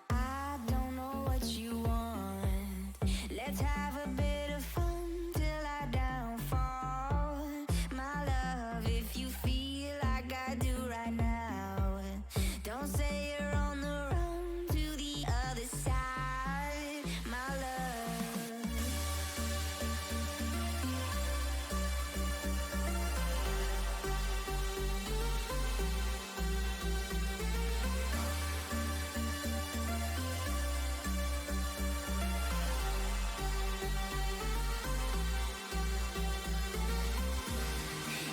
I don't know what you want. Let's have a bit of fun till I downfall. My love, if you feel like I do right now, don't say you're on the run to the other side. My love.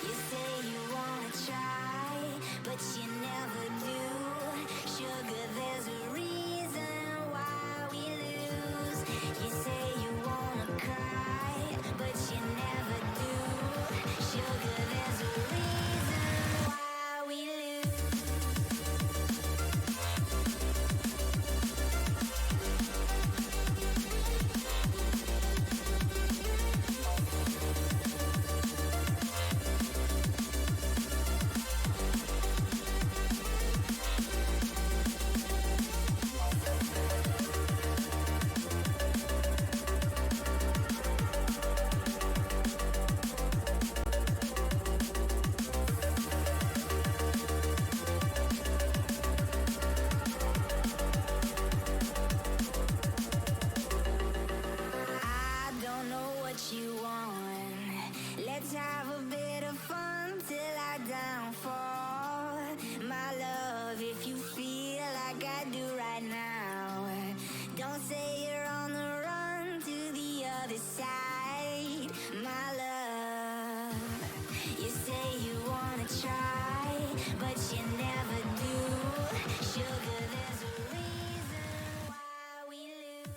You say you wanna try, but you never do. Sugar, there's a reason why we lose. You say you wanna cry, but you never do. Sugar, there's a reason why we lose. I don't know what you want. Let's have a bit of fun till I downfall. My love, if you feel like I do right now, don't say you're on the run to the other side. My love, you say you wanna try, but you never do. Sugar, there's a reason why we lose.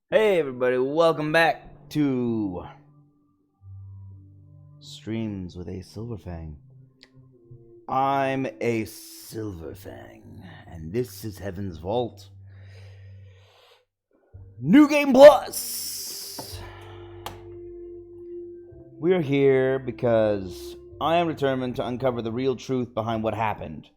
Hey everybody, welcome back to Streams with a Silverfang. I'm a Silverfang, and this is Heaven's Vault. New Game Plus! We're here because I am determined to uncover the real truth behind what happened.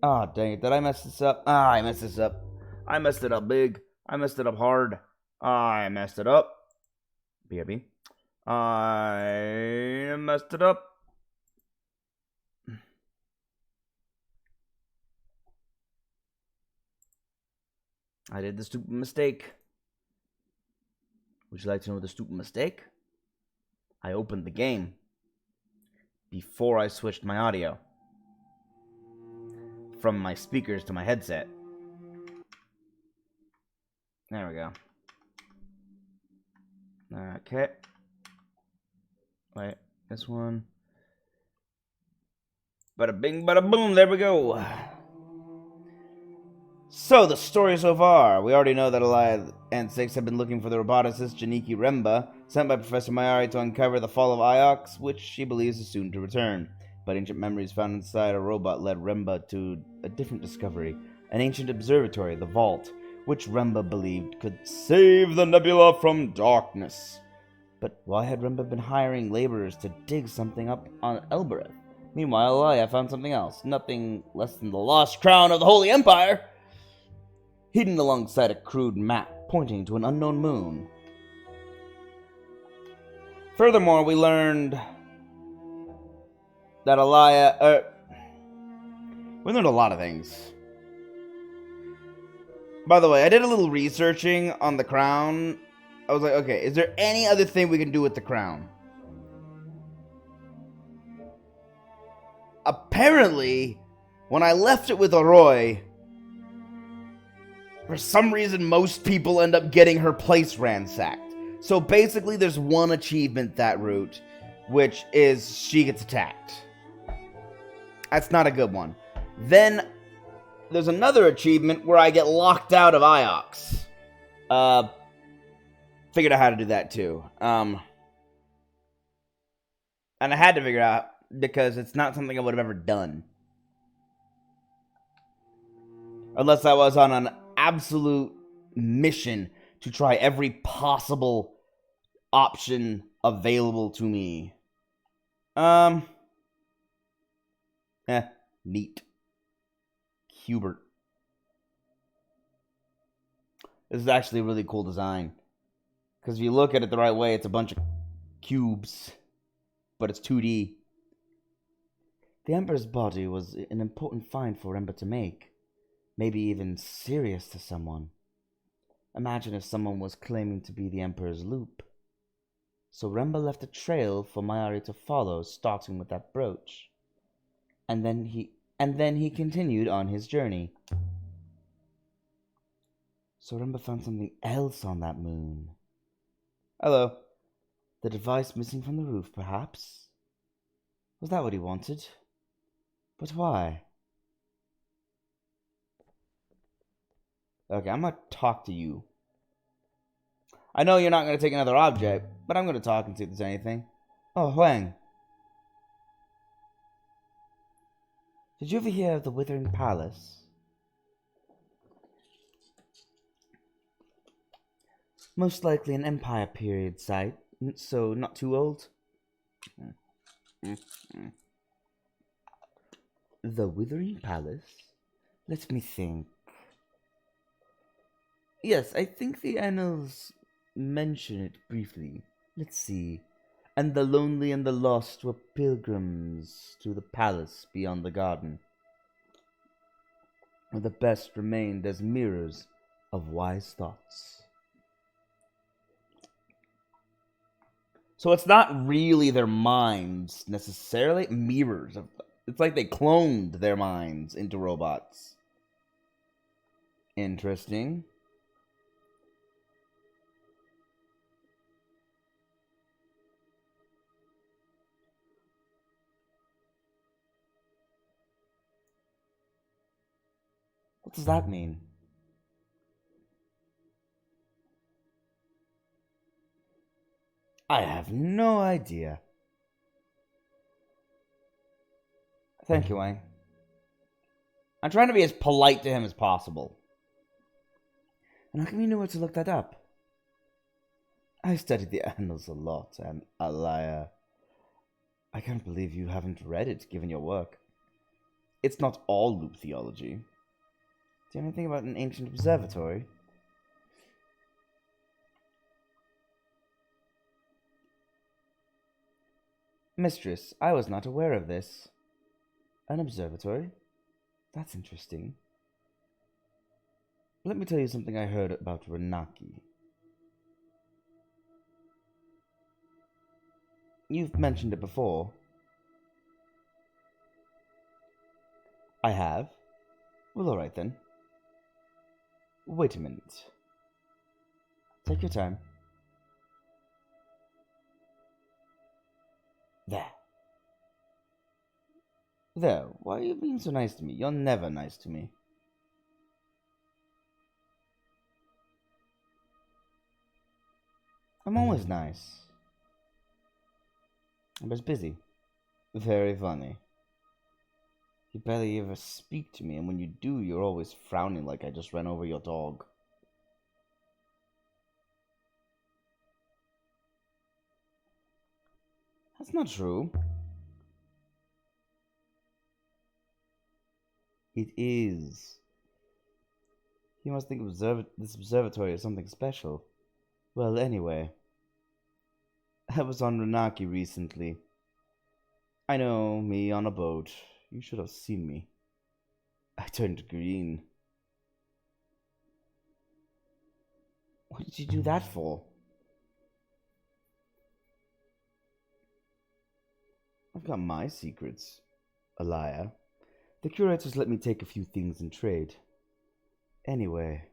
Ah, dang it, did I mess this up? I messed this up. I messed it up big. I messed it up hard. I messed it up. BRB. I messed it up. I did the stupid mistake. Would you like to know the stupid mistake? I opened the game before I switched my audio from my speakers to my headset. There we go. Okay. Wait, this one. Bada bing, bada boom, there we go. So, the story so far. We already know that Allied and Six have been looking for the roboticist Janiki Remba, sent by Professor Mayari to uncover the fall of Iox, which she believes is soon to return. But ancient memories found inside a robot led Remba to a different discovery, an ancient observatory, the Vault, which Remba believed could save the nebula from darkness. But why had Remba been hiring laborers to dig something up on Elbereth? Meanwhile, Alaya found something else, nothing less than the lost crown of the Holy Empire, hidden alongside a crude map pointing to an unknown moon. Furthermore, we learned that Alaya... we learned a lot of things. By the way, I did a little researching on the crown. I was like, okay, is there any other thing we can do with the crown? Apparently, when I left it with Arroy, for some reason, most people end up getting her place ransacked. So basically, there's one achievement that route, which is she gets attacked. That's not a good one. Then, there's another achievement where I get locked out of Iox. Figured out how to do that too. And I had to figure out because it's not something I would have ever done. Unless I was on an absolute mission to try every possible option available to me. Neat. Hubert. This is actually a really cool design. Because if you look at it the right way, it's a bunch of cubes. But it's 2D. The Emperor's body was an important find for Remba to make. Maybe even serious to someone. Imagine if someone was claiming to be the Emperor's loop. So Remba left a trail for Mayari to follow, starting with that brooch. And then he continued on his journey. So Remba found something else on that moon. Hello. The device missing from the roof, perhaps? Was that what he wanted? But why? Okay, I'm gonna talk to you. I know you're not gonna take another object, but I'm gonna talk and see if there's anything. Oh, Huang. Did you ever hear of the Withering Palace? Most likely an Empire period site, so not too old. The Withering Palace? Let me think. Yes, I think the annals mention it briefly. Let's see. And the lonely and the lost were pilgrims to the palace beyond the garden. The best remained as mirrors of wise thoughts. So it's not really their minds, necessarily. Mirrors. It's like they cloned their minds into robots. Interesting. What does that mean? I have no idea. Thank you, Wang. I'm trying to be as polite to him as possible. And how come you knew where to look that up? I studied the annals a lot, and Alaya, I can't believe you haven't read it, given your work. It's not all loop theology. Do you know anything about an ancient observatory? Mistress, I was not aware of this. An observatory? That's interesting. Let me tell you something I heard about Renaki. You've mentioned it before. I have? Well, alright then. Wait a minute. Take your time. There. There, why are you being so nice to me? You're never nice to me. I'm always nice. I'm just busy. Very funny. You barely ever speak to me, and when you do, you're always frowning like I just ran over your dog. That's not true. It is. You must think this observatory is something special. Well, anyway, I was on Renaki recently. I know, me on a boat. You should have seen me. I turned green. What did you do that for? I've got my secrets, Alaya. The curators let me take a few things in trade. Anyway,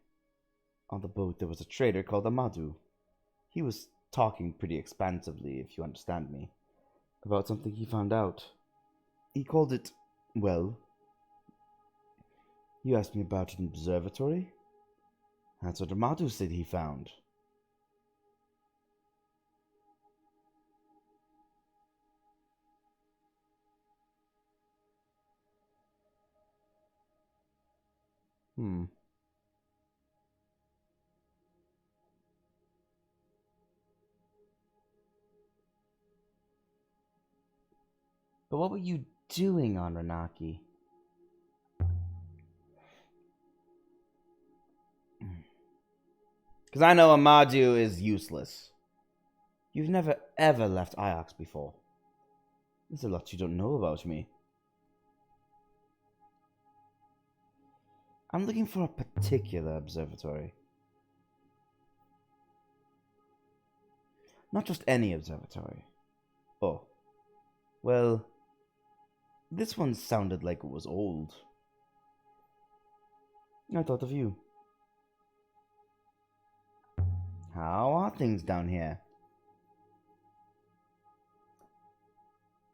on the boat there was a trader called Amadou. He was talking pretty expansively, if you understand me, about something he found out. He called it, well, you asked me about an observatory? That's what Amadou said he found. But what were you doing on Renaki? Because I know Amadou is useless. You've never ever left Iox before. There's a lot you don't know about me. I'm looking for a particular observatory. Not just any observatory. Oh. Well, this one sounded like it was old. I thought of you. How are things down here?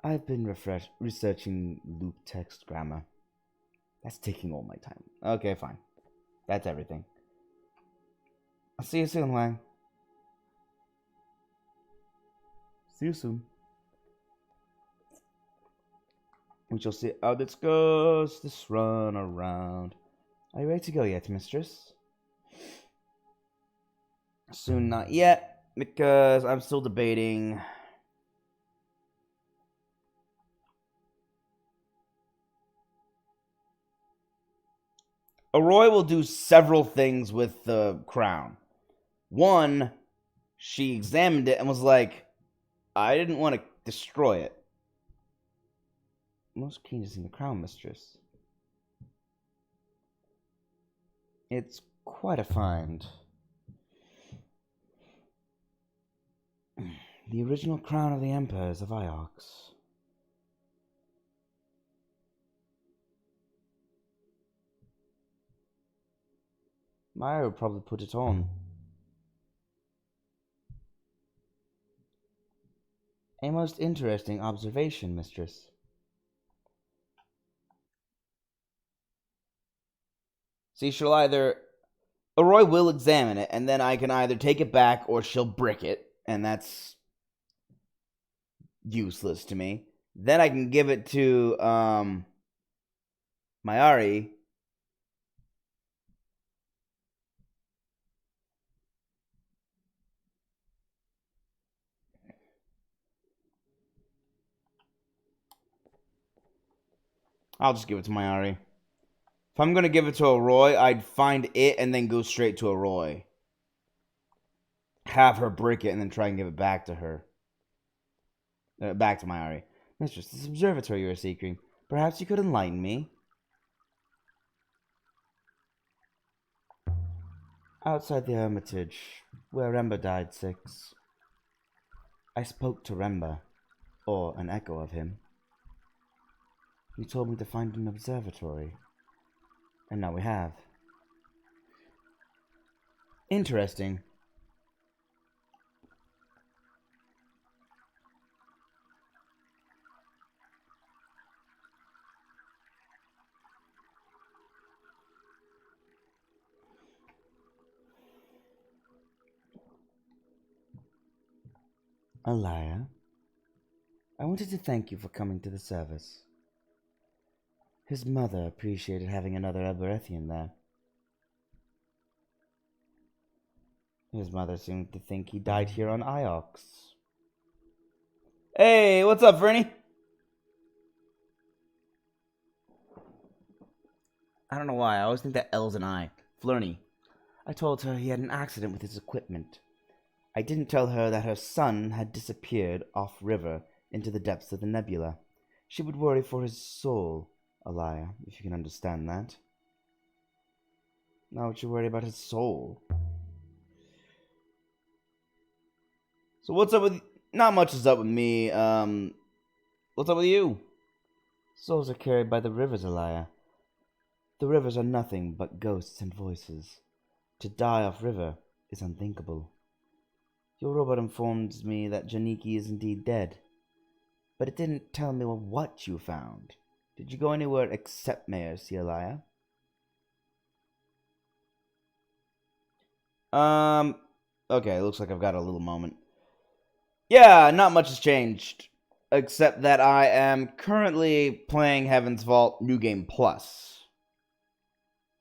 I've been researching loop text grammar. That's taking all my time. Okay, fine. That's everything. I'll see you soon, Wang. See you soon. We shall see how this goes, this run around. Are you ready to go yet, mistress? Soon not yet, because I'm still debating. Arroy will do several things with the crown. One, she examined it and was like, I didn't want to destroy it. Most keen to see the crown, mistress. It's quite a find. The original crown of the Emperors of Iox. Maya would probably put it on. A most interesting observation, mistress. See, she'll either... Arroy will examine it, and then I can either take it back or she'll brick it, and that's useless to me. Then I can give it to Mayari. I'll just give it to Mayari. If I'm going to give it to Arroy, I'd find it and then go straight to Arroy. Have her brick it and then try and give it back to her. Back to Mayari. Mistress, this observatory you are seeking. Perhaps you could enlighten me? Outside the Hermitage, where Remba died 6. I spoke to Remba, or an echo of him. He told me to find an observatory. And now we have. Interesting. Alaya, I wanted to thank you for coming to the service. His mother appreciated having another Elberethian there. His mother seemed to think he died here on Iox. Hey, what's up, Fernie? I don't know why. I always think that L's an I. Flurney. I told her he had an accident with his equipment. I didn't tell her that her son had disappeared off-river into the depths of the nebula. She would worry for his soul, Alaya, if you can understand that. Now would you worry about his soul? So what's up with... Not much is up with me. What's up with you? Souls are carried by the rivers, Alaya. The rivers are nothing but ghosts and voices. To die off-river is unthinkable. Your robot informs me that Janiki is indeed dead. But it didn't tell me what you found. Did you go anywhere except Maersi, Alaya? Okay, looks like I've got a little moment. Yeah, not much has changed. Except that I am currently playing Heaven's Vault New Game Plus.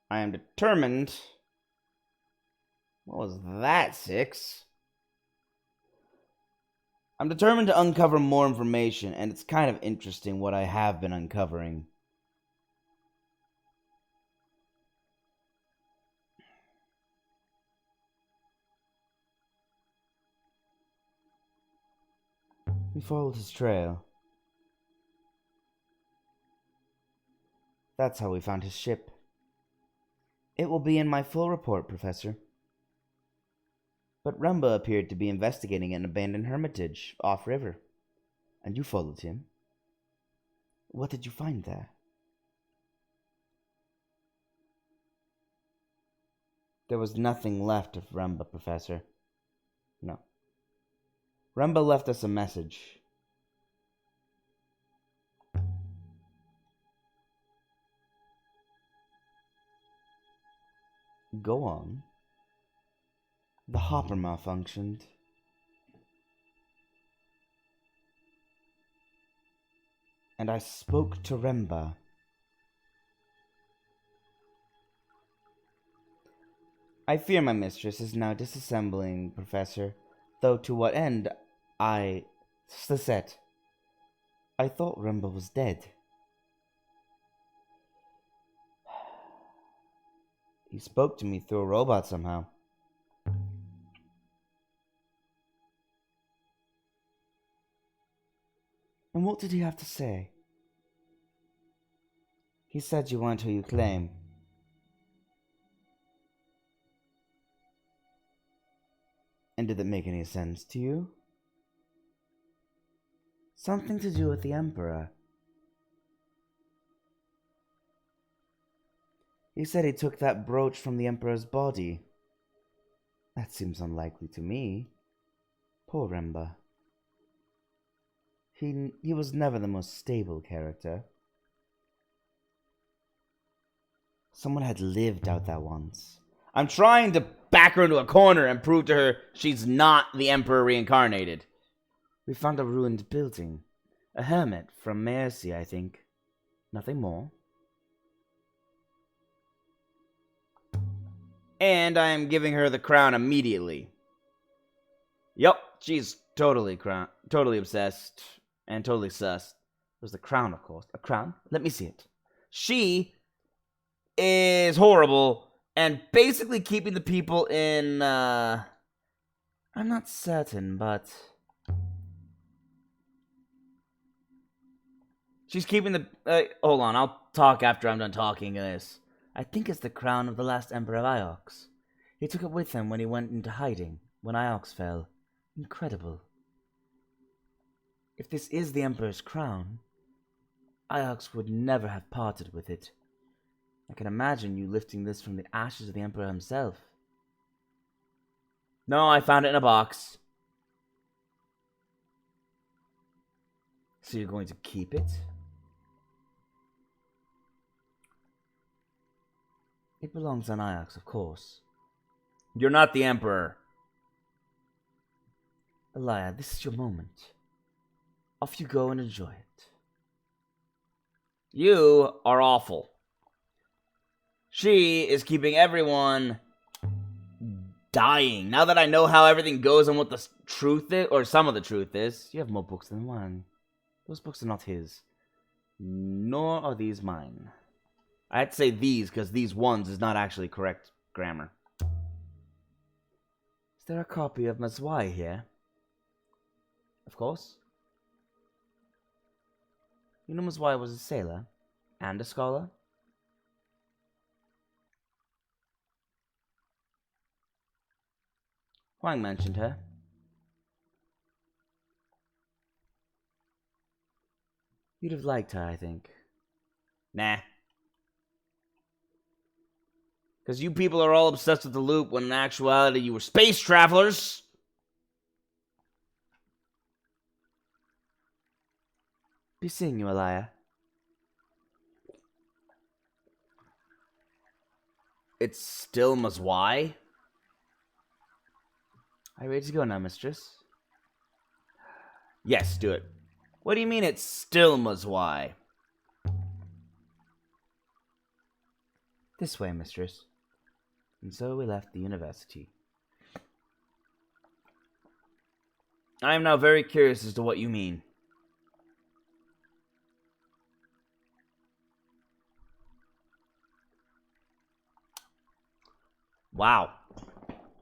I am determined... What was that, 6? I'm determined to uncover more information, and it's kind of interesting what I have been uncovering. We followed his trail. That's how we found his ship. It will be in my full report, Professor. But Remba appeared to be investigating an abandoned hermitage off-river, and you followed him. What did you find there? There was nothing left of Remba, Professor. No. Remba left us a message. Go on. The hopper malfunctioned. And I spoke to Remba. I fear my mistress is now disassembling, Professor, though to what end, Sisset. I thought Remba was dead. He spoke to me through a robot somehow. And what did he have to say? He said you weren't who you claim. And did it make any sense to you? Something to do with the Emperor. He said he took that brooch from the Emperor's body. That seems unlikely to me. Poor Remba. He was never the most stable character. Someone had lived out there once. I'm trying to back her into a corner and prove to her she's not the Emperor reincarnated. We found a ruined building. A hermit from Maersi, I think. Nothing more. And I am giving her the crown immediately. Yup, she's totally obsessed. And totally sus. There's the crown, of course. A crown? Let me see it. She is horrible and basically keeping the people in, I'm not certain, but... She's keeping the... hold on, I'll talk after I'm done talking this. I think it's the crown of the last Emperor of Iox. He took it with him when he went into hiding, when Iox fell. Incredible. If this is the Emperor's crown, Iox would never have parted with it. I can imagine you lifting this from the ashes of the Emperor himself. No, I found it in a box. So you're going to keep it? It belongs on Iox, of course. You're not the Emperor. Alaya, this is your moment. Off you go and enjoy it. You are awful. She is keeping everyone dying. Now that I know how everything goes and what the truth is, or some of the truth is, you have more books than one. Those books are not his. Nor are these mine. I had to say these because these ones is not actually correct grammar. Is there a copy of Mazwai here? Of course. You know Mazwai was a sailor and a scholar? Huang mentioned her. You'd have liked her, I think. Nah. Because you people are all obsessed with the loop when in actuality you were space travelers. Be seeing you, Elia. It's still Mazwai? Are you ready to go now, mistress? Yes, do it. What do you mean it's still Mazwai? This way, mistress. And so we left the university. I am now very curious as to what you mean. Wow.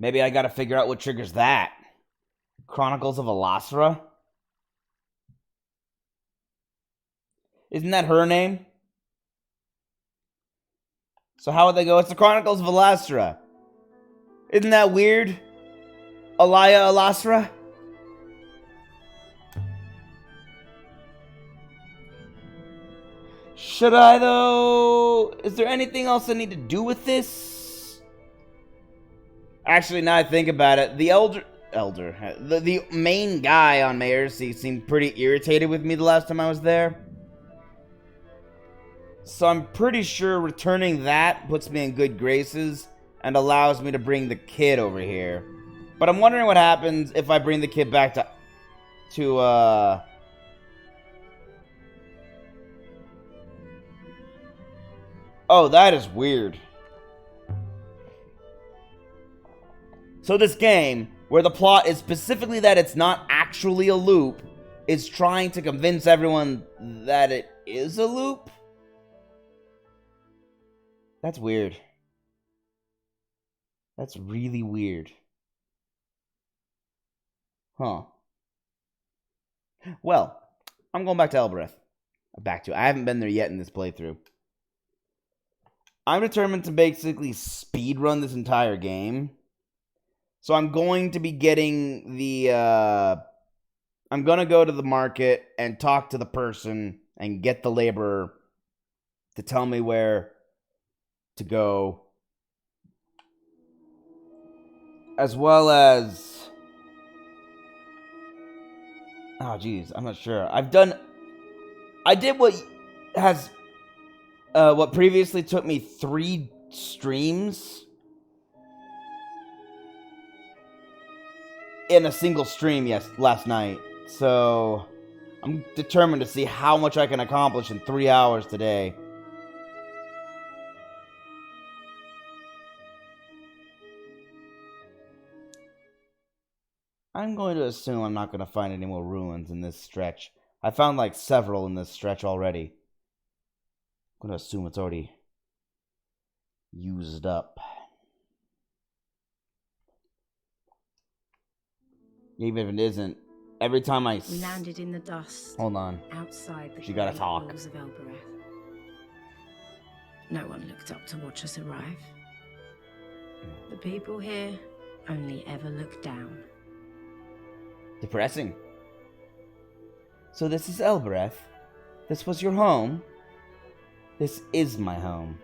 Maybe I gotta figure out what triggers that. Chronicles of Elasra? Isn't that her name? So how would they go? It's the Chronicles of Elasra. Isn't that weird? Elia Elasra? Should I, though? Is there anything else I need to do with this? Actually, now I think about it, the main guy on Maersi seemed pretty irritated with me the last time I was there. So I'm pretty sure returning that puts me in good graces and allows me to bring the kid over here. But I'm wondering what happens if I bring the kid back to Oh, that is weird. So this game, where the plot is specifically that it's not actually a loop, is trying to convince everyone that it is a loop? That's weird. That's really weird. Huh. Well, I'm going back to Elbereth. I haven't been there yet in this playthrough. I'm determined to basically speedrun this entire game. So I'm going to be getting the, I'm going to go to the market and talk to the person and get the laborer to tell me where to go. As well as, oh geez, I'm not sure. I did what previously took me 3 streams in a single stream, last night. So I'm determined to see how much I can accomplish in 3 hours today. I'm going to assume I'm not going to find any more ruins in this stretch. I found like several in this stretch already. I'm going to assume it's already used up. Even if it isn't, every time We landed in the dust. Hold on. Outside the She gotta great talk. walls of Elbereth. No one looked up to watch us arrive. The people here only ever look down. Depressing. So this is Elbereth? This was your home? This is my home.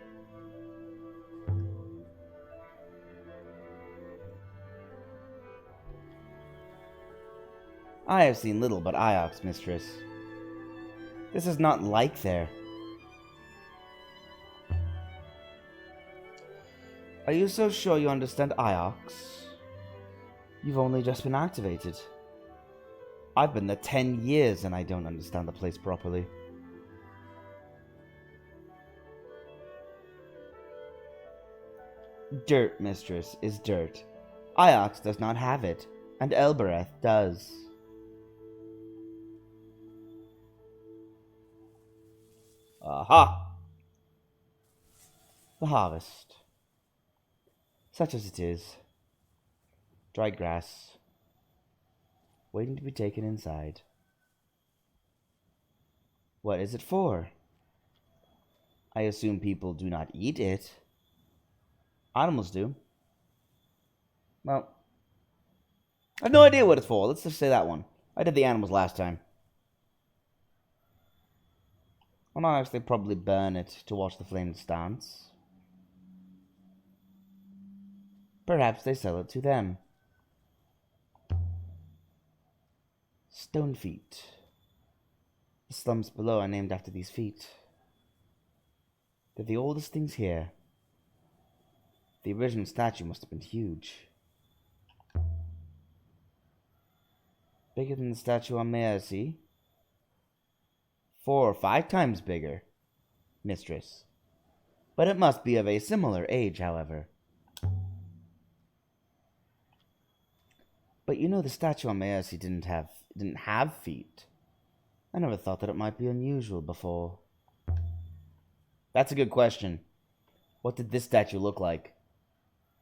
I have seen little but Iox, mistress. This is not like there. Are you so sure you understand Iox? You've only just been activated. I've been there 10 years and I don't understand the place properly. Dirt, mistress, is dirt. Iox does not have it, and Elbereth does. Aha! The harvest. Such as it is. Dry grass. Waiting to be taken inside. What is it for? I assume people do not eat it. Animals do. Well, I have no idea what it's for. Let's just say that one. I did the animals last time. Well, no, actually, they probably burn it to watch the flames dance. Perhaps they sell it to them. Stone feet. The slums below are named after these feet. They're the oldest things here. The original statue must have been huge. Bigger than the statue on Meersi. 4 or 5 times bigger, mistress. But it must be of a similar age, however. But you know the statue on Meersi didn't have feet. I never thought that it might be unusual before. That's a good question. What did this statue look like?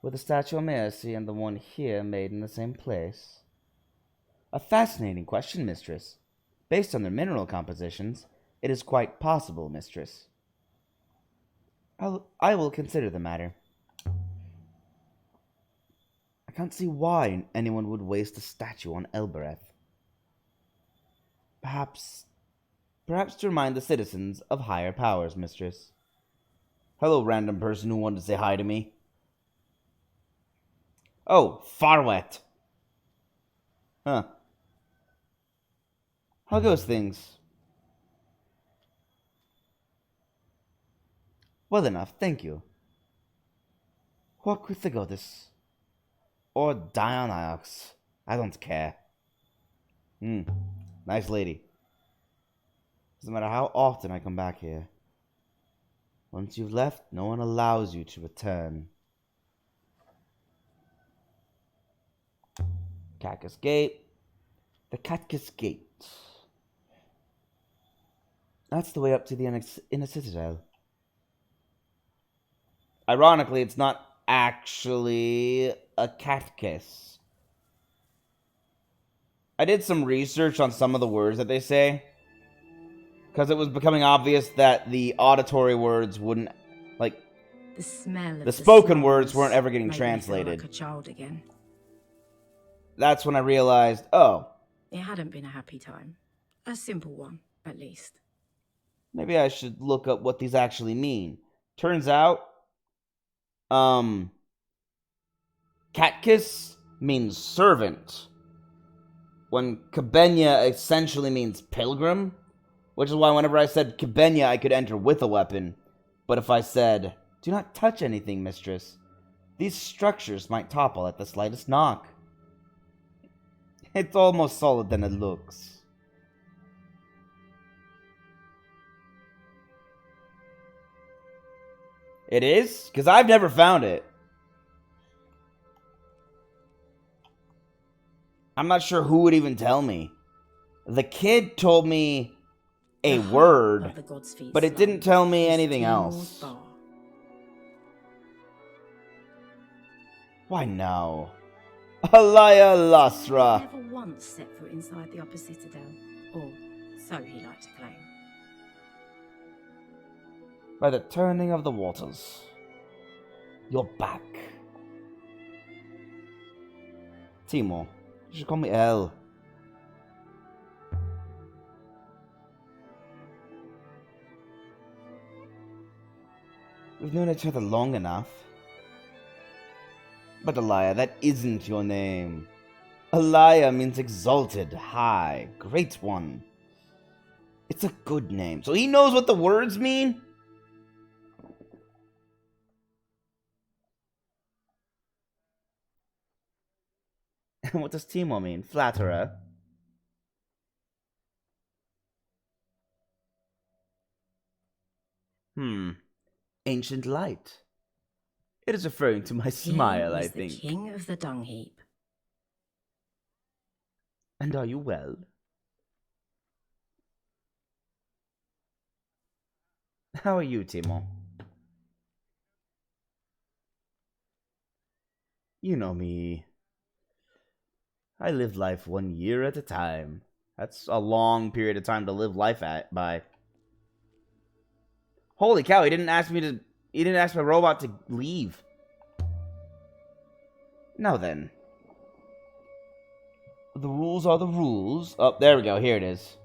Were the statue on Meersi and the one here made in the same place? A fascinating question, mistress. Based on their mineral compositions, it is quite possible, mistress. I will consider the matter. I can't see why anyone would waste a statue on Elbereth. Perhaps to remind the citizens of higher powers, mistress. Hello, random person who wanted to say hi to me. Oh, Farwet. Huh. How goes things? Well enough, thank you. Walk with the goddess. Or die on Iox. I don't care. Nice lady. Doesn't matter how often I come back here. Once you've left, no one allows you to return. Cactus Gate. The Cactus Gate. That's the way up to the inner citadel. Ironically, it's not actually a Catkiss. I did some research on some of the words that they say, because it was becoming obvious that the auditory words wouldn't, like, The smell of the spoken slums words weren't ever getting made me feel translated. like a child again. That's when I realized, oh, It hadn't been a happy time. A simple one, at least. maybe I should look up what these actually mean. Turns out, Catkiss means servant, when Kibenya essentially means pilgrim, which is why whenever I said Kibenya, I could enter with a weapon. But if I said, do not touch anything, mistress, these structures might topple at the slightest knock. It's all more solid than it looks. It is? Because I've never found it. I'm not sure who would even tell me. The kid told me a The heart word, of the God's Feet but it slum didn't tell me is anything Timor's else. Bar. Why no? Alaya Lasra. Never once set foot inside the upper citadel, or so he liked to claim. By the turning of the waters. You're back. Timor. You should call me El. We've known each other long enough. But Alaya, that isn't your name. Alaya means exalted, high, great one. It's a good name. So he knows what the words mean? What does Timor mean? Flatterer? Ancient light. It is referring to my smile, I He think. is the king of the dung heap. And are you well? How are you, Timo? You know me. I live life 1 year at a time. That's a long period of time to live life by. Holy cow, he didn't ask my robot to leave. Now then. The rules are the rules. Oh, there we go. Here it is.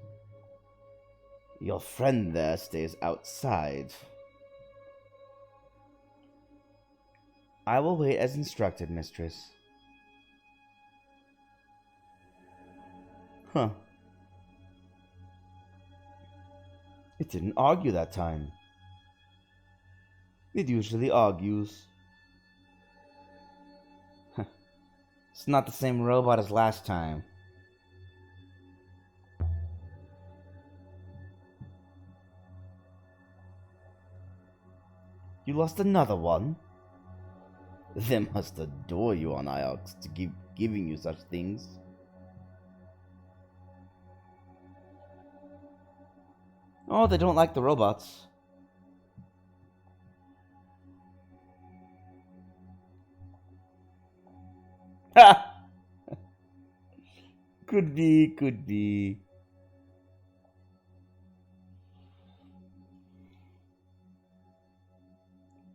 Your friend there stays outside. I will wait as instructed, mistress. Huh. It didn't argue that time. It usually argues. It's not the same robot as last time. You lost another one? They must adore you on Iox to keep giving you such things. Oh, they don't like the robots. Ha! Could be, could be.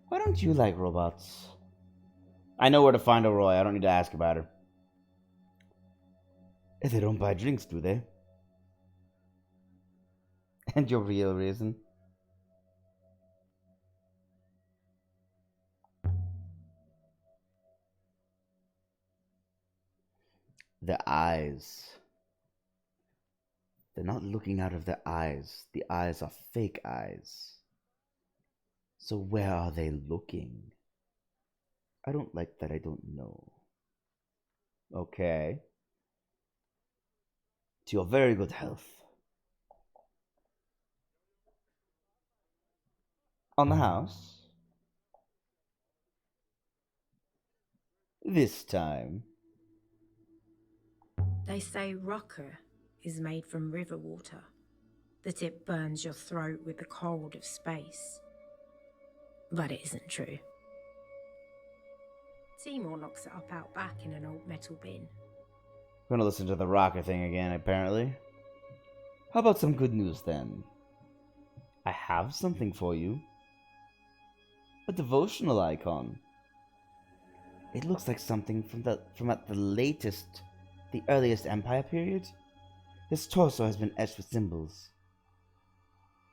Why don't you like robots? I know where to find Aurora. I don't need to ask about her. They don't buy drinks, do they? And your real reason? The eyes. They're not looking out of their eyes. The eyes are fake eyes. So where are they looking? I don't like that I don't know. Okay. To your very good health. On the house? This time. They say rocker is made from river water, that it burns your throat with the cold of space. But it isn't true. Seymour knocks it up out back in an old metal bin. I'm gonna listen to the rocker thing again, apparently. How about some good news then? I have something for you. A devotional icon. It looks like something from at the earliest Empire period. His torso has been etched with symbols.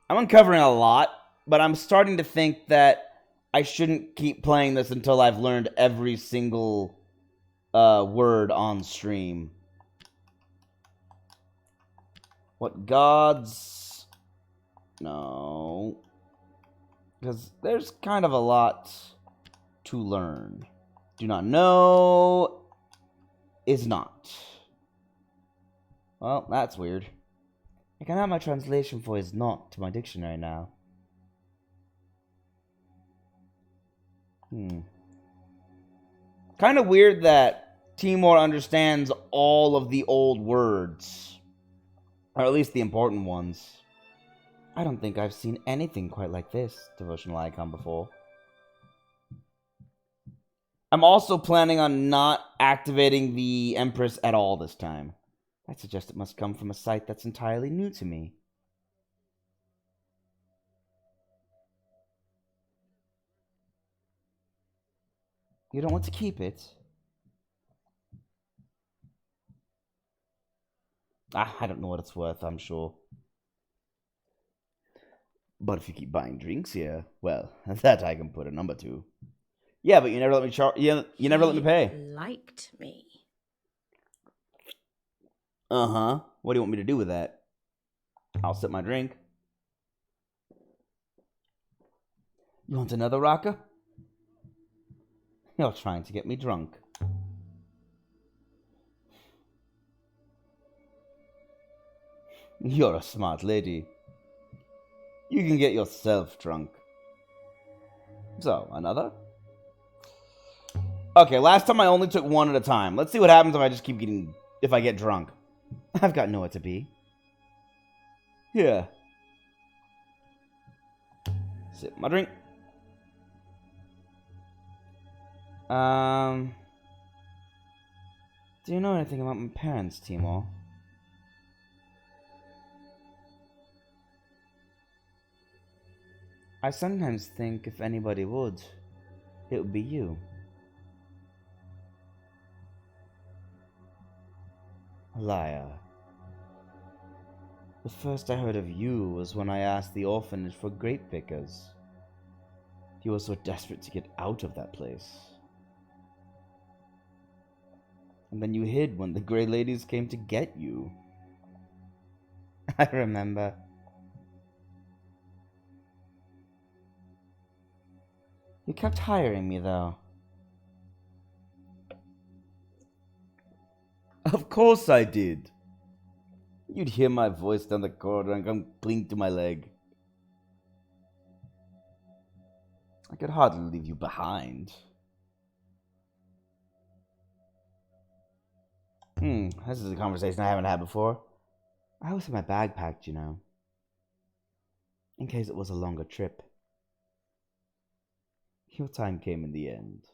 I'm uncovering a lot, but I'm starting to think that I shouldn't keep playing this until I've learned every single word on stream. What gods? No. Because there's kind of a lot to learn. Do not know is not. Well, that's weird. I can add my translation for is not to my dictionary now. Kind of weird that Timor understands all of the old words. Or at least the important ones. I don't think I've seen anything quite like this devotional icon before. I'm also planning on not activating the Empress at all this time. I'd suggest it must come from a site that's entirely new to me. You don't want to keep it? I don't know what it's worth, I'm sure. But if you keep buying drinks here, well, that I can put a number to. Yeah, but you never let me you never let me pay. Liked me. Uh-huh. What do you want me to do with that? I'll sip my drink. You want another rocker? You're trying to get me drunk. You're a smart lady. You can get yourself drunk. So, another? Okay, last time I only took one at a time. Let's see what happens if I just keep getting... if I get drunk. I've got nowhere to be. Here. Sip my drink. Do you know anything about my parents, Timor? I sometimes think if anybody would, it would be you. Liar. The first I heard of you was when I asked the orphanage for grape pickers. You were so desperate to get out of that place. And then you hid when the Grey Ladies came to get you. I remember. You kept hiring me, though. Of course I did. You'd hear my voice down the corridor and come cling to my leg. I could hardly leave you behind. This is a conversation I haven't had before. I always have my bag packed, you know. In case it was a longer trip. Your time came in the end.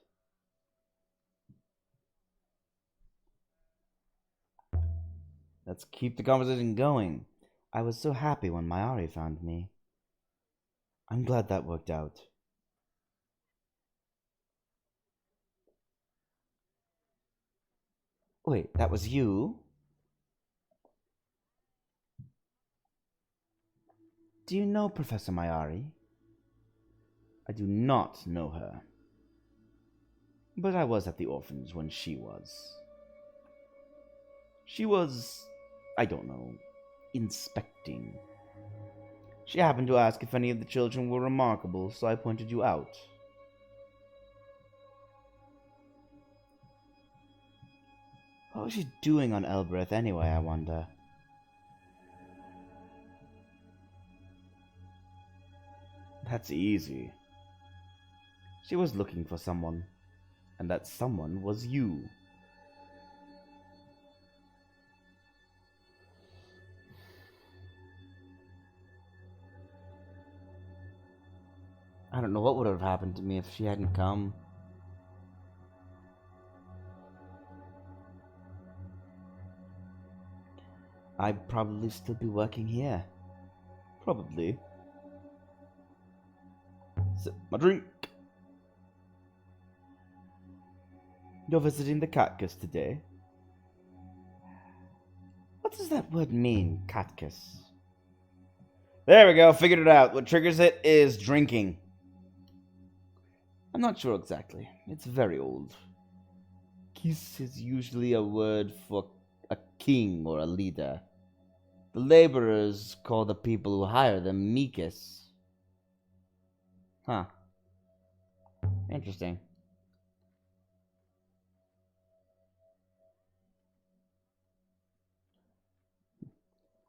Let's keep the conversation going. I was so happy when Mayari found me. I'm glad that worked out. Wait, that was you? Do you know Professor Mayari? I do not know her. But I was at the orphanage when she was. She was, I don't know, inspecting. She happened to ask if any of the children were remarkable, so I pointed you out. What was she doing on Elbereth anyway, I wonder? That's easy. She was looking for someone, and that someone was you. I don't know what would have happened to me if she hadn't come. I'd probably still be working here. Probably. Sip my drink. You're visiting the Catkus today? What does that word mean, Catkus? There we go, figured it out. What triggers it is drinking. I'm not sure exactly. It's very old. Kis is usually a word for a king or a leader. The laborers call the people who hire them Mikis. Huh. Interesting.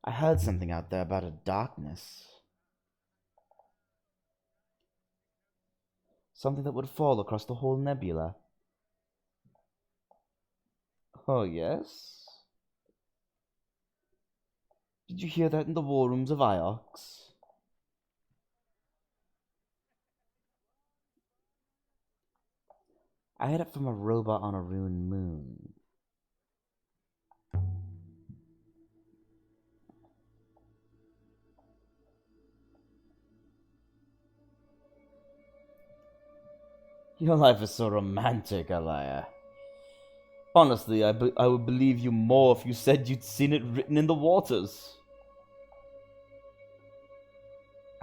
I heard something out there about a darkness. Something that would fall across the whole nebula. Oh, yes? Did you hear that in the war rooms of Iox? I heard it from a robot on a ruined moon. Your life is so romantic, Alaya. Honestly, I would believe you more if you said you'd seen it written in the waters.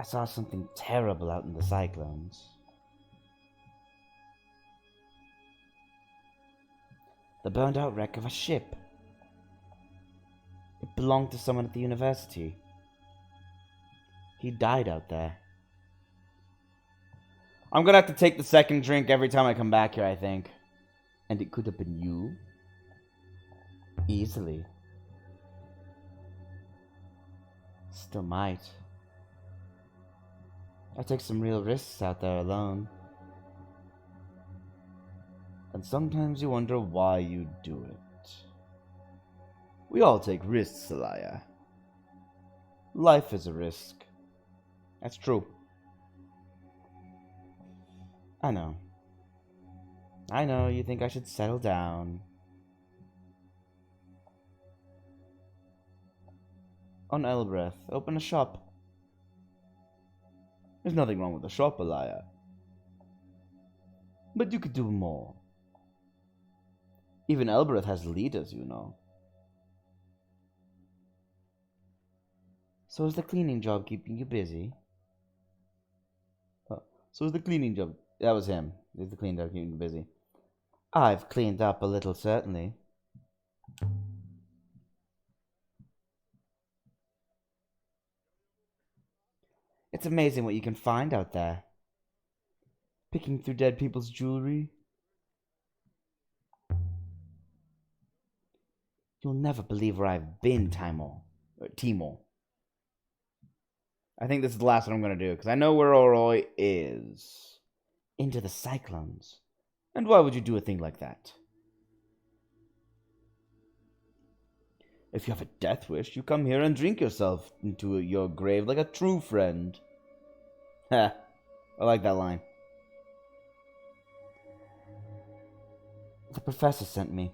I saw something terrible out in the cyclones. The burned out wreck of a ship. It belonged to someone at the university. He died out there. I'm gonna have to take the second drink every time I come back here, I think. And it could have been you. Easily. Still might. I take some real risks out there alone. And sometimes you wonder why you do it. We all take risks, Elia. Life is a risk. That's true. I know. I know, you think I should settle down. On Elbreth, open a shop. There's nothing wrong with a shop, Elia. But you could do more. Even Elbreth has leaders, you know. So is the cleaning job keeping you busy? So is the cleaning job... That was him. Is the cleaning job keeping you busy? I've cleaned up a little, certainly. It's amazing what you can find out there. Picking through dead people's jewelry. You'll never believe where I've been, Timor. I think this is the last one I'm going to do, because I know where Oroi is. Into the Cyclones. And why would you do a thing like that? If you have a death wish, you come here and drink yourself into your grave like a true friend. Ha, I like that line. The professor sent me.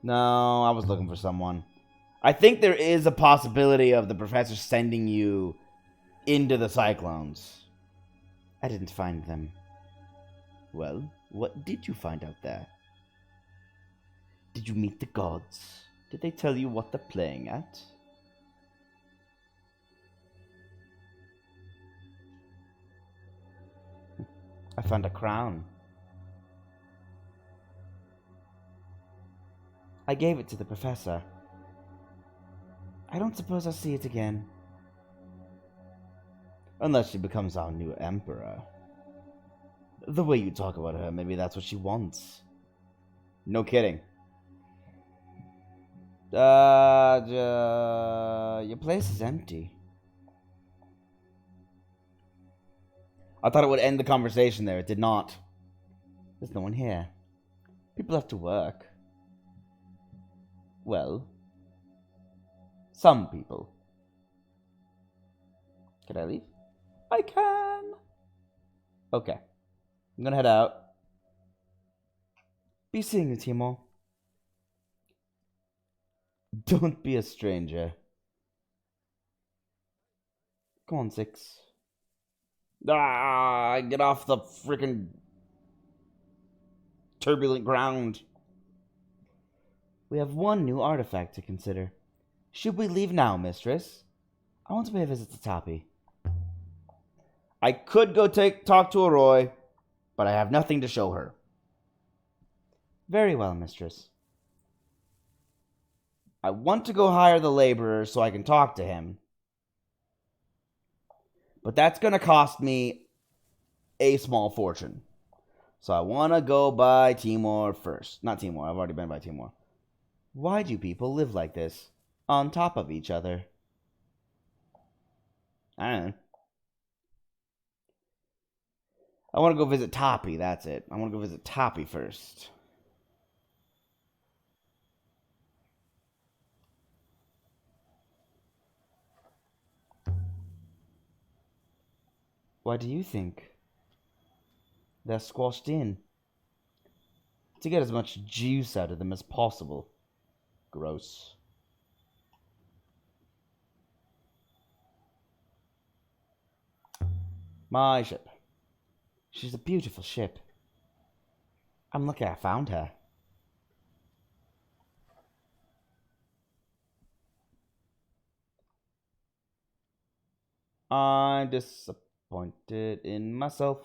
No, I was looking for someone. I think there is a possibility of the professor sending you into the Cyclones. I didn't find them. Well, what did you find out there? Did you meet the gods? Did they tell you what they're playing at? I found a crown. I gave it to the professor. I don't suppose I'll see it again. Unless she becomes our new emperor. The way you talk about her, maybe that's what she wants. No kidding. Your place is empty. I thought it would end the conversation there. It did not. There's no one here. People have to work. Well, some people. Can I leave? I can. Okay. I'm gonna head out. Be seeing you, Timor. Don't be a stranger. Come on, Six. Get off the freaking turbulent ground. We have one new artifact to consider. Should we leave now, mistress? I want to pay a visit to Tapi. I could go talk to Oroi, but I have nothing to show her. Very well, mistress. I want to go hire the laborer so I can talk to him. But that's going to cost me a small fortune. So I want to go by Timor first. Not Timor, I've already been by Timor. Why do people live like this? On top of each other? I don't know. I want to go visit Tapi, that's it. I want to go visit Tapi first. Why do you think? They're squashed in. To get as much juice out of them as possible. Gross. My ship. She's a beautiful ship. I'm lucky I found her. I'm disappointed in myself.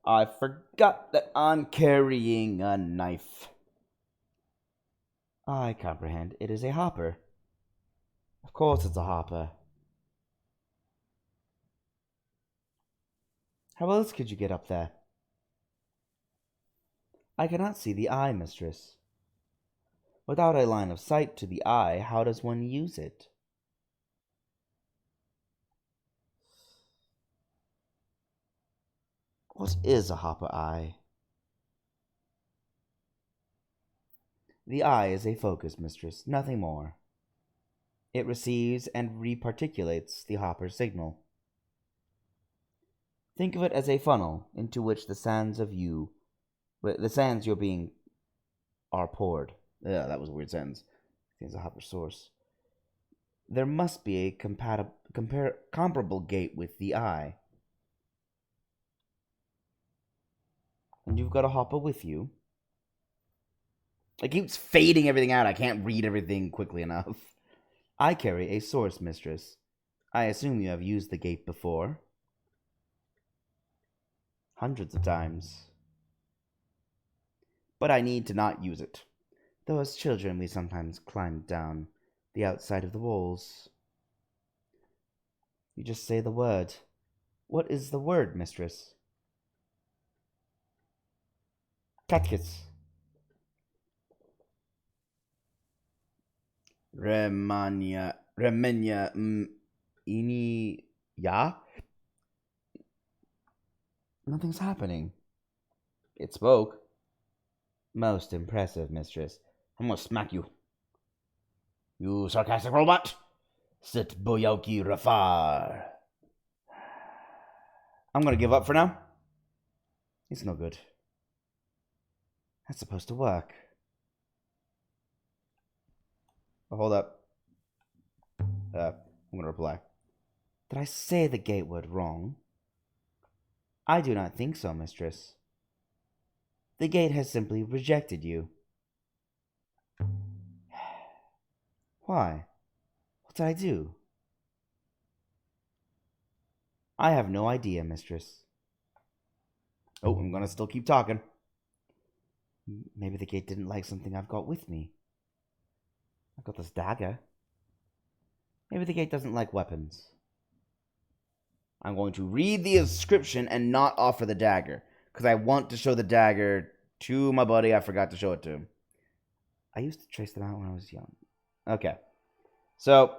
I forgot that I'm carrying a knife. I comprehend. It is a hopper. Of course it's a hopper. How else could you get up there? I cannot see the eye, mistress. Without a line of sight to the eye, how does one use it? What is a hopper eye? The eye is a focus, mistress, nothing more. It receives and reparticulates the hopper signal. Think of it as a funnel into which the sands you're being are poured. Yeah, that was a weird sentence. It's a hopper source. There must be a comparable gate with the eye. And you've got a hopper with you. It keeps fading everything out. I can't read everything quickly enough. I carry a source, mistress. I assume you have used the gate before. Hundreds of times. But I need to not use it. Though as children we sometimes climbed down the outside of the walls. You just say the word. What is the word, mistress? Catechis. Remenya, ya? Nothing's happening. It spoke. Most impressive, mistress. I'm gonna smack you. You sarcastic robot. Sit Boyoki Rafar. I'm gonna give up for now. It's no good. That's supposed to work. Oh, hold up. I'm gonna reply. Did I say the gate word wrong? I do not think so, mistress. The gate has simply rejected you. Why? What did I do? I have no idea, mistress. Oh, I'm gonna still keep talking. Maybe the gate didn't like something I've got with me. I've got this dagger. Maybe the gate doesn't like weapons. I'm going to read the inscription and not offer the dagger, because I want to show the dagger to my buddy. I forgot to show it to him. I used to trace them out when I was young. Okay. So,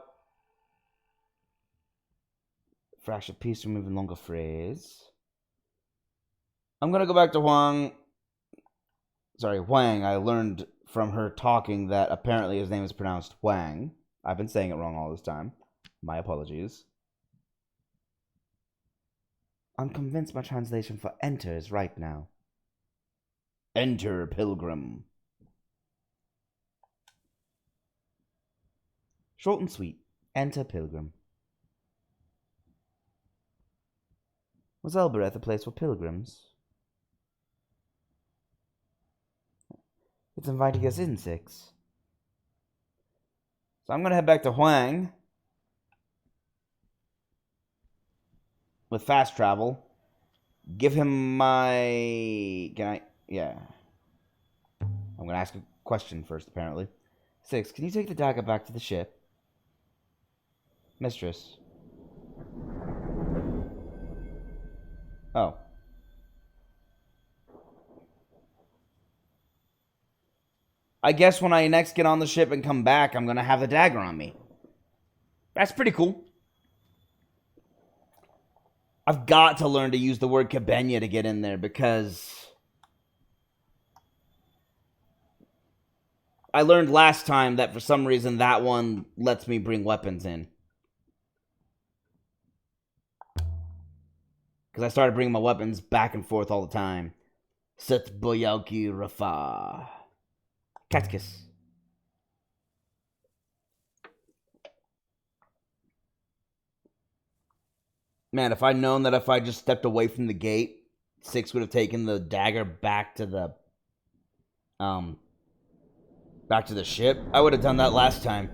fractured piece, removing longer phrase. I'm going to go back to Huang. I learned from her talking that apparently his name is pronounced Huang. I've been saying it wrong all this time. My apologies. I'm convinced my translation for enter is right now. Enter, pilgrim. Short and sweet. Enter, pilgrim. Was Elbereth a place for pilgrims? It's inviting us in, Six. So I'm going to head back to Huang with fast travel. Give him my... Can I... Yeah. I'm going to ask a question first, apparently. Six, can you take the dagger back to the ship? Mistress. Oh. I guess when I next get on the ship and come back, I'm going to have the dagger on me. That's pretty cool. I've got to learn to use the word Cabenia to get in there, because I learned last time that for some reason that one lets me bring weapons in. Because I started bringing my weapons back and forth all the time. Set Boyauki Rafa. Catechis. Man, if I'd known that if I just stepped away from the gate, Six would have taken the dagger back to the ship, I would have done that last time.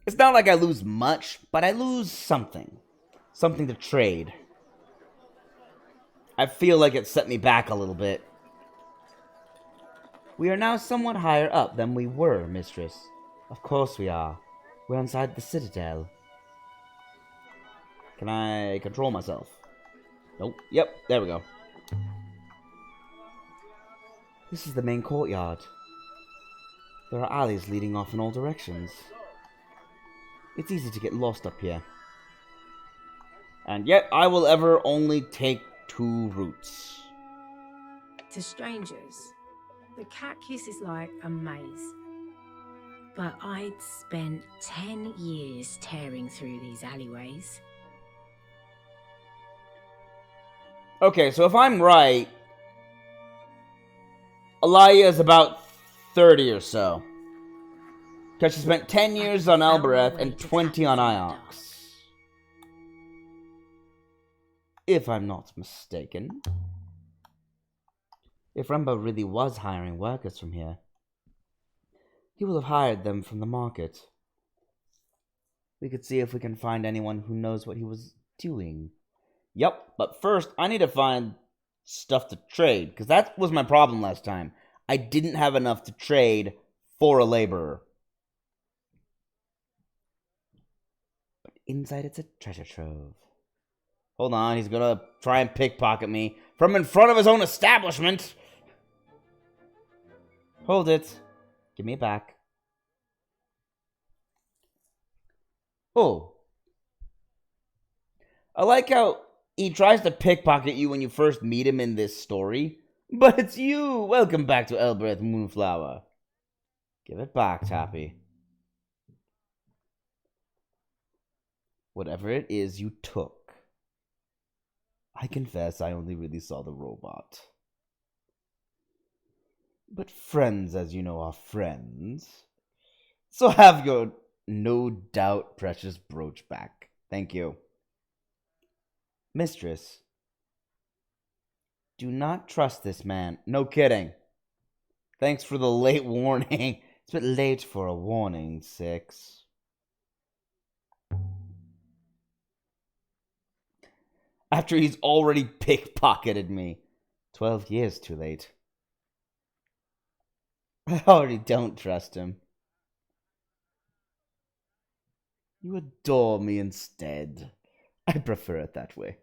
It's not like I lose much, but I lose something. Something to trade. I feel like it set me back a little bit. We are now somewhat higher up than we were, mistress. Of course we are. We're inside the citadel. Can I control myself? Nope. Yep, there we go. This is the main courtyard. There are alleys leading off in all directions. It's easy to get lost up here. And yet, I will ever only take 2 roots. To strangers, the cat kiss is like a maze. But I'd spent 10 years tearing through these alleyways. Okay, so if I'm right, Alaya is about 30 or so. Because she spent 10 years on Elbereth and 20 on Iox. If I'm not mistaken. If Remba really was hiring workers from here, he will have hired them from the market. We could see if we can find anyone who knows what he was doing. Yep, but first I need to find stuff to trade, because that was my problem last time. I didn't have enough to trade for a laborer. But inside it's a treasure trove. Hold on, he's gonna try and pickpocket me from in front of his own establishment. Hold it. Give me it back. Oh. I like how he tries to pickpocket you when you first meet him in this story. But it's you! Welcome back to Elbereth Moonflower. Give it back, Tappy. Whatever it is you took. I confess I only really saw the robot. But friends, as you know, are friends. So have your no doubt precious brooch back. Thank you. Mistress, do not trust this man. No kidding. Thanks for the late warning. It's a bit late for a warning, Six. After he's already pickpocketed me. 12 years too late. I already don't trust him. You adore me instead. I prefer it that way.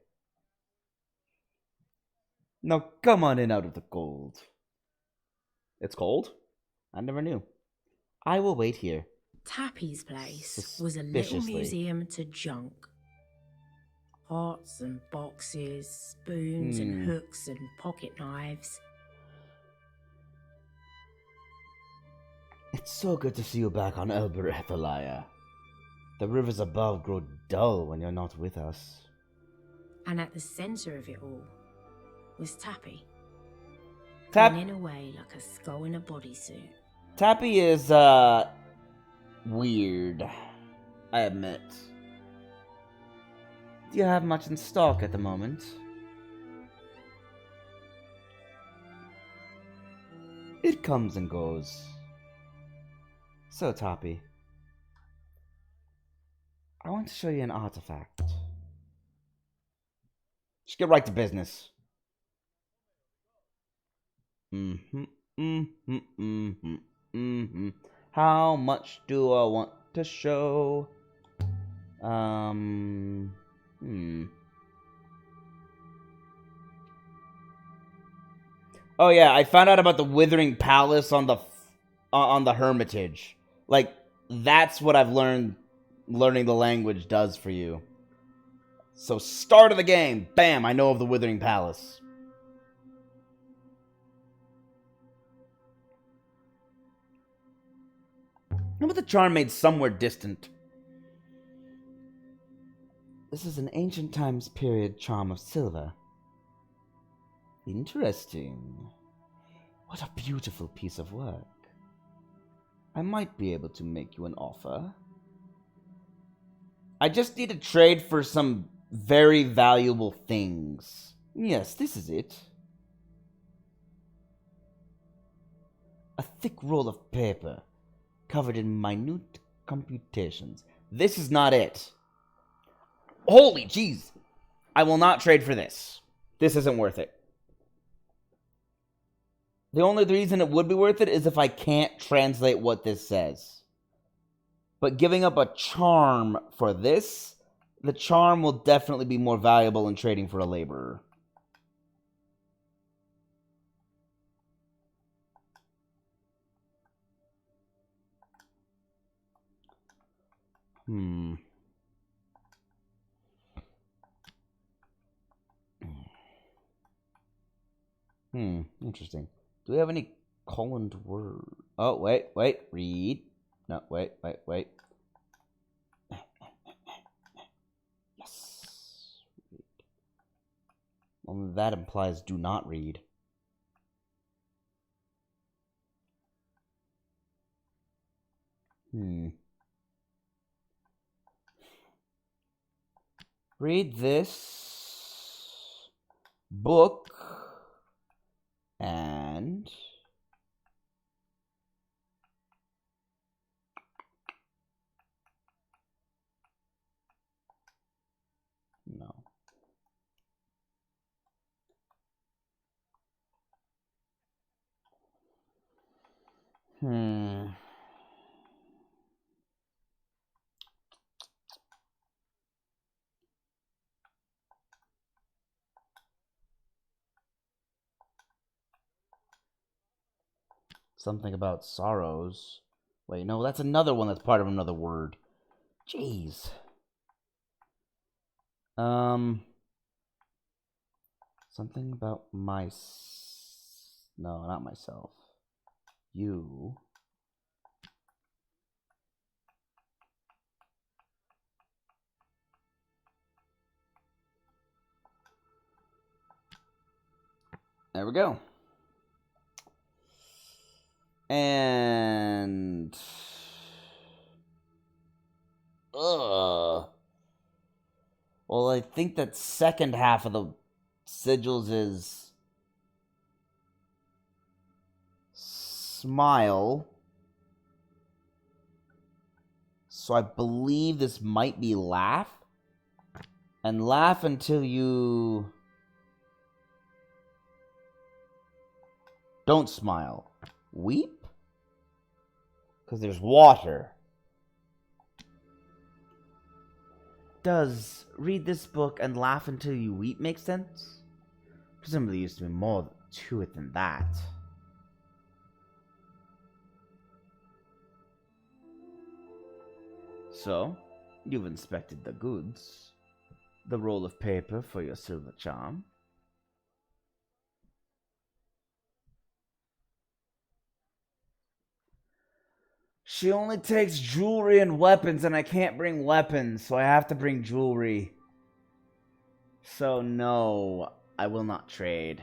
Now come on in out of the cold. It's cold? I never knew. I will wait here. Tappy's place was a little museum to junk. Pots and boxes, spoons and hooks and pocket knives. It's so good to see you back on Elbereth, Alaya. The rivers above grow dull when you're not with us. And at the centre of it all was Tappy. Tap- running away like a skull in a bodysuit. Tappy is, weird. I admit. Do you have much in stock at the moment? It comes and goes. So, Tappy, I want to show you an artifact. Just get right to business. How much do I want to show? Oh yeah, I found out about the Withering Palace on the Hermitage. Like, that's what I've learned. Learning the language does for you. So, start of the game, bam! I know of the Withering Palace. How about the charm made somewhere distant? This is an ancient times period charm of silver. Interesting. What a beautiful piece of work. I might be able to make you an offer. I just need to trade for some very valuable things. Yes, this is it. A thick roll of paper, covered in minute computations. This is not it. Holy jeez! I will not trade for this. This isn't worth it. The only reason it would be worth it is if I can't translate what this says. But giving up a charm for this, the charm will definitely be more valuable in trading for a laborer. Interesting. Do we have any coloned word? Oh, wait. Read. No, wait. Yes. Read. Well, that implies do not read. Read this book and no. Something about sorrows. Wait, no, that's another one that's part of another word. Jeez. Something about no, not myself. You. There we go. And well, I think that second half of the sigils is smile. So I believe this might be laugh. And laugh until you don't smile. Weep? Because there's water. Does read this book and laugh until you weep make sense? Presumably there used to be more to it than that. So, you've inspected the goods. The roll of paper for your silver charm. She only takes jewelry and weapons, and I can't bring weapons, so I have to bring jewelry. So no, I will not trade.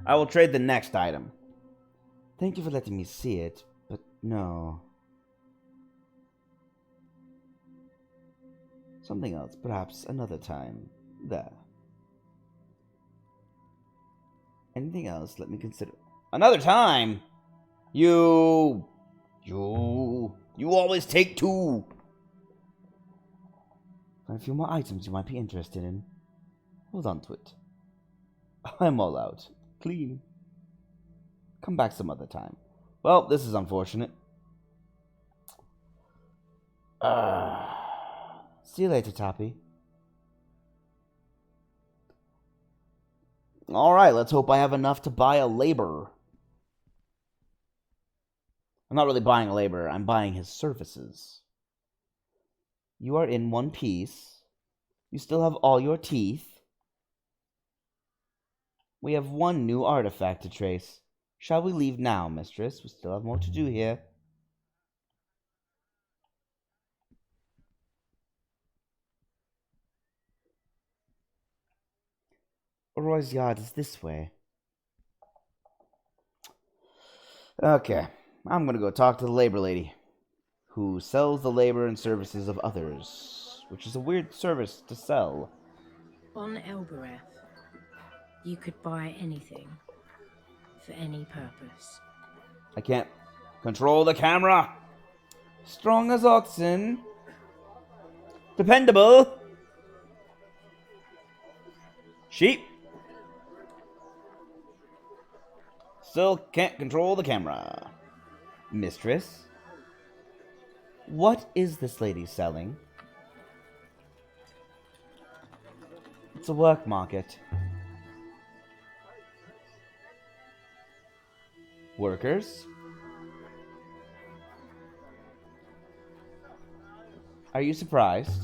I will trade the next item. Thank you for letting me see it, but no. Something else, perhaps another time. There. Anything else? Let me consider. Another time? You always take two. Got a few more items you might be interested in. Hold on to it. I'm all out. Clean. Come back some other time. Well, this is unfortunate. See you later, Toppy. Alright, let's hope I have enough to buy a laborer. I'm not really buying a laborer, I'm buying his services. You are in one piece. You still have all your teeth. We have one new artifact to trace. Shall we leave now, mistress? We still have more to do here. Roy's yard is this way. Okay, I'm gonna go talk to the labor lady, who sells the labor and services of others, which is a weird service to sell. On Elbereth, you could buy anything for any purpose. I can't control the camera. Strong as oxen. Dependable. Sheep. Still can't control the camera. Mistress, what is this lady selling? It's a work market. Workers? Are you surprised?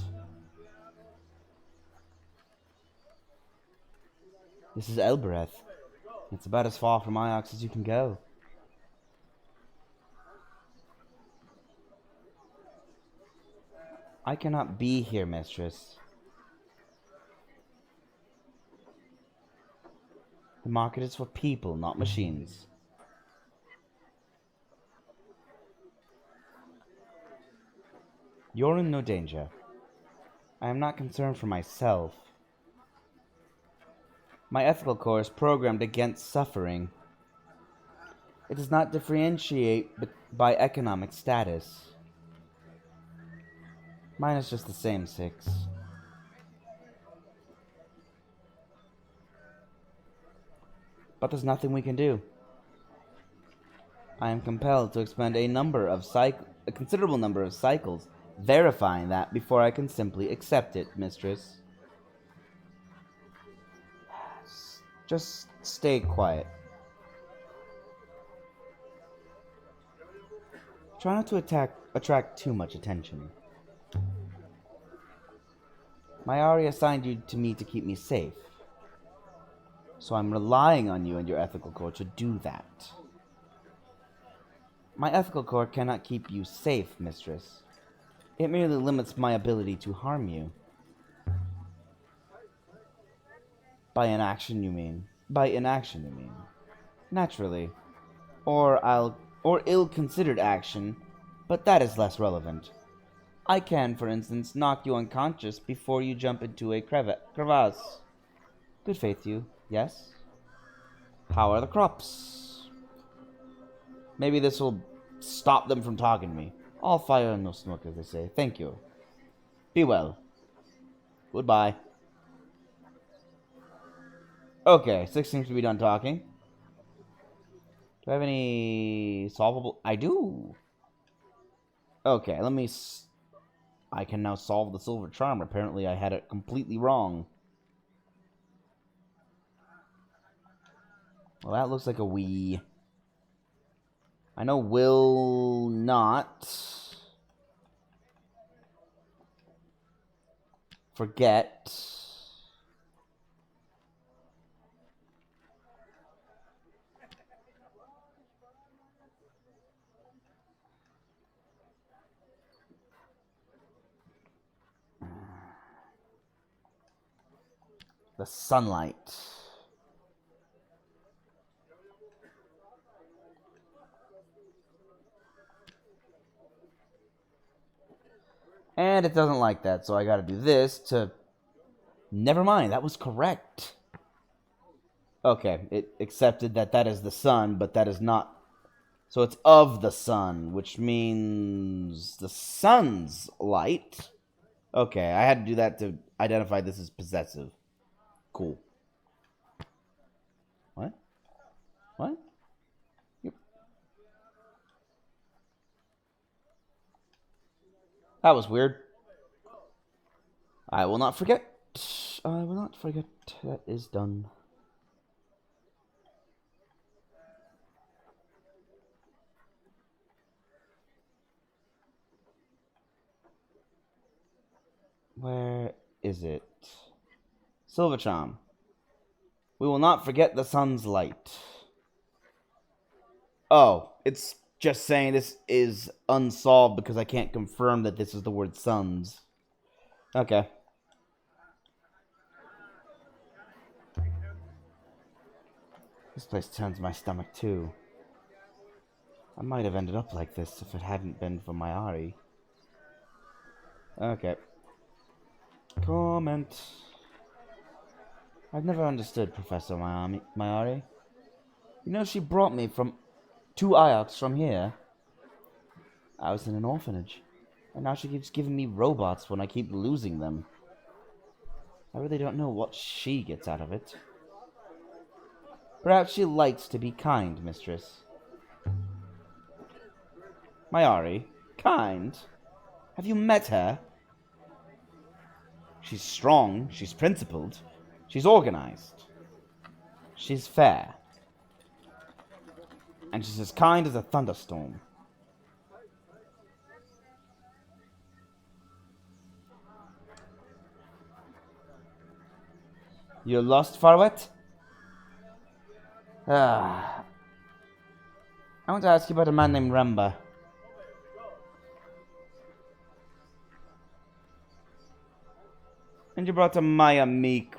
This is Elbereth. It's about as far from Iox as you can go. I cannot be here, mistress. The market is for people, not machines. You're in no danger. I am not concerned for myself. My ethical core is programmed against suffering. It does not differentiate by economic status. Mine is just the same, Six. But there's nothing we can do. I am compelled to expend a considerable number of cycles verifying that before I can simply accept it, mistress. Just stay quiet. Try not to attract too much attention. Mayari assigned you to me to keep me safe. So I'm relying on you and your ethical core to do that. My ethical core cannot keep you safe, mistress. It merely limits my ability to harm you. By inaction, you mean? By inaction, you mean? Naturally. Or ill-considered action, but that is less relevant. I can, for instance, knock you unconscious before you jump into a crevasse. Good faith, you. Yes? How are the crops? Maybe this will stop them from talking to me. All fire and no smoke, as they say. Thank you. Be well. Goodbye. Okay, Six seems to be done talking. Do I have any solvable? I do. Okay, I can now solve the silver charm. Apparently I had it completely wrong. Well, that looks like a we. I know will not forget. The sunlight. And it doesn't like that, so I gotta do this to... Never mind, that was correct. Okay, it accepted that that is the sun, but that is not... So it's of the sun, which means the sun's light. Okay, I had to do that to identify this as possessive. Cool. What? What? Yep. That was weird. I will not forget. I will not forget. That is done. Where is it? Silver charm. We will not forget the sun's light. Oh, it's just saying this is unsolved because I can't confirm that this is the word suns. Okay. This place turns my stomach too. I might have ended up like this if it hadn't been for Mayari. Okay. Comment. I've never understood Professor Mayari. You know, she brought me to Iox from here. I was in an orphanage, and now she keeps giving me robots when I keep losing them. I really don't know what she gets out of it. Perhaps she likes to be kind, mistress. Mayari? Kind? Have you met her? She's strong, she's principled, she's organized, she's fair, and she's as kind as a thunderstorm. You're lost, Farwet? I want to ask you about a man named Remba. And you brought a Maya Meek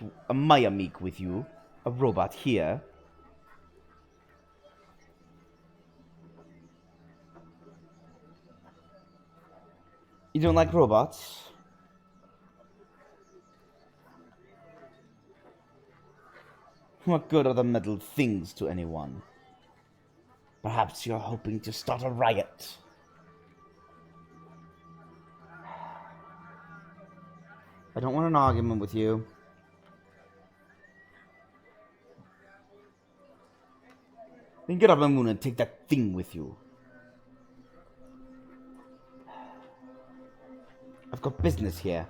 with you, a robot here. You don't like robots? What good are the metal things to anyone? Perhaps you're hoping to start a riot. I don't want an argument with you. Then get up, Moon, and take that thing with you. I've got business here.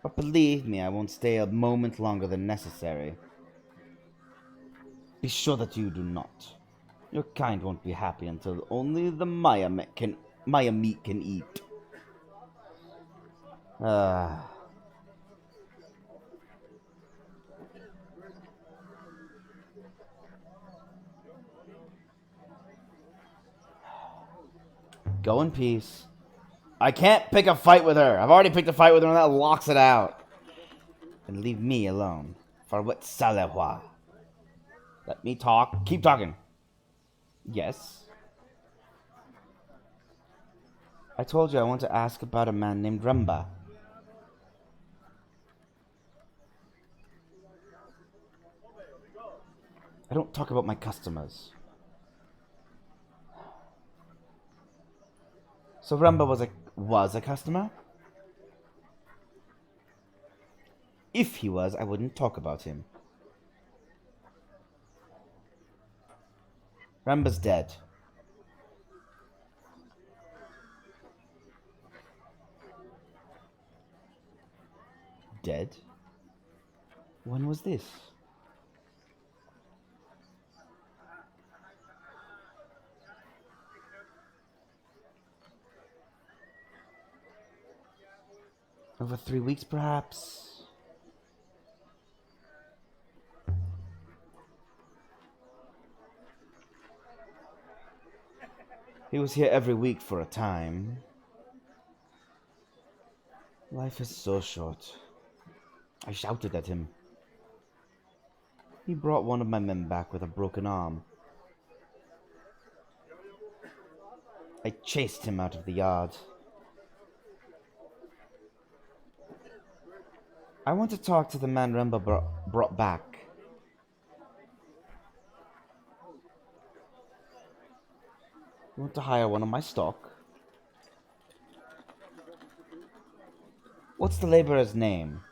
But believe me, I won't stay a moment longer than necessary. Be sure that you do not. Your kind won't be happy until only the Maya meat can eat. Go in peace. I can't pick a fight with her. I've already picked a fight with her and that locks it out. And leave me alone. For what Salehwa? Let me talk. Keep talking. Yes. I told you I want to ask about a man named Remba. I don't talk about my customers. So Remba was a customer? If he was, I wouldn't talk about him. Remba's dead. Dead? When was this? Over 3 weeks, perhaps? He was here every week for a time. Life is so short. I shouted at him. He brought one of my men back with a broken arm. I chased him out of the yard. I want to talk to the man Remba brought back. You want to hire one of my stock? What's the laborer's name?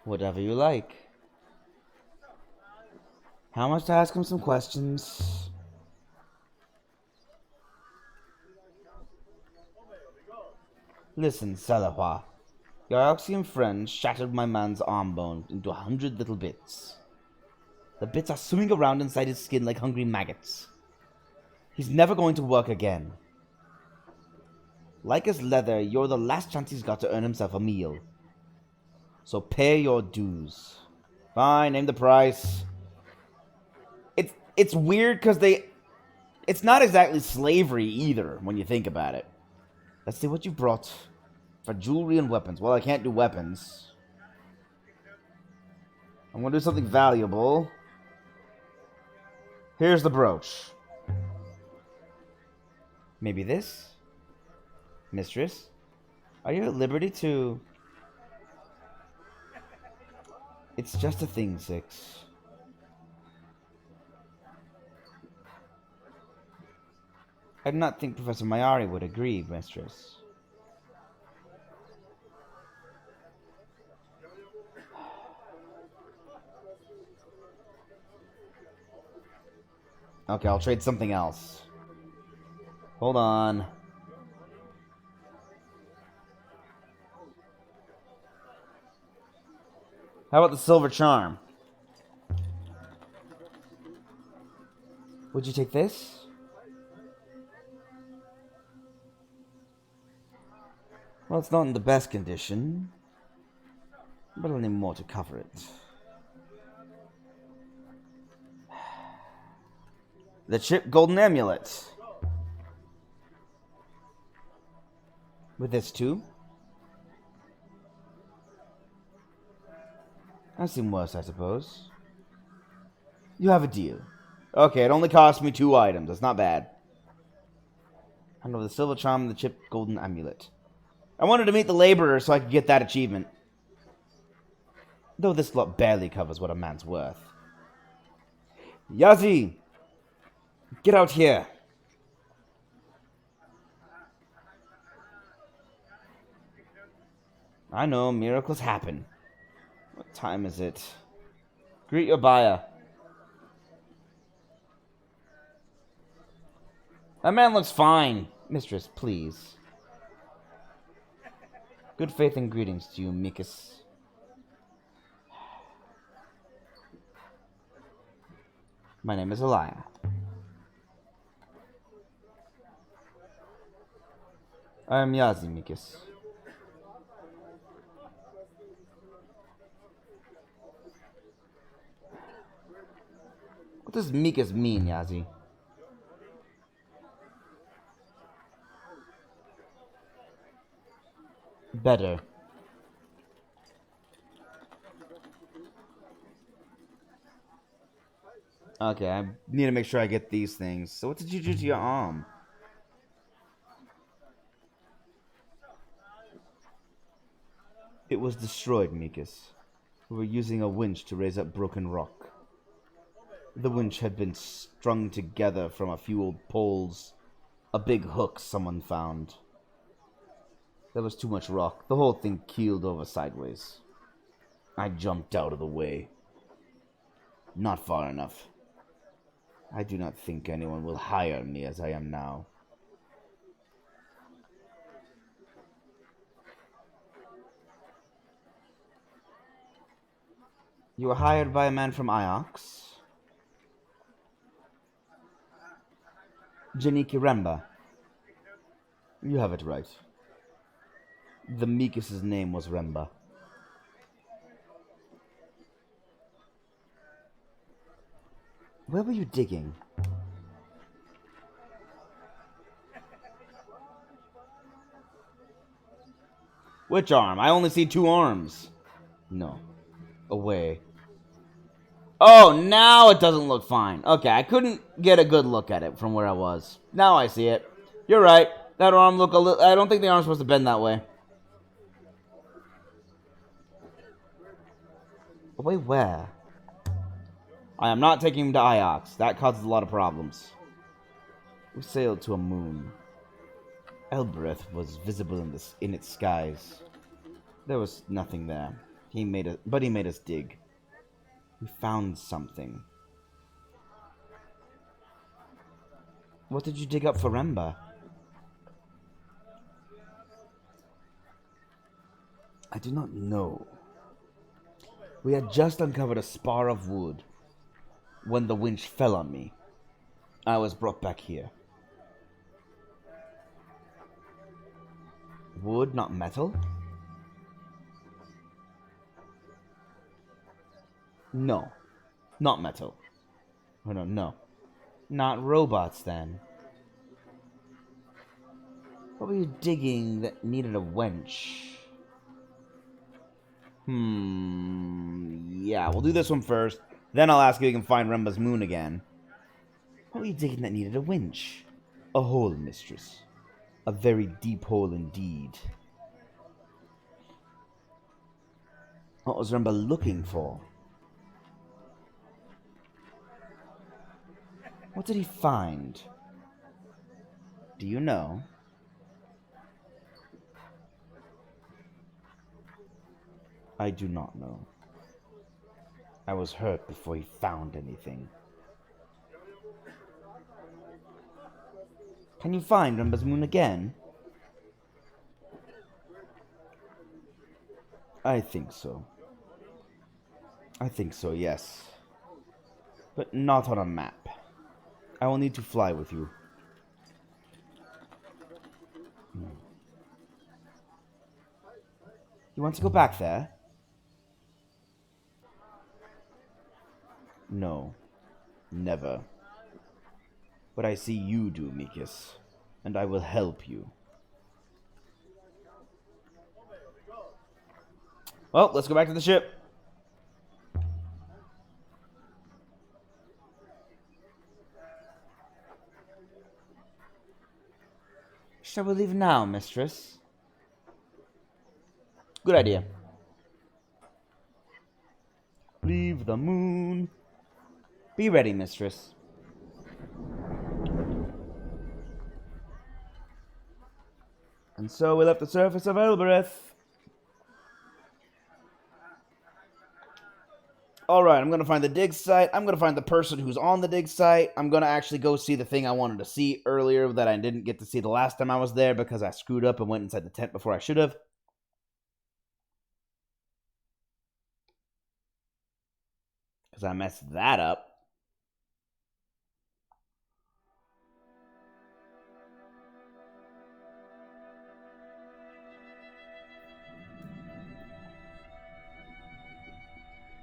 Whatever you like. How much to ask him some questions? Listen, Salahwa. Your Oxian friend shattered my man's arm bone into 100 little bits. The bits are swimming around inside his skin like hungry maggots. He's never going to work again. Like his leather, you're the last chance he's got to earn himself a meal. So pay your dues. Fine, name the price. It's weird because it's not exactly slavery either when you think about it. Let's see what you brought for jewelry and weapons. Well, I can't do weapons. I'm going to do something valuable. Here's the brooch. Maybe this? Mistress? Are you at liberty to... It's just a thing, Six. I do not think Professor Mayari would agree, Mistress. Okay, I'll trade something else. Hold on. How about the silver charm? Would you take this? Well, it's not in the best condition, but I'll need more to cover it. The chip golden amulet. With this too? I've seen worse, I suppose. You have a deal. Okay, it only cost me 2 items. That's not bad. Handle the silver charm and the chip golden amulet. I wanted to meet the laborer so I could get that achievement. Though this lot barely covers what a man's worth. Yazi! Get out here! I know, miracles happen. What time is it? Greet your buyer. That man looks fine. Mistress, please. Good faith and greetings to you, Mikus. My name is Elia. I am Yazi, Mikus. What does Mikus mean, Yazi? Better. Okay, I need to make sure I get these things. So what did you do to your arm? It was destroyed, Mikus. We were using a winch to raise up broken rock. The winch had been strung together from a few old poles. A big hook someone found. There was too much rock. The whole thing keeled over sideways. I jumped out of the way. Not far enough. I do not think anyone will hire me as I am now. You were hired by a man from Iox? Janiki Remba. You have it right. The Mikus' name was Remba. Where were you digging? Which arm? I only see 2 arms. No. Away. Oh, now it doesn't look fine. Okay, I couldn't get a good look at it from where I was. Now I see it. You're right. That arm look a little... I don't think the arm's supposed to bend that way. Away where? I am not taking him to Iox. That causes a lot of problems. We sailed to a moon. Elbereth was visible in its skies. There was nothing there. He made us dig. We found something. What did you dig up for Remba? I do not know. We had just uncovered a spar of wood when the winch fell on me. I was brought back here. Wood, not metal? No. Not metal. Oh, no. Not robots, then. What were you digging that needed a winch? Yeah, we'll do this one first. Then I'll ask if we can find Remba's moon again. What were you digging that needed a winch? A hole, mistress. A very deep hole indeed. What was Remba looking for? What did he find? Do you know? I do not know. I was hurt before he found anything. Can you find Remba's moon again? I think so. Yes. But not on a map. I will need to fly with you. You want to go back there? No. Never. But I see you do, Mikis. And I will help you. Well, let's go back to the ship. Shall we leave now, mistress? Good idea. Leave the moon. Be ready, mistress. And so we left the surface of Elbereth. Alright, I'm gonna find the dig site. I'm gonna find the person who's on the dig site. I'm gonna actually go see the thing I wanted to see earlier that I didn't get to see the last time I was there because I screwed up and went inside the tent before I should have. Because I messed that up.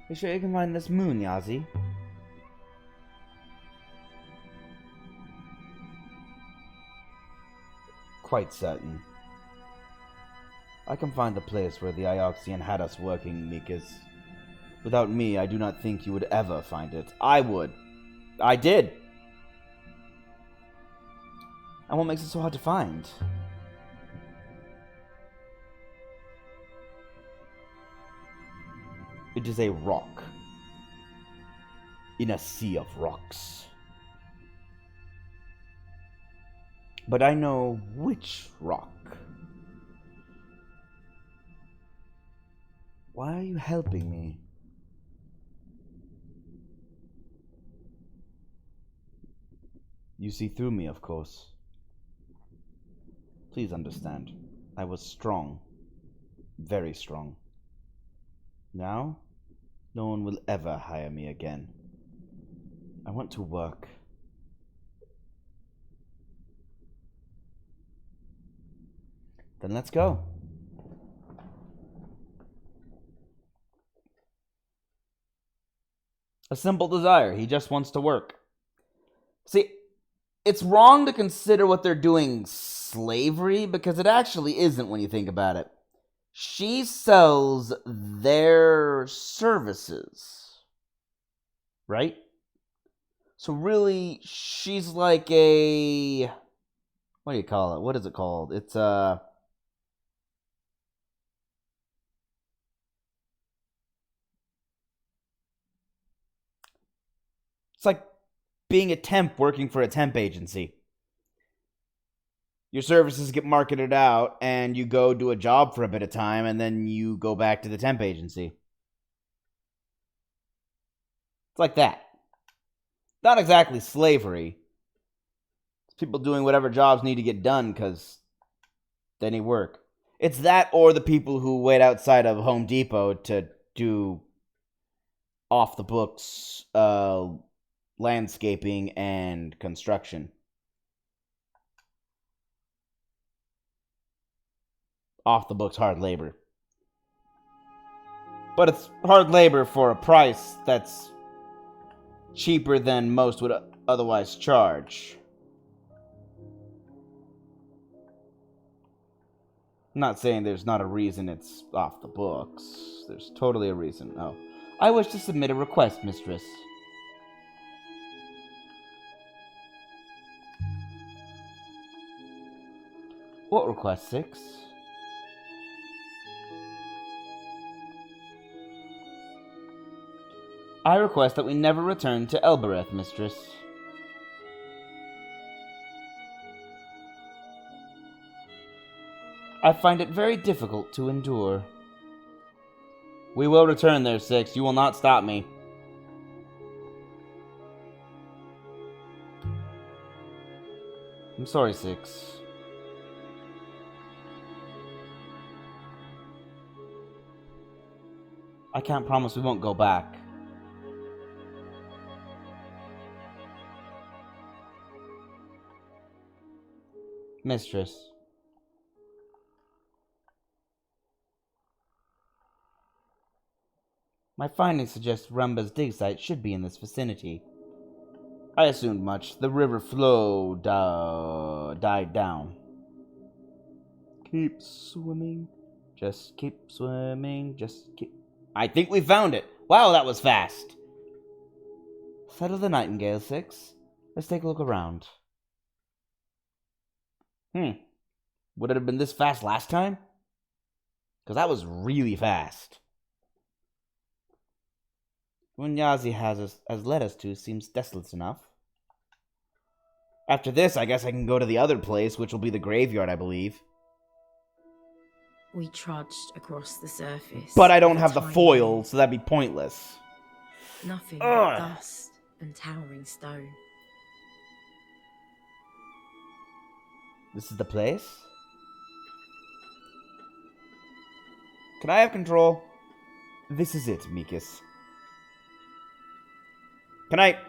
You sure you can find this moon, Yazi? Quite certain. I can find the place where the Ioxian had us working, Mikas. Without me, I do not think you would ever find it. I would. I did. And what makes it so hard to find? It is a rock. In a sea of rocks. But I know which rock. Why are you helping me? You see through me, of course. Please understand. I was strong. Very strong. Now, no one will ever hire me again. I want to work. Then let's go. A simple desire. He just wants to work. See, it's wrong to consider what they're doing slavery because it actually isn't when you think about it. She sells their services, right? So really, she's like a... what do you call it? What is it called? It's like being a temp working for a temp agency. Your services get marketed out, and you go do a job for a bit of time, and then you go back to the temp agency. It's like that. Not exactly slavery. It's people doing whatever jobs need to get done because they need work. It's that or the people who wait outside of Home Depot to do off-the-books landscaping and construction. Off-the-books hard labor. But it's hard labor for a price that's cheaper than most would otherwise charge. I'm not saying there's not a reason it's off the books. There's totally a reason. Oh. I wish to submit a request, mistress. What request, 6? I request that we never return to Elbereth, mistress. I find it very difficult to endure. We will return there, 6. You will not stop me. I'm sorry, 6. I can't promise we won't go back. Mistress. My findings suggest Remba's dig site should be in this vicinity. I assumed much. The river flow died down. Keep swimming. Just keep swimming. Just keep... I think we found it. Wow, that was fast. Settle the Nightingale, 6. Let's take a look around. Would it have been this fast last time? Because that was really fast. What Yazi has led us to seems desolate enough. After this, I guess I can go to the other place, which will be the graveyard, I believe. We trudged across the surface. But I don't have the foil, so that'd be pointless. Nothing but dust and towering stone. This is the place? Can I have control? This is it, Mikus.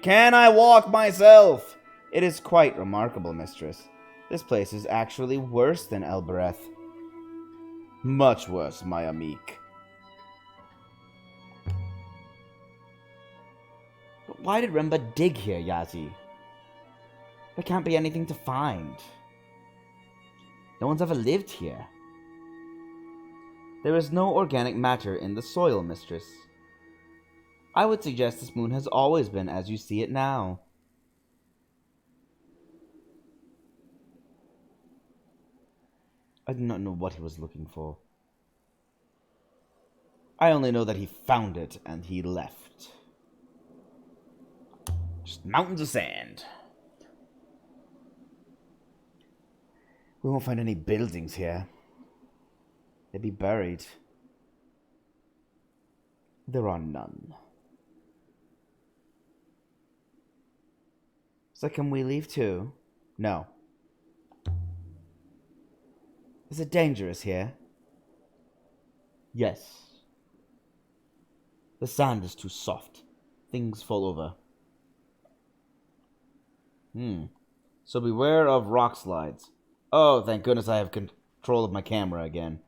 Can I walk myself? It is quite remarkable, mistress. This place is actually worse than Elbereth. Much worse, my Amik. But why did Remba dig here, Yazi? There can't be anything to find. No one's ever lived here. There is no organic matter in the soil, mistress. I would suggest this moon has always been as you see it now. I do not know what he was looking for. I only know that he found it and he left. Just mountains of sand. We won't find any buildings here. They'd be buried. There are none. So can we leave too? No. Is it dangerous here? Yes. The sand is too soft. Things fall over. So beware of rock slides. Oh, thank goodness I have control of my camera again.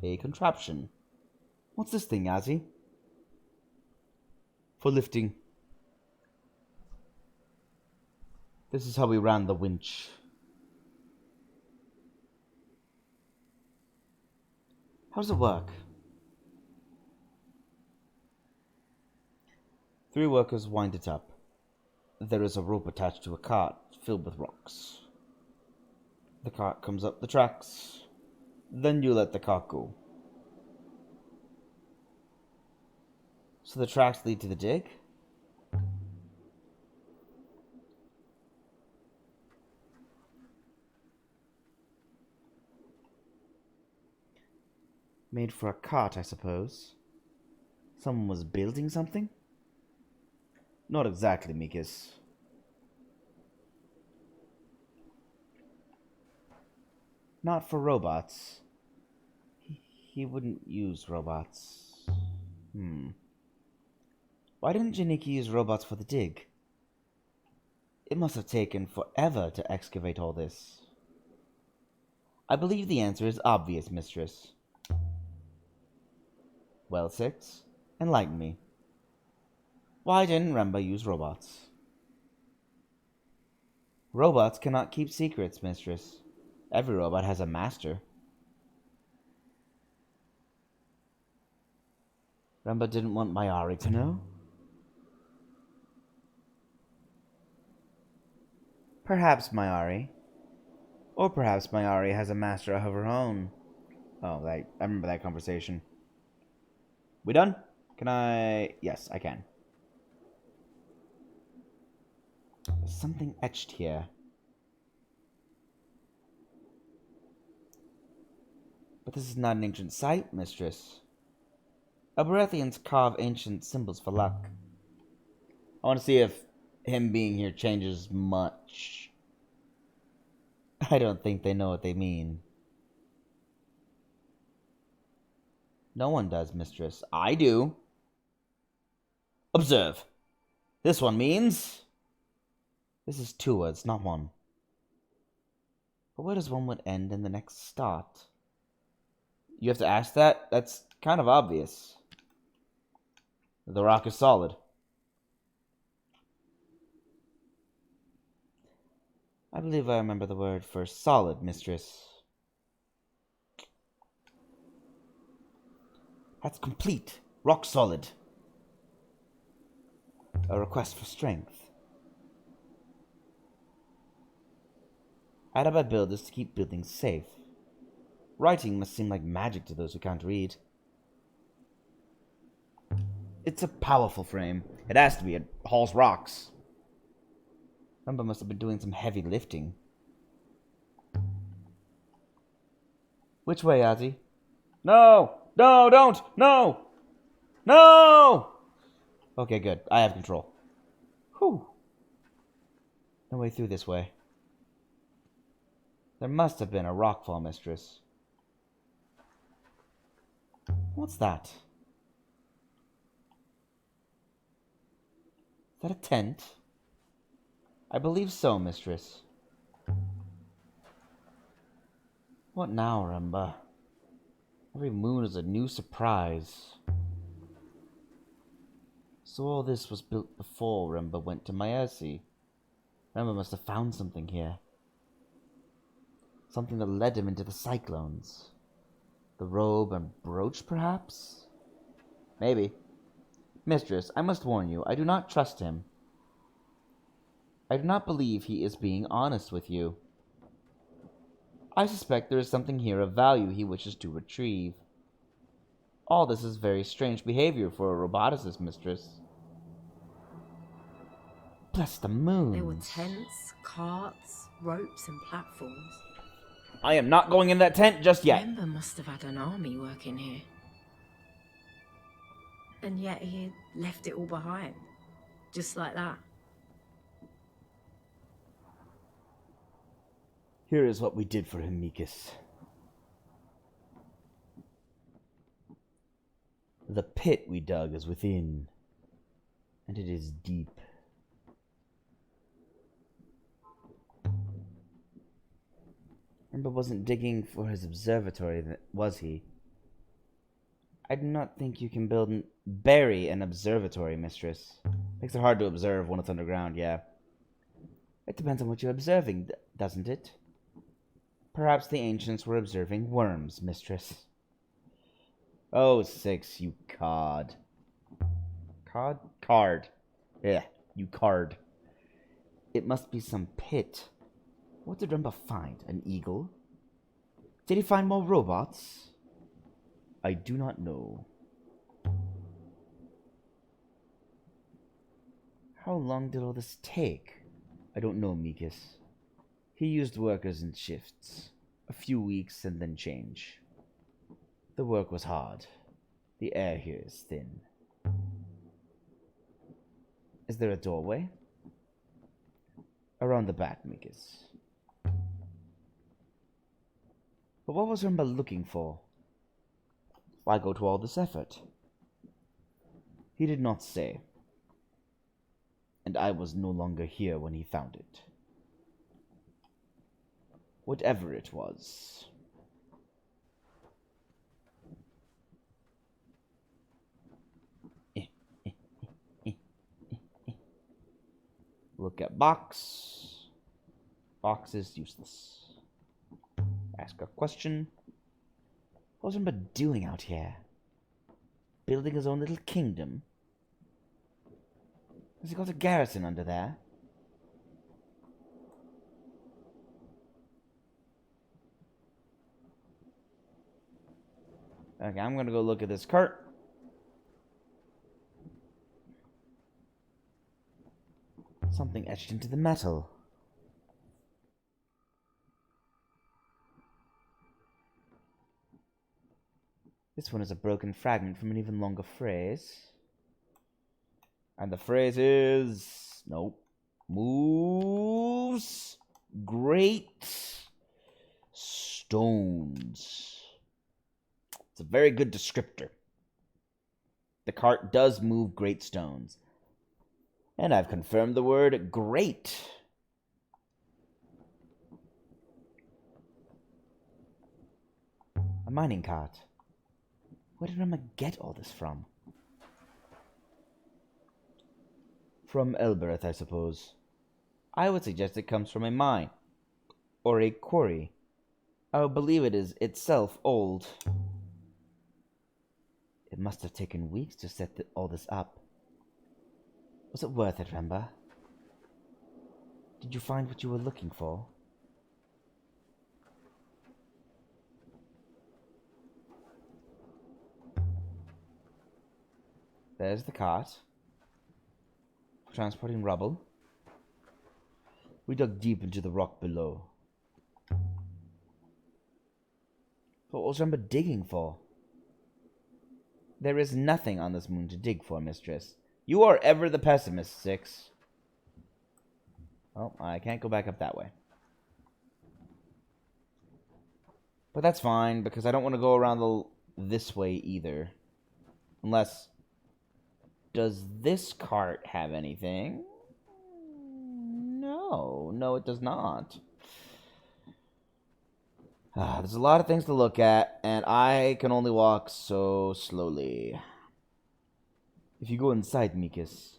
A contraption. What's this thing, Yazi? For lifting. This is how we ran the winch. How does it work? 3 workers wind it up. There is a rope attached to a cart filled with rocks. The cart comes up the tracks. Then you let the cart go. So the tracks lead to the dig? Made for a cart, I suppose. Someone was building something? Not exactly, Mikus. Not for robots. He wouldn't use robots. Why didn't Janiki use robots for the dig? It must have taken forever to excavate all this. I believe the answer is obvious, mistress. Well, 6, enlighten me. Why didn't Remba use robots? Robots cannot keep secrets, mistress. Every robot has a master. Remba didn't want Mayari to know? Perhaps Mayari. Or perhaps Mayari has a master of her own. Oh, I remember that conversation. We done? Can I... Yes, I can. There's something etched here. But this is not an ancient site, mistress. Elberethians carve ancient symbols for luck. I want to see if him being here changes much. I don't think they know what they mean. No one does, mistress. I do. Observe. This one means... This is 2 words, not 1. But where does one word end and the next start? You have to ask that? That's kind of obvious. The rock is solid. I believe I remember the word for solid, mistress. That's complete. Rock solid. A request for strength. Added by builders to keep buildings safe. Writing must seem like magic to those who can't read. It's a powerful frame. It has to be. It hauls rocks. Remember must have been doing some heavy lifting. Which way, Ozzy? No! No, don't! No! No! Okay, good. I have control. Whew. No way through this way. There must have been a rockfall, mistress. What's that? Is that a tent? I believe so, mistress. What now, Remba? Every moon is a new surprise. So all this was built before Remba went to Maersi. Remba must have found something here. Something that led him into the cyclones. The robe and brooch, perhaps? Maybe. Mistress, I must warn you, I do not trust him. I do not believe he is being honest with you. I suspect there is something here of value he wishes to retrieve. All this is very strange behavior for a roboticist, mistress. Bless the moon. There were tents, carts, ropes, and platforms. I am not going in that tent just yet. Remember must have had an army working here. And yet he had left it all behind. Just like that. Here is what we did for him, Mikas. The pit we dug is within, and it is deep. Remba wasn't digging for his observatory, was he? I do not think you can bury an observatory, mistress. Makes it hard to observe when it's underground, yeah. It depends on what you're observing, doesn't it? Perhaps the ancients were observing worms, mistress. Oh, 6, you cod. Cod? Card. Yeah, you card. It must be some pit. What did Remba find? An eagle? Did he find more robots? I do not know. How long did all this take? I don't know, Mikas. He used workers in shifts. A few weeks and then change. The work was hard. The air here is thin. Is there a doorway? Around the back, Mikas. But what was Remba looking for? Why go to all this effort? He did not say. And I was no longer here when he found it. Whatever it was. Look at box. Box is useless. Ask a question. What was Remba doing out here? Building his own little kingdom? Has he got a garrison under there? Okay, I'm gonna go look at this cart. Something etched into the metal. This one is a broken fragment from an even longer phrase. And the phrase is... Nope. Moves great stones. It's a very good descriptor. The cart does move great stones. And I've confirmed the word great. A mining cart. Where did Remba get all this from? From Elbereth, I suppose. I would suggest it comes from a mine. Or a quarry. I would believe it is itself old. It must have taken weeks to set all this up. Was it worth it, Remba? Did you find what you were looking for? There's the cart. Transporting rubble. We dug deep into the rock below. What was Remba digging for? There is nothing on this moon to dig for, mistress. You are ever the pessimist, Six. Oh, I can't go back up that way. But that's fine, because I don't want to go around this way either. Unless... Does this cart have anything? No, it does not. There's a lot of things to look at, and I can only walk so slowly. If you go inside, Mikus,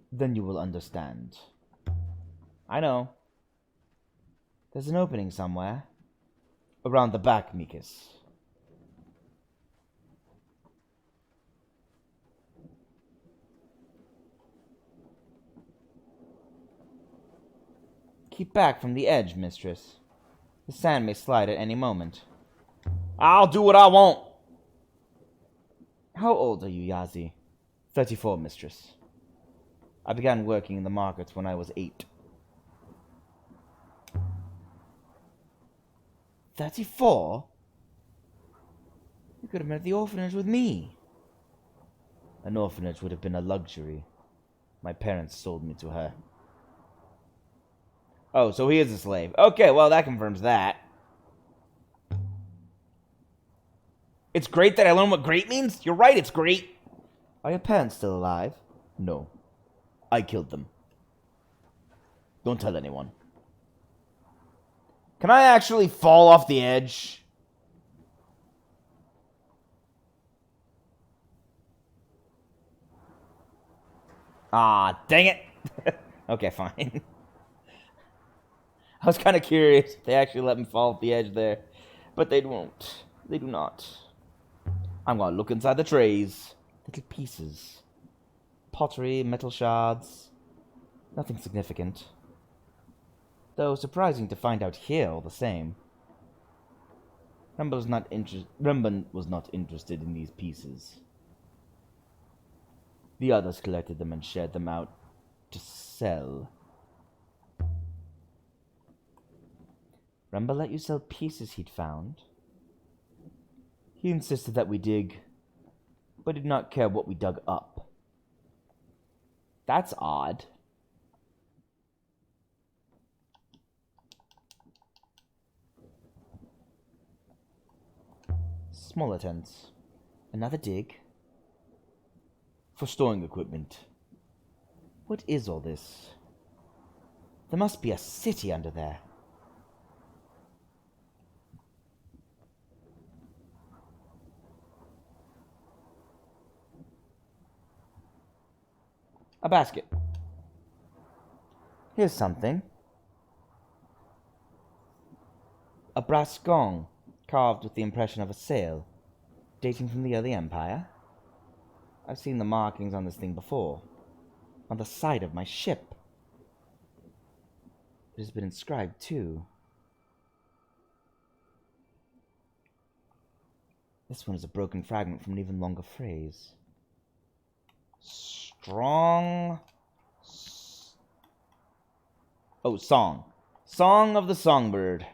then you will understand. I know. There's an opening somewhere. Around the back, Mikus. Keep back from the edge, mistress. The sand may slide at any moment. I'll do what I want. How old are you, Yazi? 34, mistress. I began working in the markets when I was 8. 34? You could have been at the orphanage with me. An orphanage would have been a luxury. My parents sold me to her. Oh, so he is a slave. Okay, well, that confirms that. It's great that I learned what great means? You're right, it's great. Are your parents still alive? No. I killed them. Don't tell anyone. Can I actually fall off the edge? Ah, dang it. Okay, fine. I was kind of curious if they actually let me fall off the edge there. But they won't. They do not. I'm going to look inside the trays. Little pieces. Pottery, metal shards. Nothing significant. Though surprising to find out here all the same. Remba was not interested in these pieces. The others collected them and shared them out to sell. Remba let you sell pieces he'd found. He insisted that we dig, but did not care what we dug up. That's odd. Smaller tents. Another dig. For storing equipment. What is all this? There must be a city under there. A basket. Here's something. A brass gong, carved with the impression of a sail, dating from the early Empire. I've seen the markings on this thing before. On the side of my ship. It has been inscribed, too. This one is a broken fragment from an even longer phrase. Strong... Oh, song. Song of the Songbird.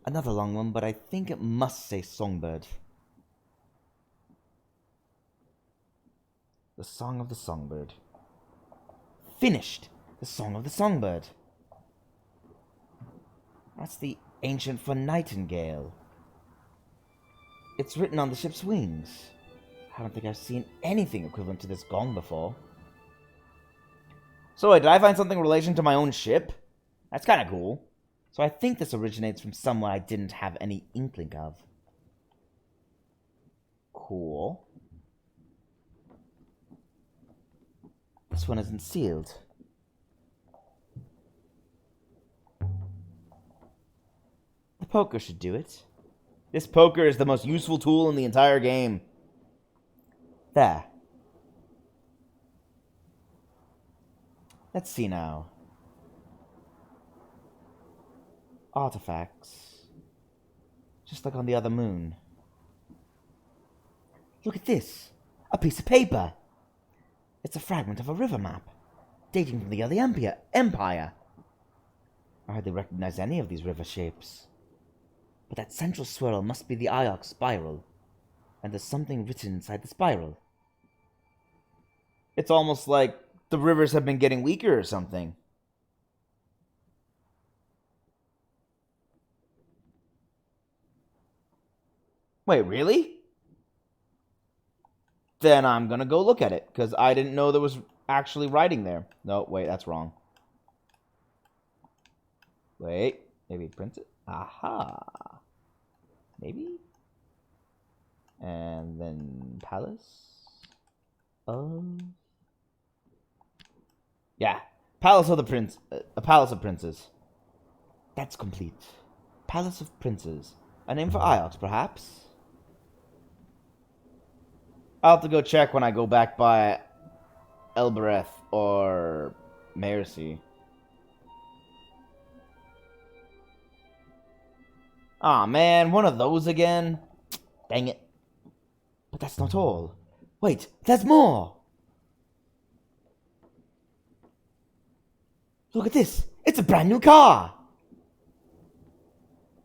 Another long one, but I think it must say Songbird. The Song of the Songbird. Finished! The Song of the Songbird. That's the ancient for nightingale. It's written on the ship's wings. I don't think I've seen anything equivalent to this gong before. So wait, did I find something in relation to my own ship? That's kind of cool. So I think this originates from somewhere I didn't have any inkling of. Cool. This one isn't sealed. The poker should do it. This poker is the most useful tool in the entire game. There. Let's see now. Artifacts. Just like on the other moon. Look at this. A piece of paper. It's a fragment of a river map, dating from the early Empire. I hardly recognize any of these river shapes. But that central swirl must be the Iox spiral, and there's something written inside the spiral. It's almost like the rivers have been getting weaker or something. Wait, really? Then I'm gonna go look at it, because I didn't know there was actually writing there. No, wait, that's wrong. Wait, maybe print it? Aha. Maybe? And then Palace of... Yeah, Palace of the Prince... a Palace of Princes. That's complete. Palace of Princes. A name for Iox, perhaps? I'll have to go check when I go back by Elbereth or Mercy. Aw, man, one of those again? Dang it. But that's not all. Wait, there's more! Look at this! It's a brand new car!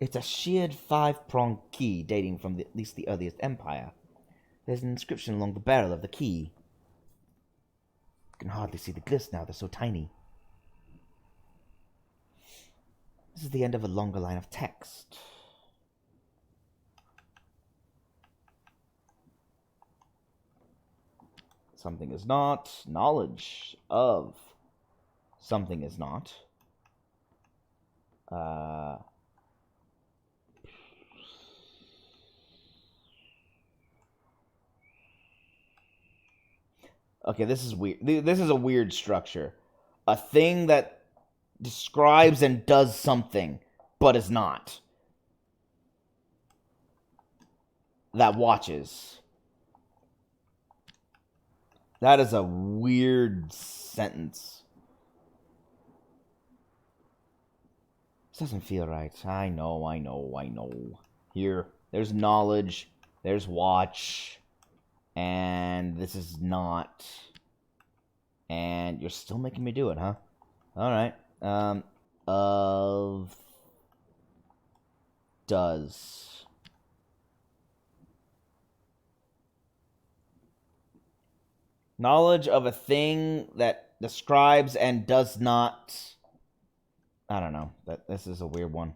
It's a sheared 5-pronged key dating from at least the earliest Empire. There's an inscription along the barrel of the key. You can hardly see the glyphs now, they're so tiny. This is the end of a longer line of text. Something is not. Knowledge of something is not. Okay, this is weird. This is a weird structure. A thing that describes and does something, but is not. That watches. That is a weird sentence. This doesn't feel right. I know. Here, there's knowledge, there's watch, and this is not. And you're still making me do it, huh? Alright. Of... Does... Knowledge of a thing that describes and does not... I don't know. This is a weird one.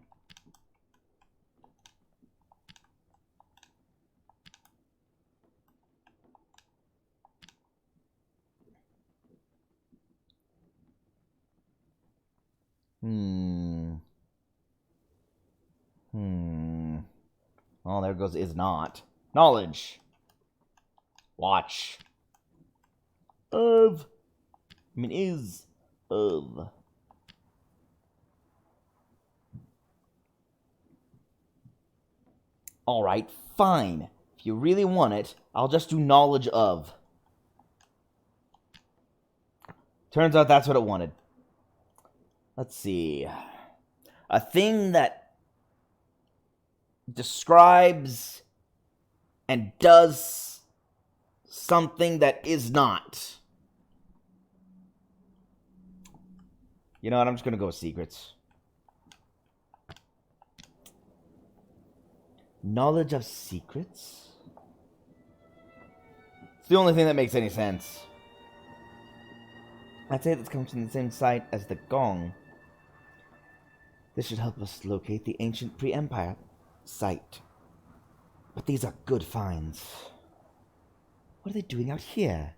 Oh, there goes is not. Knowledge. Watch. Of. I mean, is. Of. Alright, fine. If you really want it, I'll just do knowledge of. Turns out that's what it wanted. Let's see. A thing that describes and does something that is not. You know what? I'm just going to go with secrets. Knowledge of secrets? It's the only thing that makes any sense. I'd say this comes from the same site as the gong. This should help us locate the ancient pre-Empire site. But these are good finds. What are they doing out here?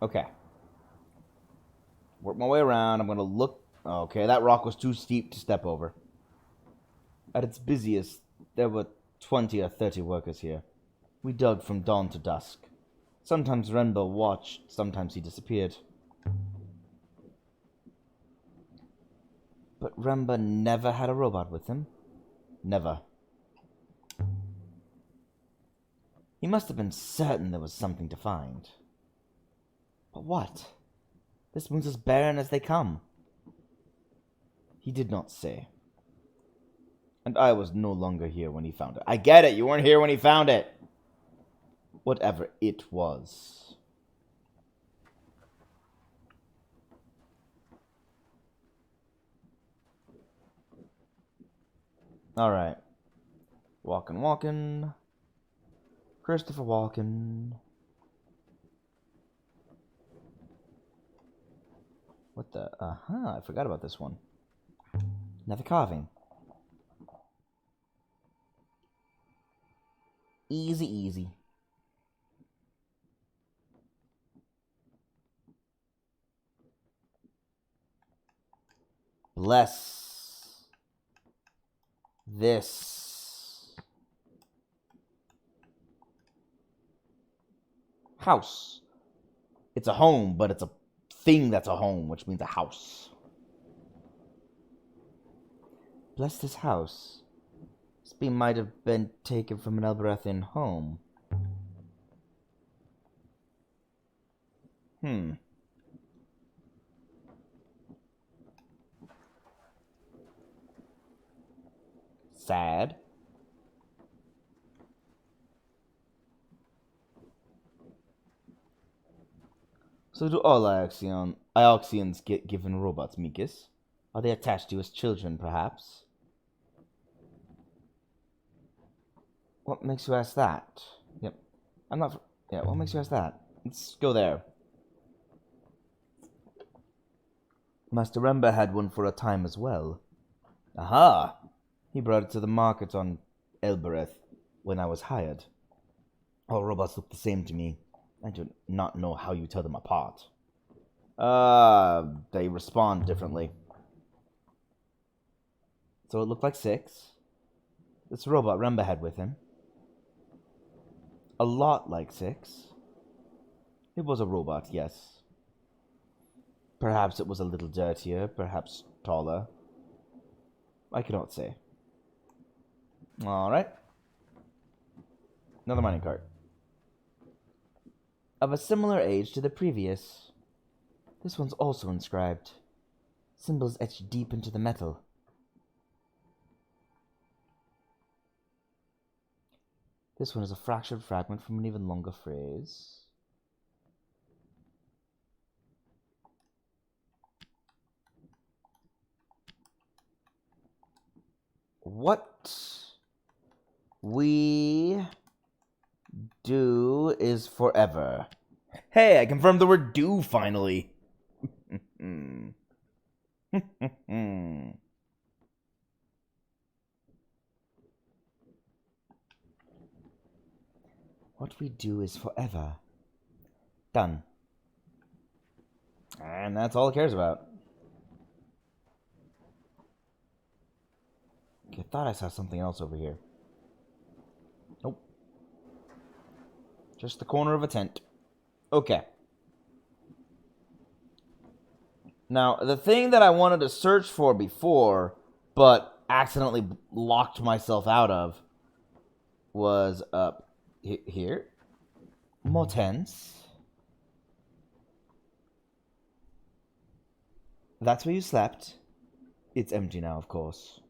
Okay. We're work my way around. I'm gonna look. Okay, that rock was too steep to step over. At its busiest, there were 20 or 30 workers here. We dug from dawn to dusk. Sometimes Renbo watched, sometimes he disappeared. But Remba never had a robot with him. Never. He must have been certain there was something to find. But what? This moon's as barren as they come. He did not say. And I was no longer here when he found it. I get it, you weren't here when he found it. Whatever it was. Alright. Walkin'. Christopher Walken. What the? I forgot about this one. Another carving. Easy. Bless this house. It's a home, but it's a thing that's a home, which means a house. Bless this house. This beam might have been taken from an Elberethian home. Sad. So do all Ioxians get given robots, Mikis? Are they attached to you as children, perhaps? What makes you ask that? Yep. What makes you ask that? Let's go there. Master Remba had one for a time as well. Aha! He brought it to the market on Elbereth when I was hired. All robots look the same to me. I do not know how you tell them apart. They respond differently. So it looked like 6. This robot Remba had with him. A lot like 6. It was a robot, yes. Perhaps it was a little dirtier, perhaps taller. I cannot say. Alright. Another mining cart. Of a similar age to the previous. This one's also inscribed. Symbols etched deep into the metal. This one is a fractured fragment from an even longer phrase. What we do is forever. Hey, I confirmed the word do finally. What we do is forever. Done. And that's all it cares about. I thought I saw something else over here. Nope. Just the corner of a tent. Okay. Now, the thing that I wanted to search for before, but accidentally locked myself out of, was up here. More tents. That's where you slept. It's empty now, of course.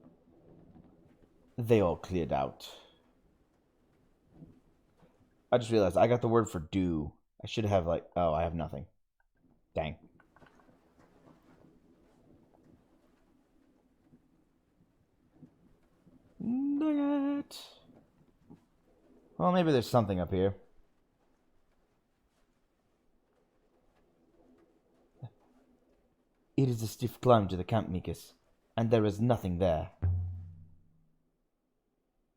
They all cleared out. I just realized I got the word for do. I should have oh, I have nothing. Dang. Dang it. Well, maybe there's something up here. It is a stiff climb to the camp, Mikis, and there is nothing there.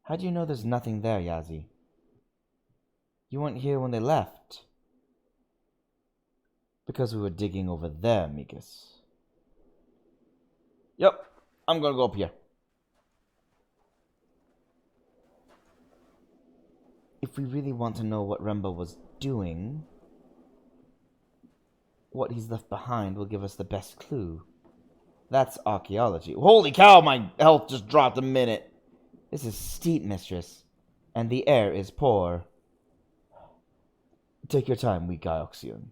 How do you know there's nothing there, Yazi? You weren't here when they left. Because we were digging over there, Mikis. Yep, I'm gonna go up here. If we really want to know what Remba was doing, what he's left behind will give us the best clue. That's archaeology. Holy cow, my health just dropped a minute. This is steep, mistress, and the air is poor. Take your time, weak Ioxian.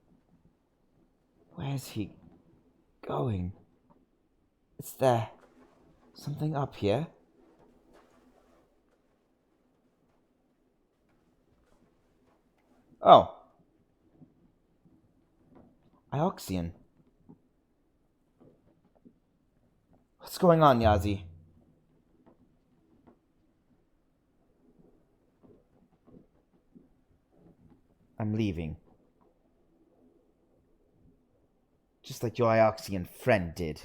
Where's he going? Is there something up here? Oh. Ioxian. What's going on, Yazi? I'm leaving. Just like your Ioxian friend did.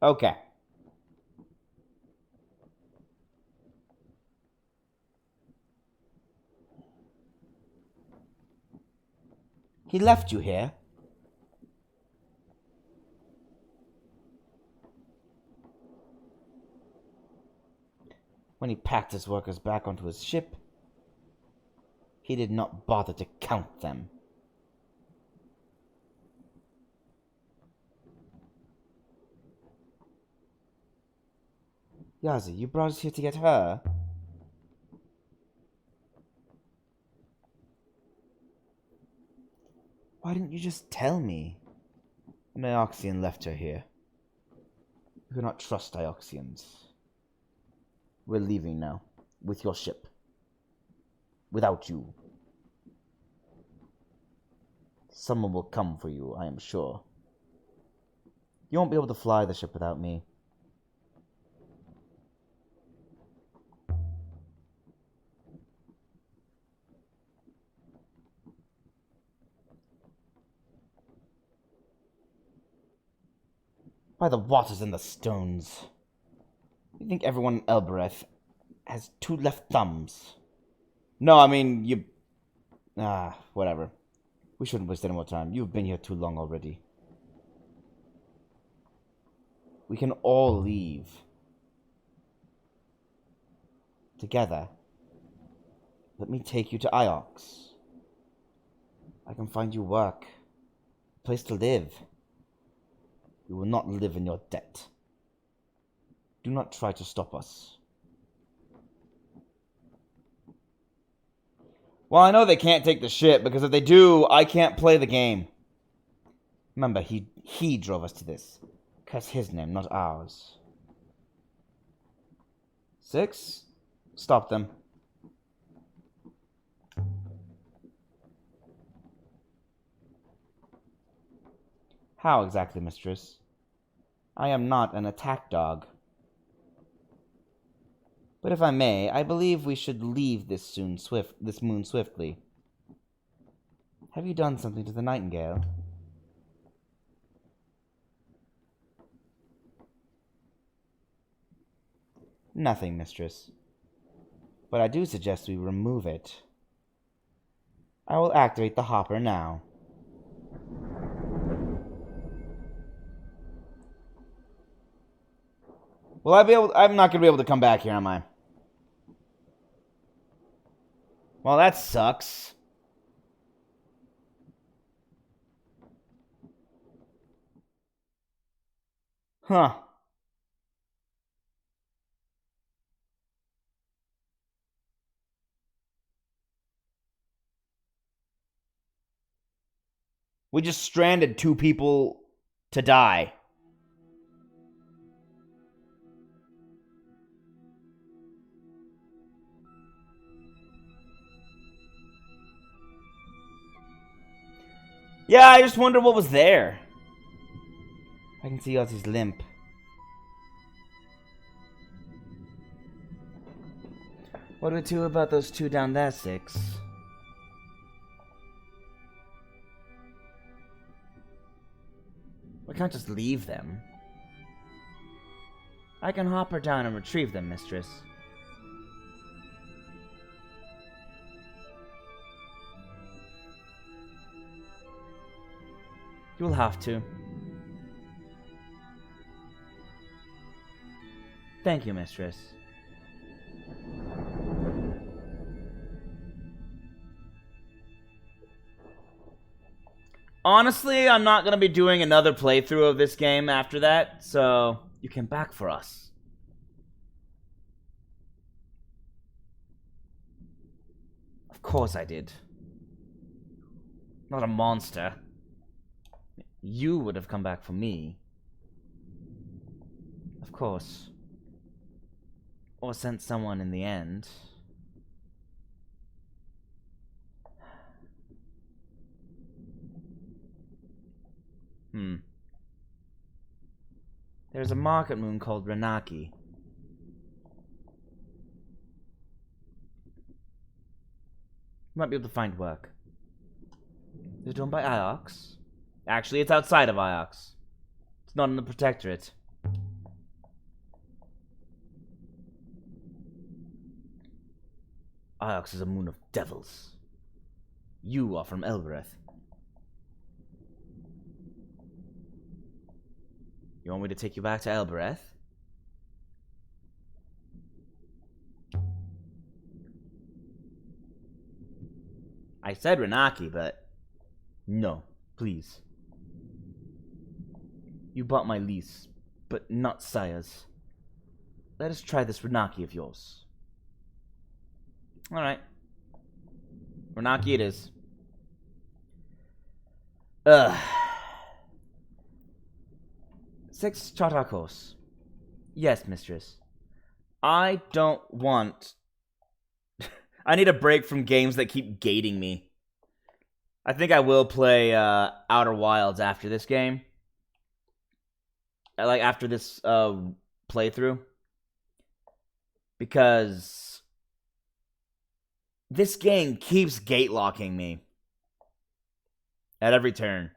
Okay. He left you here? When he packed his workers back onto his ship, he did not bother to count them. Yazi, you brought us here to get her? Why didn't you just tell me? An Ioxian left her here. You cannot trust Ioxians. We're leaving now, with your ship. Without you. Someone will come for you, I am sure. You won't be able to fly the ship without me. By the waters and the stones. You think everyone in Elbereth has two left thumbs? No, I mean, you... whatever. We shouldn't waste any more time. You've been here too long already. We can all leave. Together. Let me take you to Iox. I can find you work. A place to live. We will not live in your debt. Do not try to stop us. Well, I know they can't take the ship, because if they do, I can't play the game. Remember, he drove us to this. Curse his name, not ours. 6? Stop them. How exactly, mistress? I am not an attack dog. But if I may, I believe we should leave this moon swiftly. Have you done something to the Nightingale? Nothing, mistress. But I do suggest we remove it. I will activate the hopper now. Will I be able... I'm not going to be able to come back here, am I? Well, that sucks. Huh. We just stranded 2 people to die. Yeah, I just wonder what was there. I can see Ozzy's limp. What do we do about those 2 down there, 6? We can't just leave them. I can hop her down and retrieve them, mistress. You'll have to. Thank you, mistress. Honestly, I'm not going to be doing another playthrough of this game after that, so you came back for us. Of course I did. Not a monster. You would have come back for me. Of course. Or sent someone in the end. There's a market moon called Renaki. You might be able to find work. Is it owned by Iox? Actually, it's outside of Iox. It's not in the Protectorate. Iox is a moon of devils. You are from Elbereth. You want me to take you back to Elbereth? I said Renaki, but no, please. You bought my lease, but not Saya's. Let us try this Renaki of yours. Alright. Renaki it is. 6 Chartakos. Yes, mistress. I don't want... I need a break from games that keep gating me. I think I will play Outer Wilds after this game. Like, after this playthrough. Because... this game keeps gate locking me. At every turn.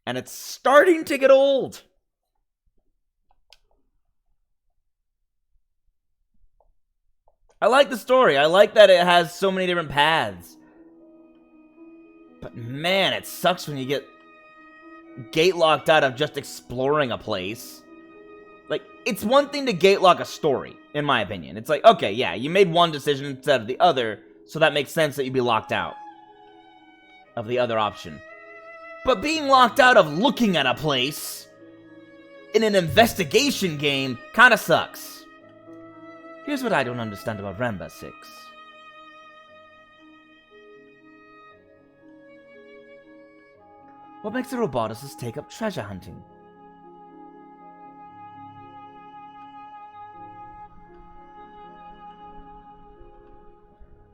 And it's starting to get old. I like the story. I like that it has so many different paths. But man, it sucks when you get gate locked out of just exploring a place. Like, it's one thing to gate lock a story, in my opinion. It's like, okay, yeah, you made one decision instead of the other, so that makes sense that you'd be locked out of the other option. But being locked out of looking at a place in an investigation game kinda sucks. Here's what I don't understand about Ramba 6. What makes the Roboticists take up treasure hunting?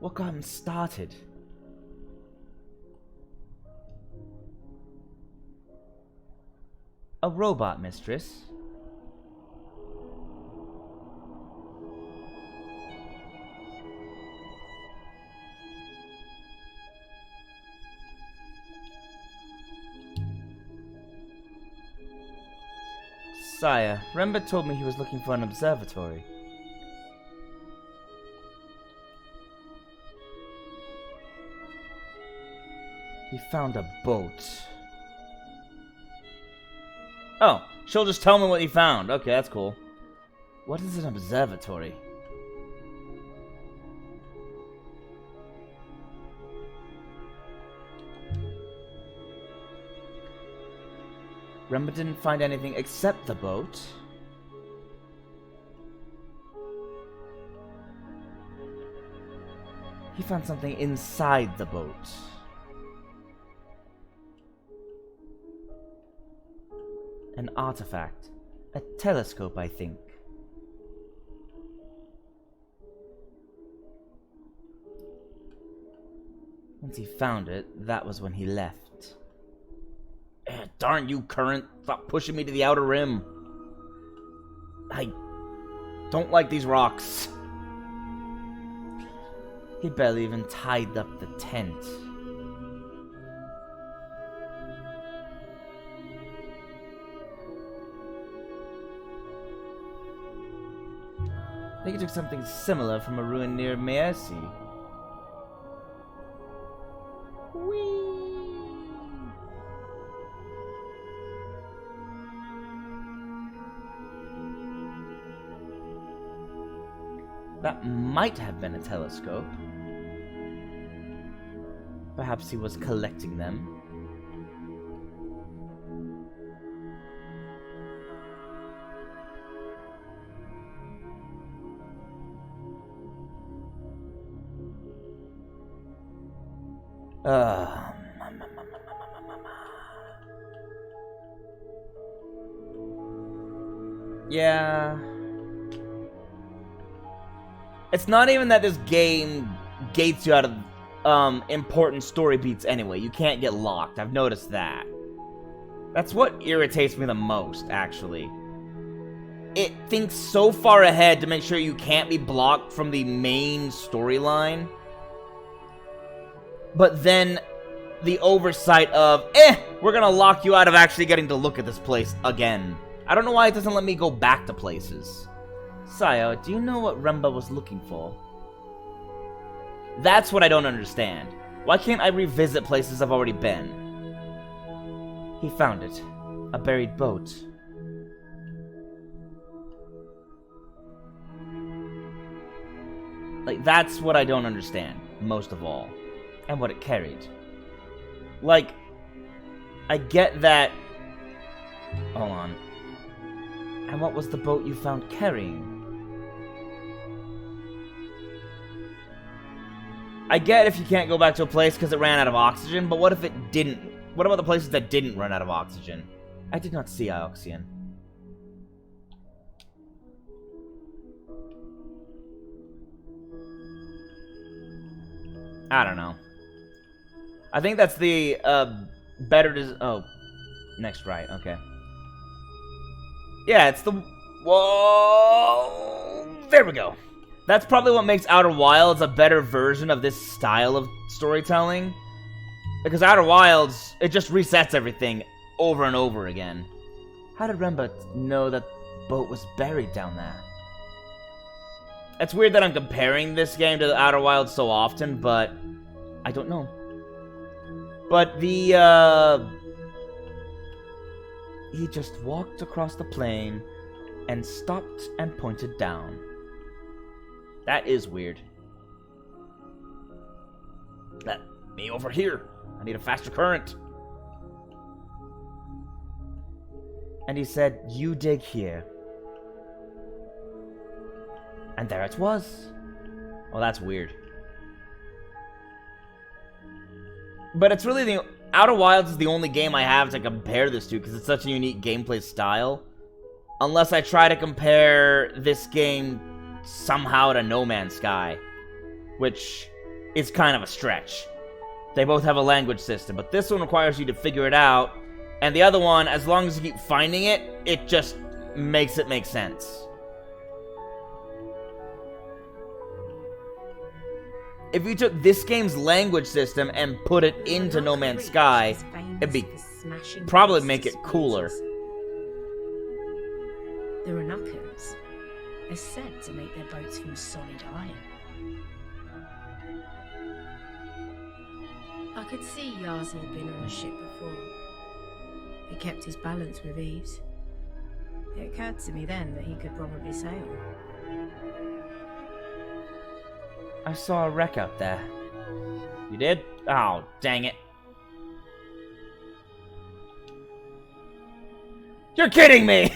What got him started? A robot, mistress. Sire, Remba told me he was looking for an observatory. He found a boat. Oh, she'll just tell me what he found. Okay, that's cool. What is an observatory? Remba didn't find anything except the boat. He found something inside the boat. An artifact. A telescope, I think. Once he found it, that was when he left. Darn you, Current. Stop pushing me to the outer rim. I don't like these rocks. He barely even tied up the tent. I think he took something similar from a ruin near Meersi. That might have been a telescope. Perhaps he was collecting them. Yeah. It's not even that this game gates you out of important story beats anyway. You can't get locked. I've noticed that. That's what irritates me the most, actually. It thinks so far ahead to make sure you can't be blocked from the main storyline. But then the oversight of, we're gonna lock you out of actually getting to look at this place again. I don't know why it doesn't let me go back to places. Sayo, do you know what Remba was looking for? That's what I don't understand. Why can't I revisit places I've already been? He found it. A buried boat. Like, that's what I don't understand, most of all. And what it carried. Like, I get that... Hold on. And what was the boat you found carrying? I get if you can't go back to a place because it ran out of oxygen, but what if it didn't? What about the places that didn't run out of oxygen? I did not see Ioxian. I don't know. I think that's the, better oh. Next right, okay. Yeah, it's the... Whoa! There we go. That's probably what makes Outer Wilds a better version of this style of storytelling. Because Outer Wilds, it just resets everything over and over again. How did Remba know that boat was buried down there? It's weird that I'm comparing this game to Outer Wilds so often, but I don't know. But the, he just walked across the plain and stopped and pointed down. That is weird. Me over here. I need a faster current. And he said, you dig here. And there it was. Well, that's weird. But it's really the... Outer Wilds is the only game I have to compare this to because it's such a unique gameplay style. Unless I try to compare this game somehow to No Man's Sky. Which is kind of a stretch. They both have a language system, but this one requires you to figure it out. And the other one, as long as you keep finding it, it just makes it make sense. If you took this game's language system and put it into No Man's Sky, it'd be probably make it cooler. The Renukans are said to make their boats from solid iron. I could see Yazi had been on a ship before. He kept his balance with ease. It occurred to me then that he could probably sail. I saw a wreck out there. You did? Oh, dang it. You're kidding me!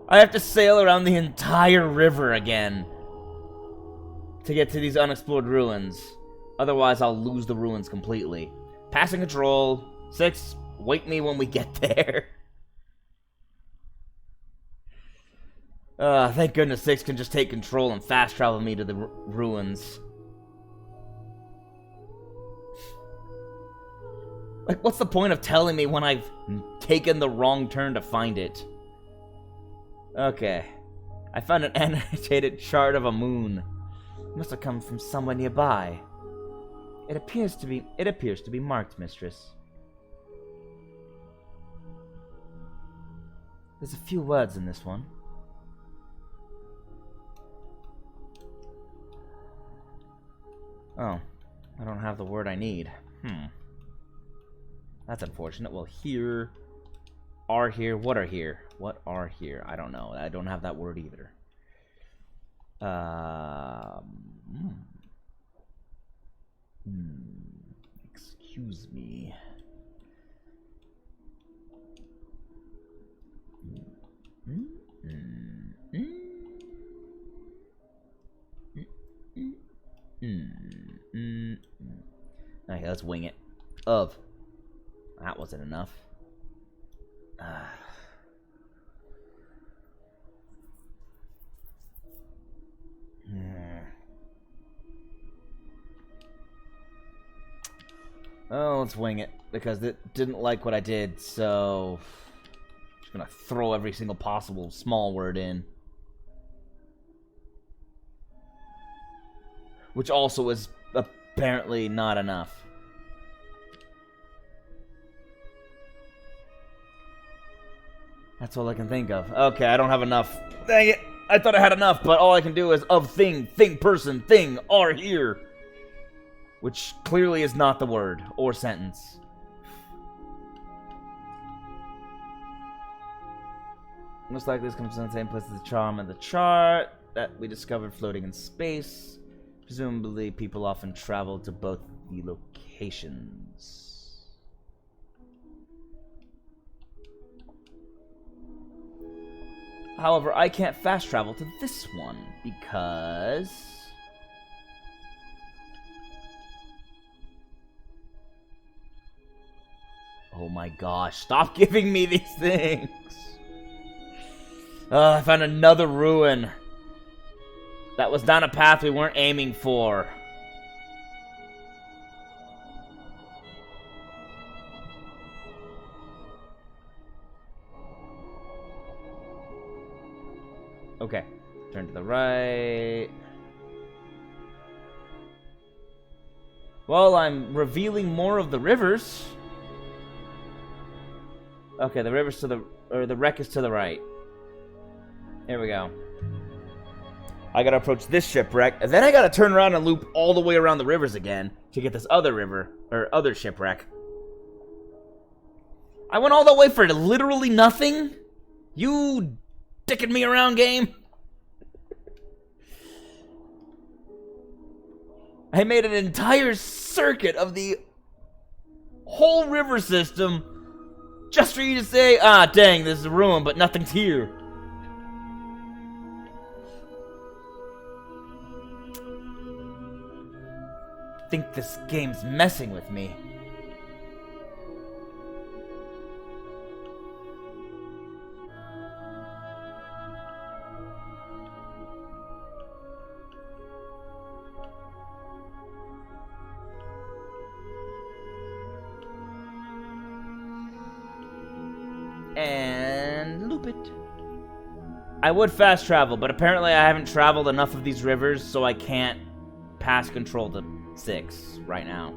I have to sail around the entire river again to get to these unexplored ruins. Otherwise, I'll lose the ruins completely. Passing control. 6, wake me when we get there. Thank goodness 6 can just take control and fast travel me to the ruins. Like, what's the point of telling me when I've taken the wrong turn to find it? Okay. I found an annotated chart of a moon. It must have come from somewhere nearby. It appears to be marked, mistress. There's a few words in this one. Oh, I don't have the word I need. That's unfortunate. Well, here, are here, what are here? What are here? I don't know. I don't have that word either. Excuse me. Okay, let's wing it. Of. That wasn't enough. Oh, let's wing it, because it didn't like what I did, so I'm just gonna throw every single possible small word in. Which also is apparently not enough. That's all I can think of. Okay, I don't have enough. Dang it! I thought I had enough, but all I can do is of thing, person, thing, are here. Which clearly is not the word or sentence. Most likely this comes from the same place as the charm and the chart that we discovered floating in space. Presumably people often travel to both the locations. However, I can't fast travel to this one because... Oh my gosh, stop giving me these things! I found another ruin. That was down a path we weren't aiming for. Okay, turn to the right. Well, I'm revealing more of the rivers. Okay, the river's to the... or the wreck is to the right. Here we go. I gotta approach this shipwreck, and then I gotta turn around and loop all the way around the rivers again to get this other river, or other shipwreck. I went all the way for literally nothing? You dicking me around, game? I made an entire circuit of the whole river system just for you to say, ah, dang, this is a ruin, but nothing's here. I think this game's messing with me. And loop it. I would fast travel, but apparently I haven't traveled enough of these rivers, so I can't pass control to 6 right now.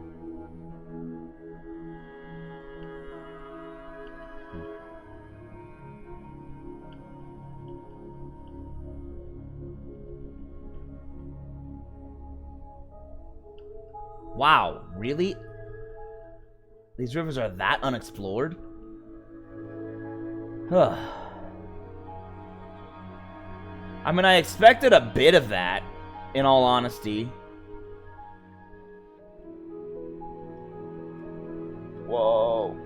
Wow, really? These rivers are that unexplored? I mean, I expected a bit of that, in all honesty. Whoa.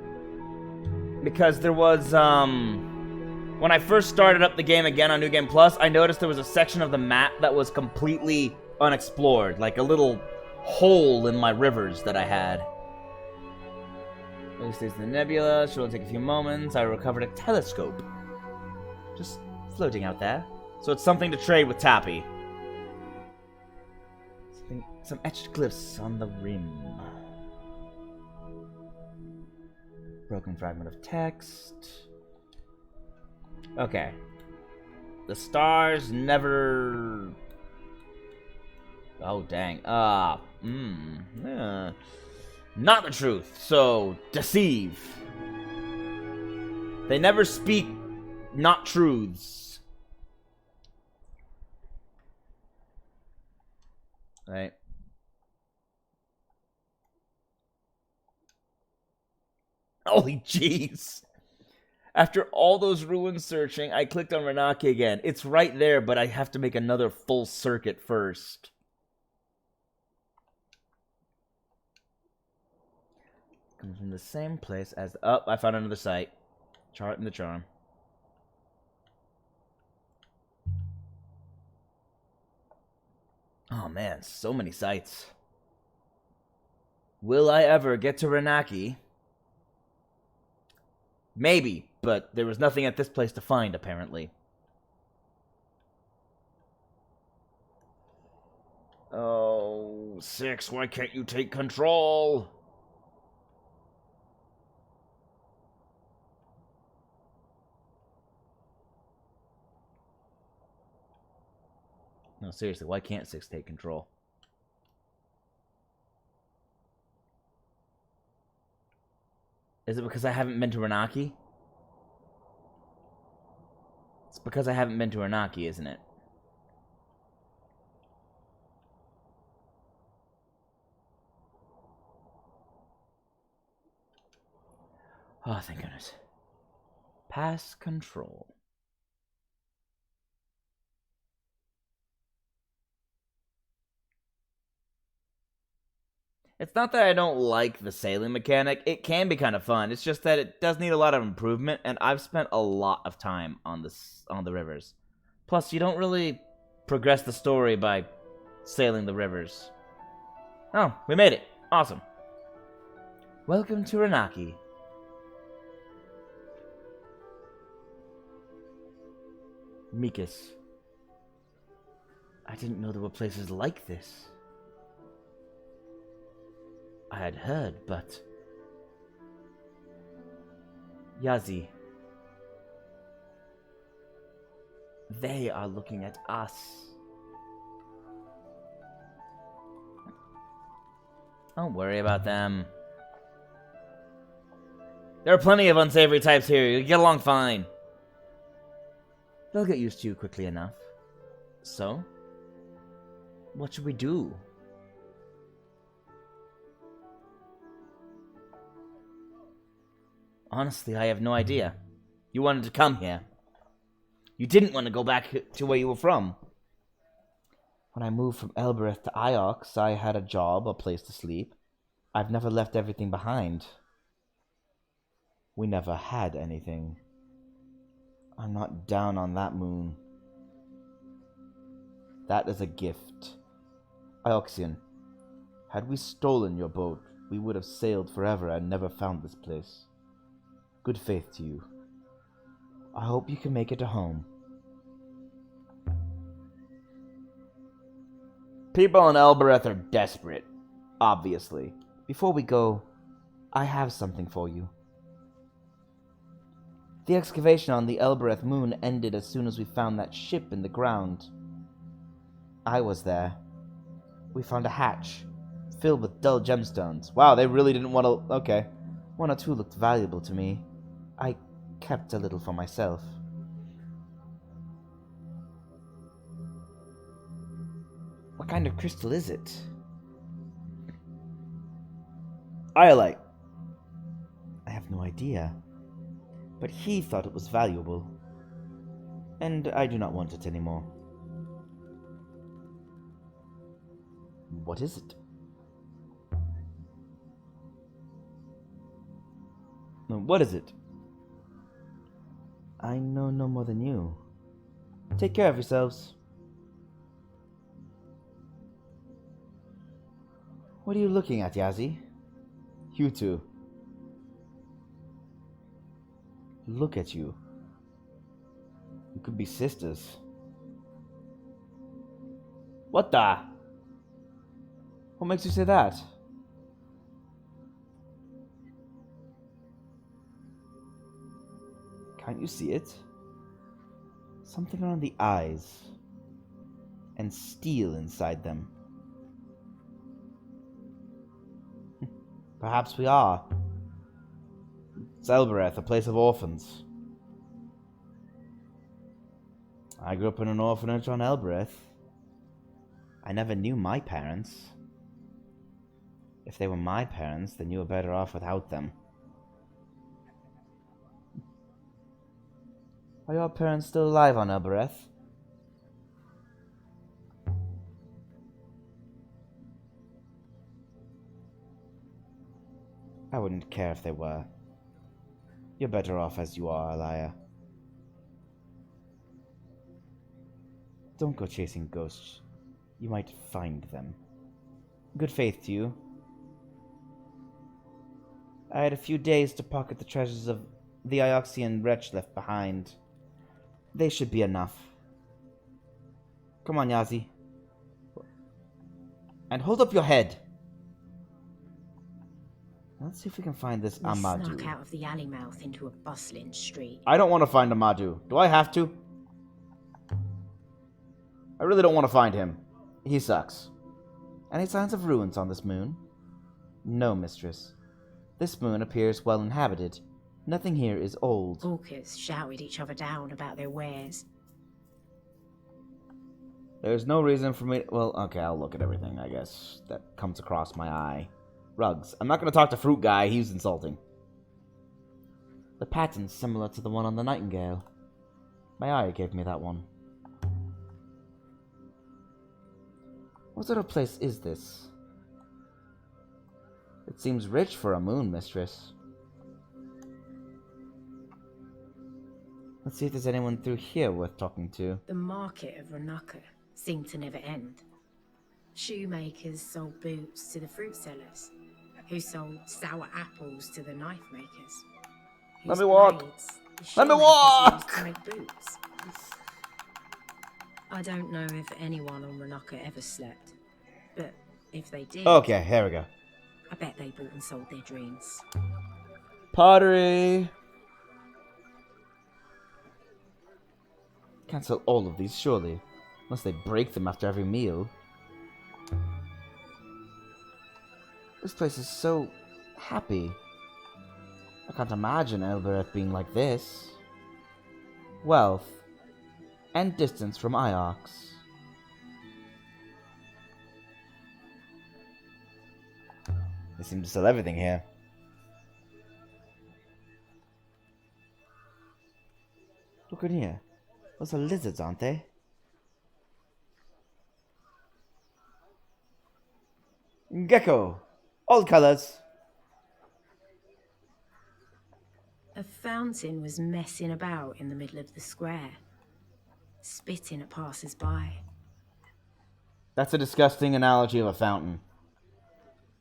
Because there was, when I first started up the game again on New Game Plus, I noticed there was a section of the map that was completely unexplored. Like a little hole in my rivers that I had. This is the nebula. Should only take a few moments. I recovered a telescope. Just floating out there. So it's something to trade with Tappy. Some etched glyphs on the rim. Broken fragment of text. Okay. The stars never... Oh, dang. Not the truth, so deceive. They never speak not truths. Right. Holy jeez. After all those ruins searching, I clicked on Renaki again. It's right there, but I have to make another full circuit first. Comes from the same place as... Oh, I found another site. Chart in the charm. Oh man, so many sites. Will I ever get to Renaki? Maybe, but there was nothing at this place to find, apparently. Oh, 6, why can't you take control? No, seriously, why can't 6 take control? Is it because I haven't been to Renaki? It's because I haven't been to Renaki, isn't it? Oh, thank goodness. Pass control. It's not that I don't like the sailing mechanic. It can be kind of fun. It's just that it does need a lot of improvement, and I've spent a lot of time on the rivers. Plus, you don't really progress the story by sailing the rivers. Oh, we made it. Awesome. Welcome to Renaki. Mikas. I didn't know there were places like this. I had heard, but... Yazi. They are looking at us. Don't worry about them. There are plenty of unsavory types here. You'll get along fine. They'll get used to you quickly enough. So? What should we do? Honestly, I have no idea. You wanted to come here. You didn't want to go back to where you were from. When I moved from Elbereth to Iox, I had a job, a place to sleep. I've never left everything behind. We never had anything. I'm not down on that moon. That is a gift. Ioxian, had we stolen your boat, we would have sailed forever and never found this place. Good faith to you. I hope you can make it to home. People in Elbereth are desperate, obviously. Before we go, I have something for you. The excavation on the Elbereth moon ended as soon as we found that ship in the ground. I was there. We found a hatch, filled with dull gemstones. Wow, they really didn't want to... Okay. 1 or 2 looked valuable to me. I kept a little for myself. What kind of crystal is it? Iolite. I have no idea. But he thought it was valuable. And I do not want it anymore. What is it? No, what is it? I know no more than you. Take care of yourselves. What are you looking at, Yazi? You two. Look at you. You could be sisters. What the? What makes you say that? Can't you see it? Something around the eyes. And steel inside them. Perhaps we are. It's Elbereth, a place of orphans. I grew up in an orphanage on Elbereth. I never knew my parents. If they were my parents, then you were better off without them. Are your parents still alive on Elbereth? I wouldn't care if they were. You're better off as you are, Alaya. Don't go chasing ghosts. You might find them. Good faith to you. I had a few days to pocket the treasures of the Ioxian wretch left behind. They should be enough. Come on, Yazi. And hold up your head. Let's see if we can find this We Amadu. snuck out of the alley mouth into a bustling street. I don't want to find Amadu. Do I have to? I really don't want to find him. He sucks. Any signs of ruins on this moon? No, mistress. This moon appears well inhabited. Nothing here is old. Hawkers shouted each other down about their wares. There's no reason for me... Well, okay, I'll look at everything, I guess. That comes across my eye. Rugs. I'm not going to talk to Fruit Guy. He's insulting. The pattern's similar to the one on the Nightingale. My eye gave me that one. What sort of place is this? It seems rich for a moon, mistress. Let's see if there's anyone through here worth talking to. The market of Renaka seemed to never end. Shoemakers sold boots to the fruit sellers, who sold sour apples to the knife makers. Let me walk. blades the Let me shoemakers walk. used to make boots. I don't know if anyone on Renaka ever slept, but if they did, Okay, here we go. I bet they bought and sold their dreams. Pottery. Can't sell all of these, surely. Unless they break them after every meal. This place is so happy. I can't imagine Elbereth being like this. Wealth. And distance from Iox. They seem to sell everything here. Look in here. Those are lizards, aren't they? Gecko. All colors. A fountain was messing about in the middle of the square, spitting at passers-by. That's a disgusting analogy of a fountain.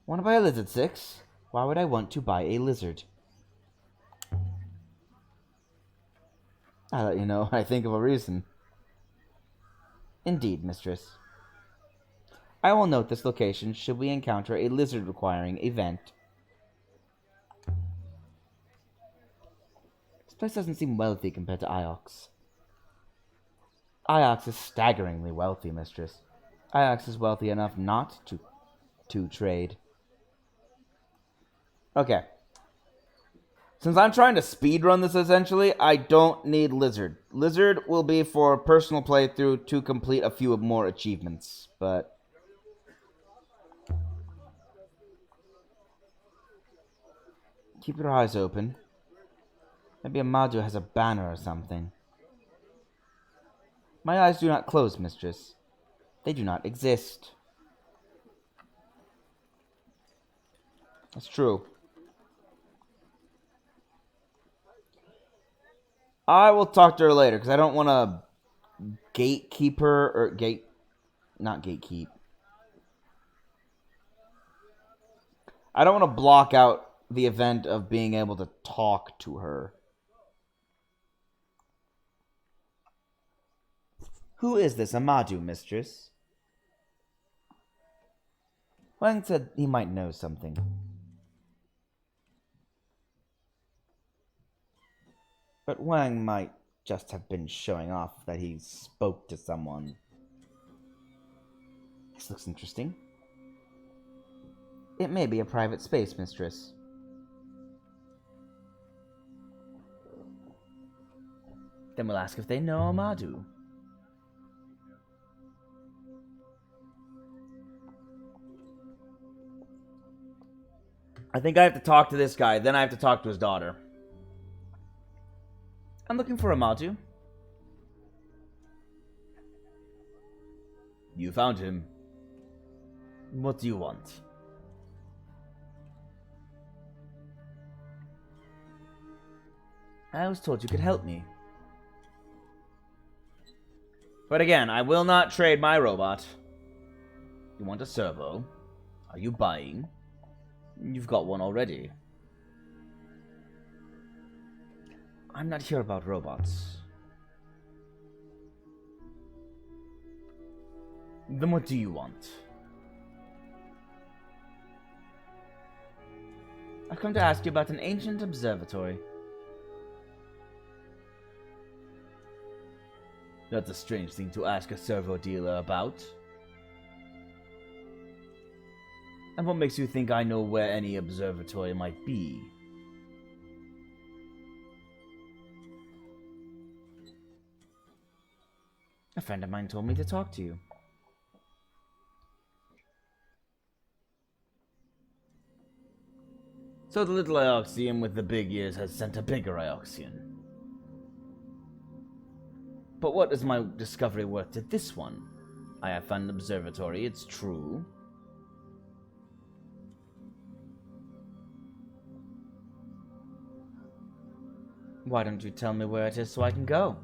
Want to buy a lizard, Six? Why would I want to buy a lizard? I'll let you know when I think of a reason. Indeed, mistress. I will note this location should we encounter a lizard-requiring event. This place doesn't seem wealthy compared to Iox. Iox is staggeringly wealthy, mistress. Iox is wealthy enough not to trade. Okay. Since I'm trying to speedrun this, essentially, I don't need Lizard. Lizard will be for personal playthrough to complete a few more achievements, but... keep your eyes open. Maybe Amadu has a banner or something. My eyes do not close, mistress. They do not exist. That's true. I will talk to her later, because I don't want to gatekeep her, or not gatekeep. I don't want to block out the event of being able to talk to her. Who is this Amadu, mistress? Wang said he might know something. But Wang might just have been showing off that he spoke to someone. This looks interesting. It may be a private space, mistress. Then we'll ask if they know Amadu. I think I have to talk to this guy, then I have to talk to his daughter. I'm looking for Amadu. You found him. What do you want? I was told you could help me. But again, I will not trade my robot. You want a servo? Are you buying? You've got one already. I'm not here about robots. Then what do you want? I've come to ask you about an ancient observatory. That's a strange thing to ask a servo dealer about. And what makes you think I know where any observatory might be? A friend of mine told me to talk to you. So the little Ioxian with the big ears has sent a bigger Ioxian. But what is my discovery worth to this one? I have found an observatory, it's true. Why don't you tell me where it is so I can go?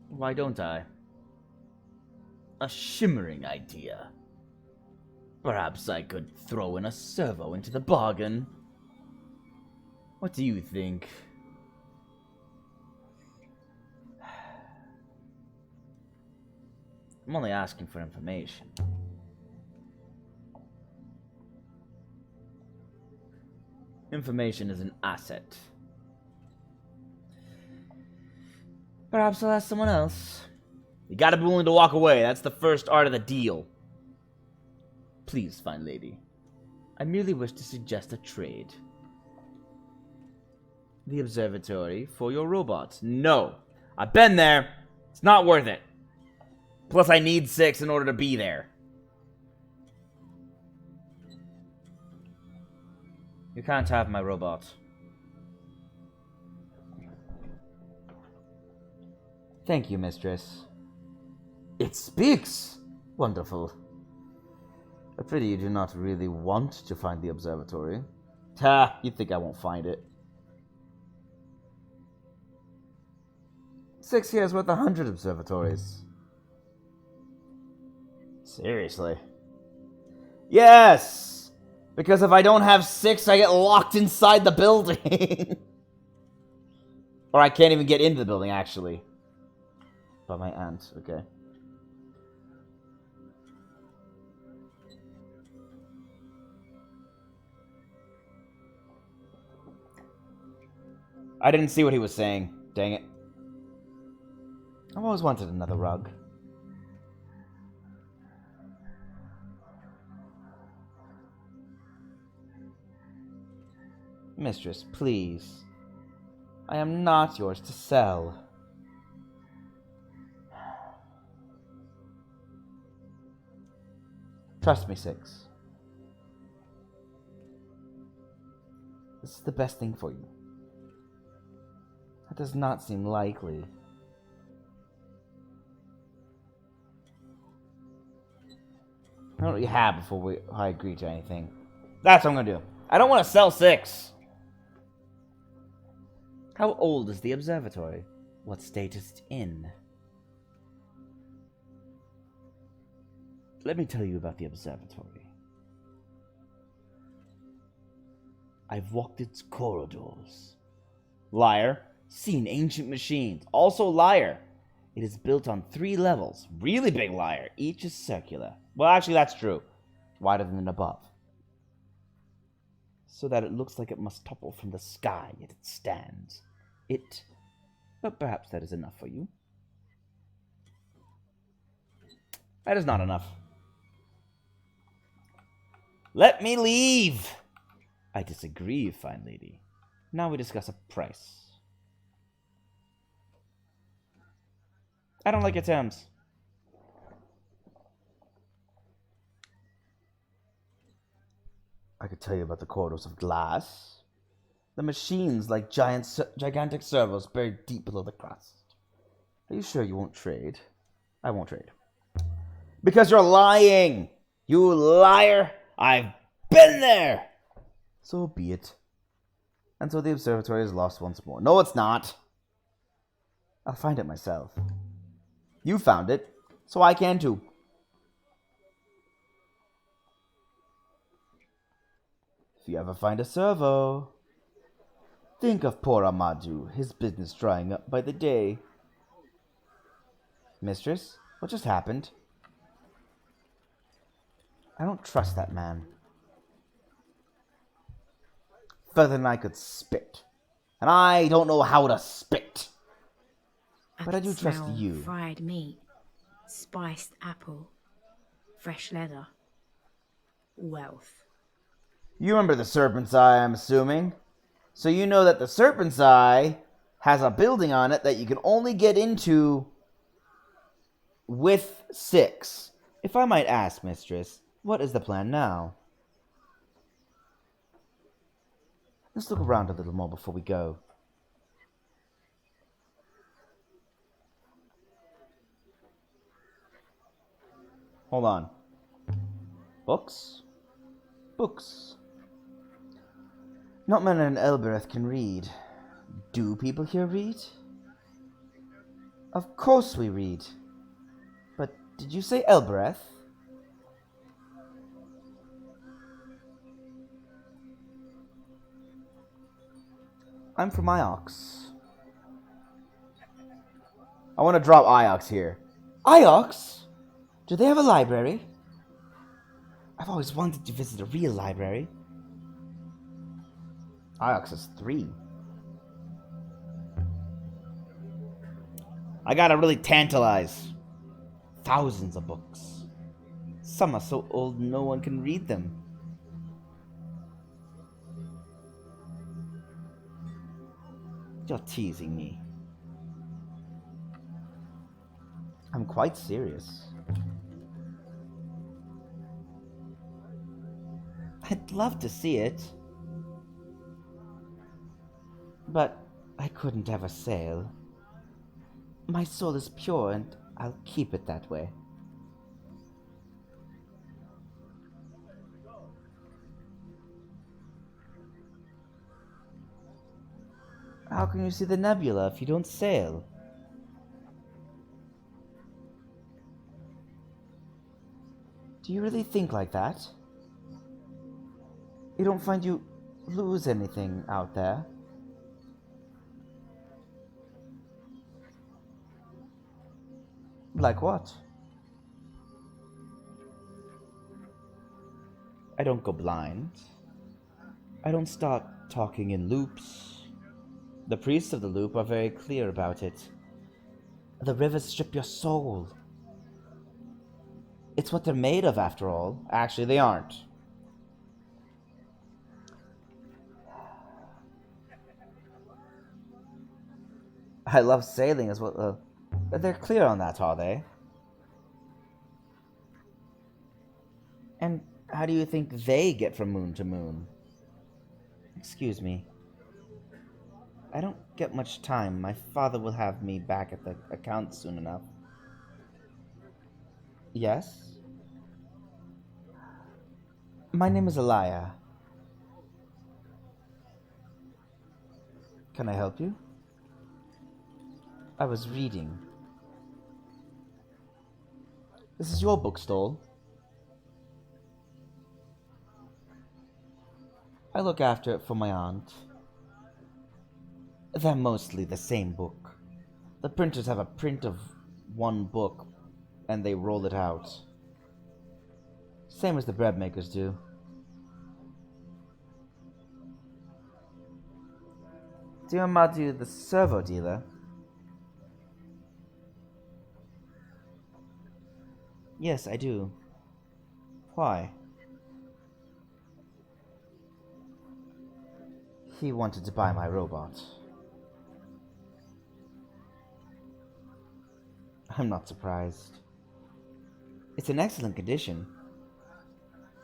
Why don't I? A shimmering idea. Perhaps I could throw in a servo into the bargain. What do you think? I'm only asking for information. Information is an asset. Perhaps I'll ask someone else. You gotta be willing to walk away. That's the first art of the deal. Please, fine lady. I merely wish to suggest a trade. The observatory for your robots. No. I've been there. It's not worth it. Plus, I need 6 in order to be there. You can't have my robot. Thank you, mistress. It speaks! Wonderful. A pity you do not really want to find the observatory. Ha! You think I won't find it. 6 years worth 100 observatories. Seriously? Yes! Because if I don't have 6, I get locked inside the building. Or I can't even get into the building, actually. By my aunt, okay. I didn't see what he was saying. Dang it. I've always wanted another rug. Mistress, please. I am not yours to sell. Trust me, 6. This is the best thing for you. That does not seem likely. I don't know what you have before I agree to anything. That's what I'm gonna do. I don't want to sell 6. How old is the observatory? What state is it in? Let me tell you about the observatory. I've walked its corridors. Liar. Seen ancient machines. Also liar. It is built on 3 levels. Really big liar. Each is circular. Well, actually, that's true. Wider than above. So that it looks like it must topple from the sky, yet it stands. But perhaps that is enough for you. That is not enough. Let me leave! I disagree, fine lady. Now we discuss a price. I don't like your terms. I could tell you about the corridors of glass. The machines like gigantic servos buried deep below the crust. Are you sure you won't trade? I won't trade. Because you're lying! You liar! I've been there! So be it. And so the observatory is lost once more. No, it's not. I'll find it myself. You found it, so I can too. If you ever find a servo, think of poor Amadou, his business drying up by the day. Mistress, what just happened? I don't trust that man. Further than I could spit. And I don't know how to spit. But I do trust you. Fried meat, spiced apple, fresh leather, wealth. You remember the Serpent's Eye, I'm assuming? So you know that the Serpent's Eye has a building on it that you can only get into with 6. If I might ask, mistress, what is the plan now? Let's look around a little more before we go. Hold on. Books? Books. Not many in Elbereth can read. Do people here read? Of course we read. But did you say Elbereth? I'm from Iox. I want to drop Iox here. Iox? Do they have a library? I've always wanted to visit a real library. Iox is 3. I gotta really tantalize. Thousands of books. Some are so old no one can read them. You're teasing me. I'm quite serious. I'd love to see it. But I couldn't have a sail. My soul is pure and I'll keep it that way. How can you see the nebula if you don't sail? Do you really think like that? You don't find you lose anything out there? Like what? I don't go blind. I don't start talking in loops. The priests of the loop are very clear about it. The rivers strip your soul. It's what they're made of, after all. Actually, they aren't. I love sailing as well. They're clear on that, are they? And how do you think they get from moon to moon? Excuse me. I don't get much time. My father will have me back at the account soon enough. Yes? My name is Elia. Can I help you? I was reading. This is your bookstall. I look after it for my aunt. They're mostly the same book. The printers have a print of one book, and they roll it out. Same as the bread makers do. Do you Amadou the servo dealer? Yes, I do. Why? He wanted to buy my robot. I'm not surprised. It's in excellent condition.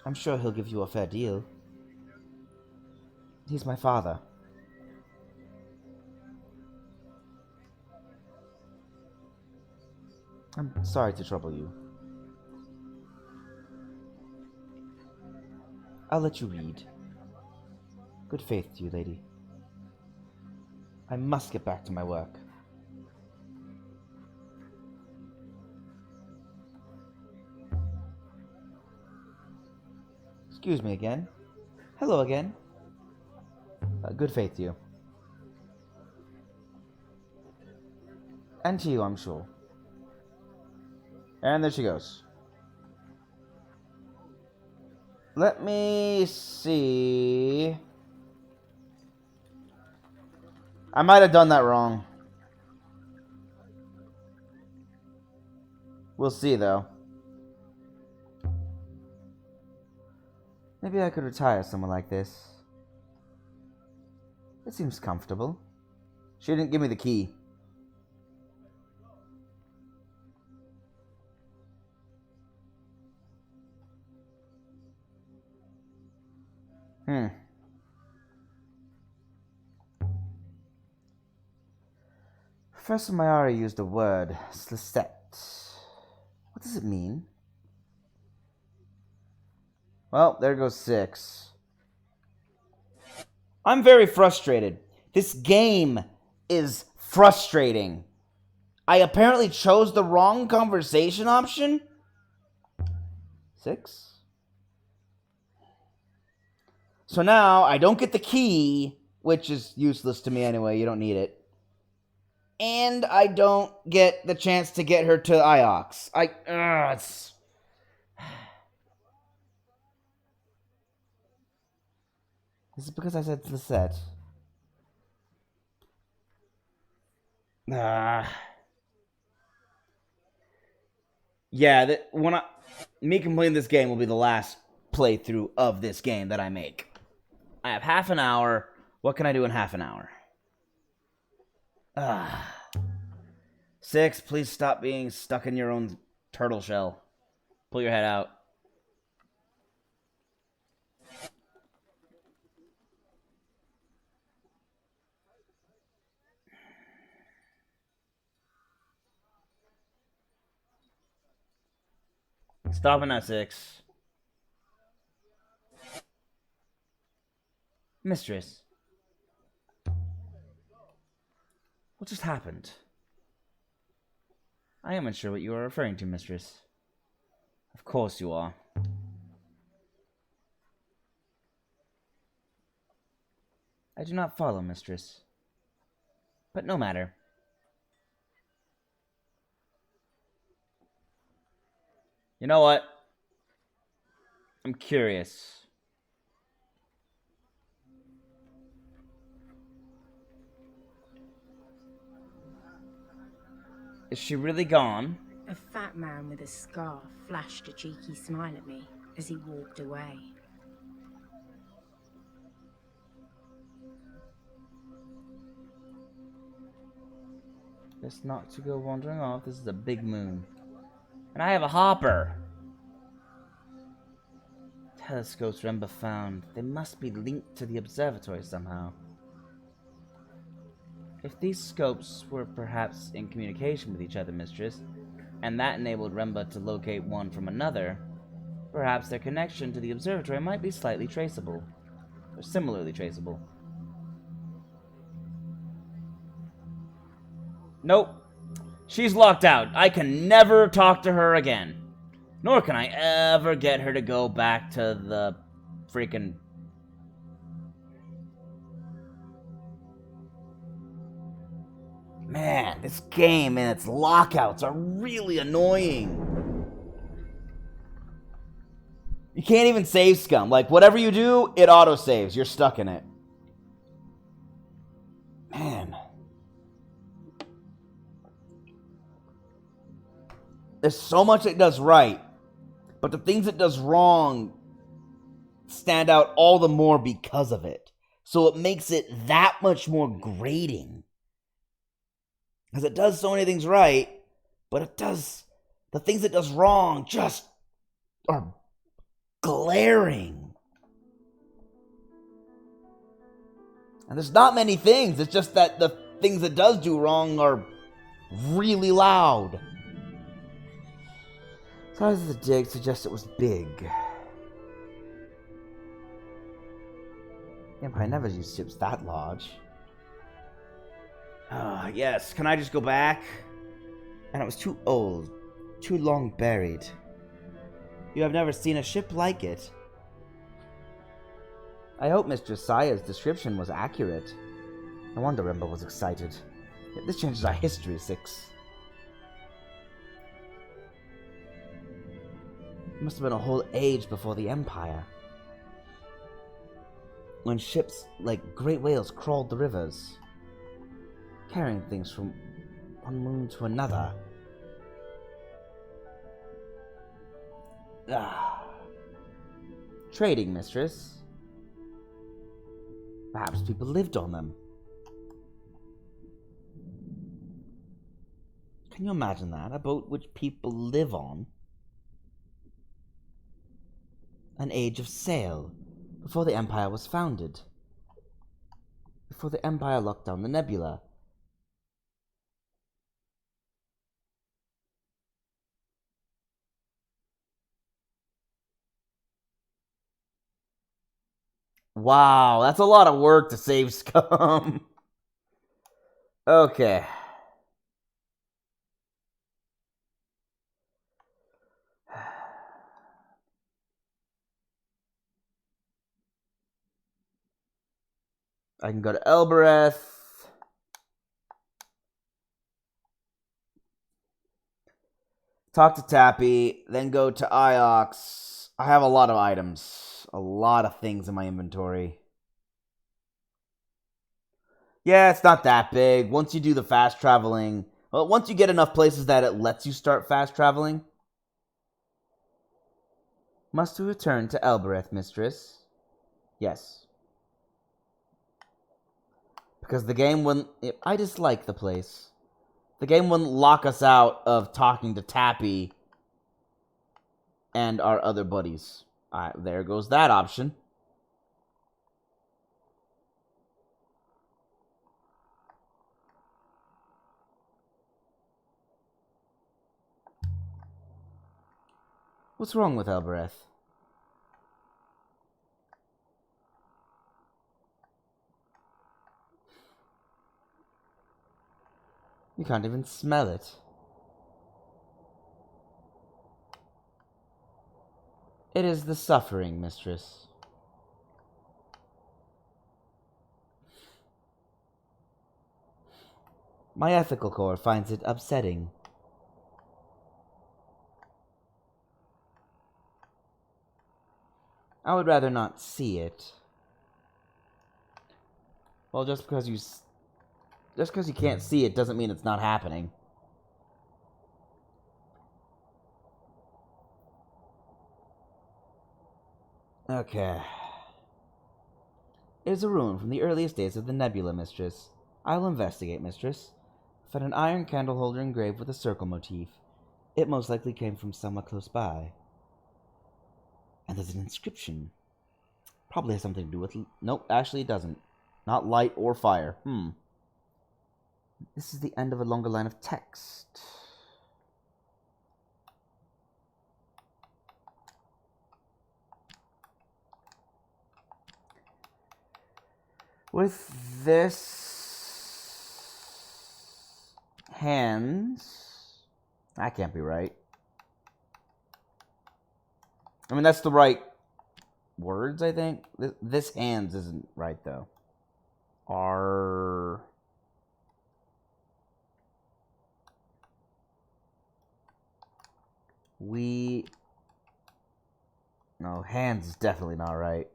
I'm sure he'll give you a fair deal. He's my father. I'm sorry to trouble you. I'll let you read. Good faith to you, lady. I must get back to my work. Excuse me again. Hello again. Good faith to you. And to you, I'm sure. And there she goes. Let me see. I might have done that wrong. We'll see, though. Maybe I could retire somewhere like this. It seems comfortable. She didn't give me the key. Professor Mayari used the word slisette. What does it mean? Well, there goes 6. I'm very frustrated. This game is frustrating. I apparently chose the wrong conversation option. 6? So now I don't get the key, which is useless to me anyway. You don't need it. And I don't get the chance to get her to Iox. It's... Is it because I said Lisette? Yeah, me completing this game will be the last playthrough of this game that I make. I have half an hour. What can I do in half an hour? 6, please stop being stuck in your own turtle shell. Pull your head out. Stopping at 6. Mistress. What just happened? I am unsure what you are referring to, mistress. Of course you are. I do not follow, mistress. But no matter. You know what? I'm curious. Is she really gone? A fat man with a scarf flashed a cheeky smile at me as he walked away. Best not to go wandering off. This is a big moon. And I have a hopper. Telescopes Remba found. They must be linked to the observatory somehow. If these scopes were perhaps in communication with each other, mistress, and that enabled Remba to locate one from another, perhaps their connection to the observatory might be slightly traceable, or similarly traceable. Nope. She's locked out. I can never talk to her again. Nor can I ever get her to go back to the freaking... Man, this game and its lockouts are really annoying. You can't even save scum. Like, whatever you do, it auto-saves. You're stuck in it. Man. There's so much it does right, but the things it does wrong stand out all the more because of it. So it makes it that much more grating. Because it does so many things right, but it does... The things it does wrong just are glaring. And there's not many things. It's just that the things it does do wrong are really loud. Size of the dig suggests it was big. The Empire never used ships that large. Ah, yes. Can I just go back? And it was too old, too long buried. You have never seen a ship like it. I hope Mistress Saya's description was accurate. No wonder Remba was excited. This changes our history, Six. It must have been a whole age before the Empire. When ships like great whales crawled the rivers, carrying things from one moon to another. Trading, mistress. Perhaps people lived on them. Can you imagine that? A boat which people live on? An age of sail, before the Empire was founded. Before the Empire locked down the nebula. Wow, that's a lot of work to save scum. Okay. I can go to Elbereth. Talk to Tappy, then go to Iox. I have a lot of items. A lot of things in my inventory. Yeah, it's not that big. Once you do the fast traveling... Well, once you get enough places that it lets you start fast traveling. Must we return to Elbereth, mistress? Yes. Because the game wouldn't... I dislike the place. The game wouldn't lock us out of talking to Tappy and our other buddies. There goes that option. What's wrong with Elbereth? You can't even smell it. It is the suffering, mistress. My ethical core finds it upsetting. I would rather not see it. Well, just because you can't see it doesn't mean it's not happening. Okay. It is a ruin from the earliest days of the Nebula, mistress. I will investigate, mistress. Found an iron candle holder engraved with a circle motif. It most likely came from somewhere close by. And there's an inscription. Probably has something to do with... Nope, actually it doesn't. Not light or fire. This is the end of a longer line of text. With this... hands... That can't be right. I mean, that's the right words, I think. This hands isn't right, though. Are... we... No, hands is definitely not right.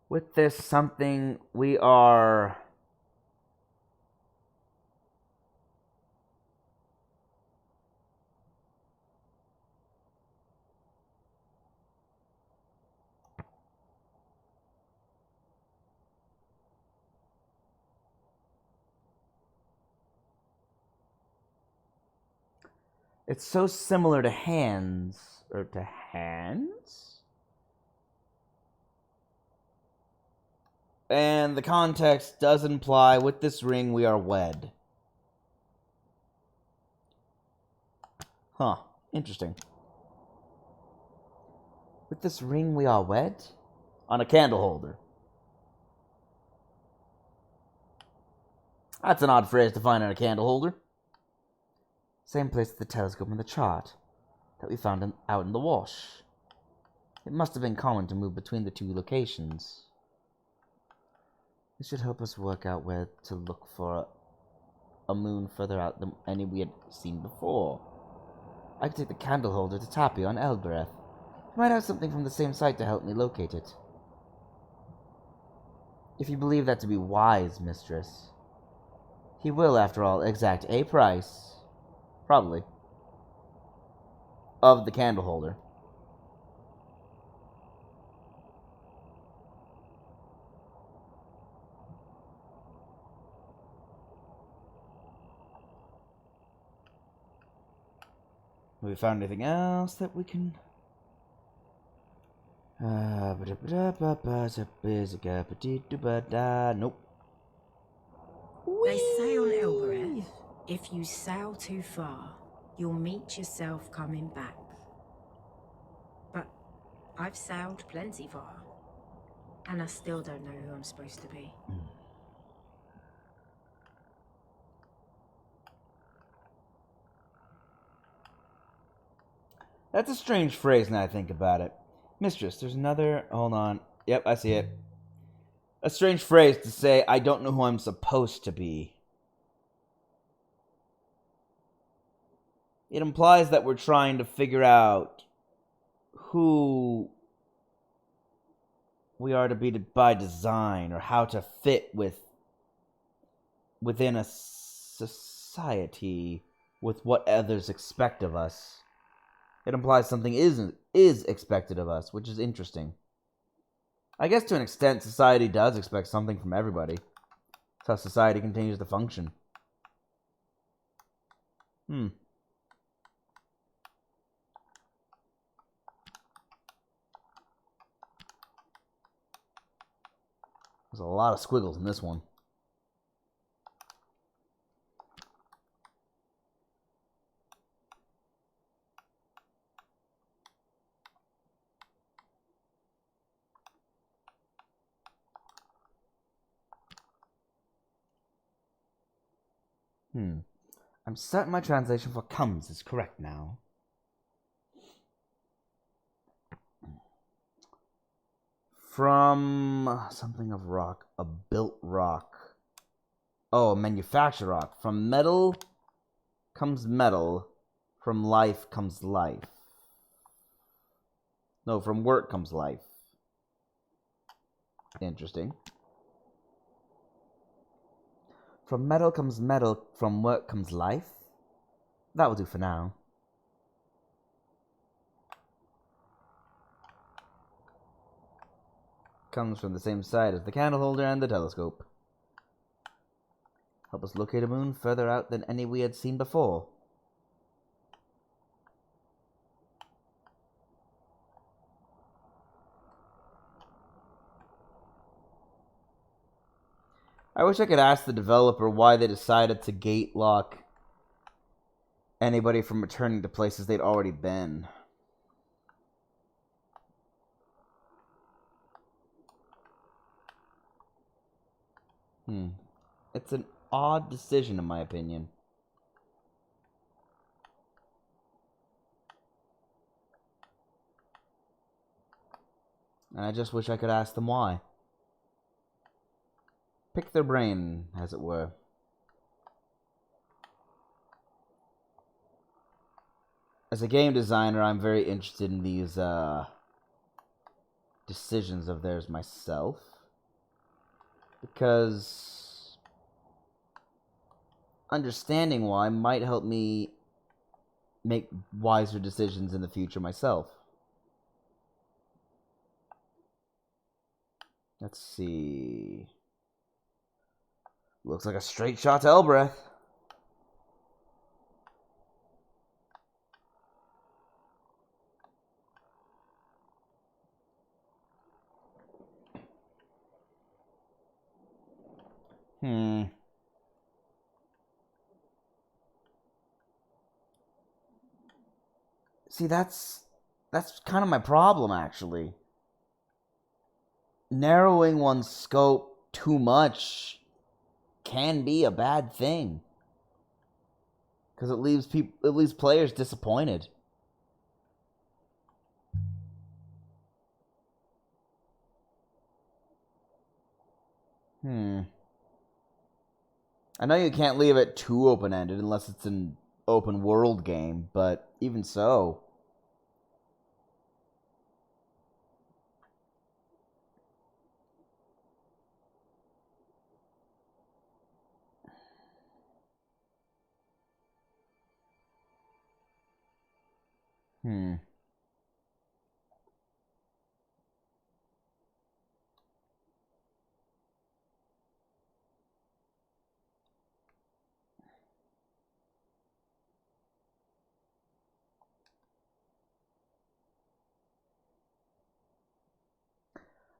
With this something, we are... It's so similar to hands. Or to hands? And the context does imply, with this ring we are wed. Huh. Interesting. With this ring we are wed? On a candle holder. That's an odd phrase to find on a candle holder. Same place as the telescope and the chart that we found out in the wash. It must have been common to move between the two locations. This should help us work out where to look for a moon further out than any we had seen before. I could take the candle holder to Tapio on Elbereth. He might have something from the same site to help me locate it. If you believe that to be wise, mistress. He will, after all, exact a price, probably, of the candle holder. Have we found anything else that we can... Nope. They say on Elbereth, if you sail too far, you'll meet yourself coming back. But I've sailed plenty far, and I still don't know who I'm supposed to be. That's a strange phrase now I think about it. Mistress, there's another... Hold on. Yep, I see it. A strange phrase to say, I don't know who I'm supposed to be. It implies that we're trying to figure out who we are to be by design, or how to fit within a society with what others expect of us. It implies something is expected of us, which is interesting. I guess to an extent, society does expect something from everybody. That's how society continues to function. There's a lot of squiggles in this one. I'm certain my translation for comes is correct now. From something of rock, a built rock. Oh, a manufactured rock. From metal comes metal. From life comes life. No, from work comes life. Interesting. From metal comes metal, from work comes life? That will do for now. Comes from the same side as the candle holder and the telescope. Help us locate a moon further out than any we had seen before. I wish I could ask the developer why they decided to gate lock anybody from returning to places they'd already been. It's an odd decision in my opinion. And I just wish I could ask them why. Pick their brain, as it were. As a game designer, I'm very interested in these decisions of theirs myself. Because understanding why might help me make wiser decisions in the future myself. Let's see. Looks like a straight shot to Elbereth. See, that's kind of my problem, actually. Narrowing one's scope too much can be a bad thing. Because it leaves players disappointed. I know you can't leave it too open-ended unless it's an open world game, but even so.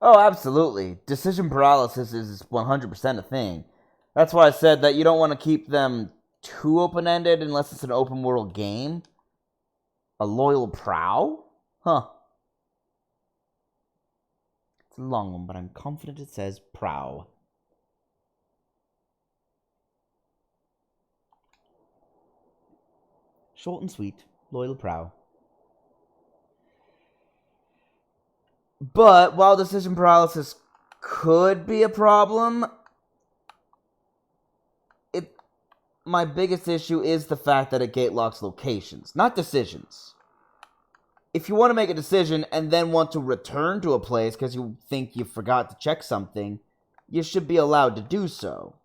Oh, absolutely. Decision paralysis is 100% a thing. That's why I said that you don't want to keep them too open-ended unless it's an open-world game. A loyal prow? Huh. It's a long one, but I'm confident it says prow. Short and sweet. Loyal prow. But while decision paralysis could be a problem, my biggest issue is the fact that it gate locks locations, not decisions. If you want to make a decision and then want to return to a place because you think you forgot to check something, you should be allowed to do so.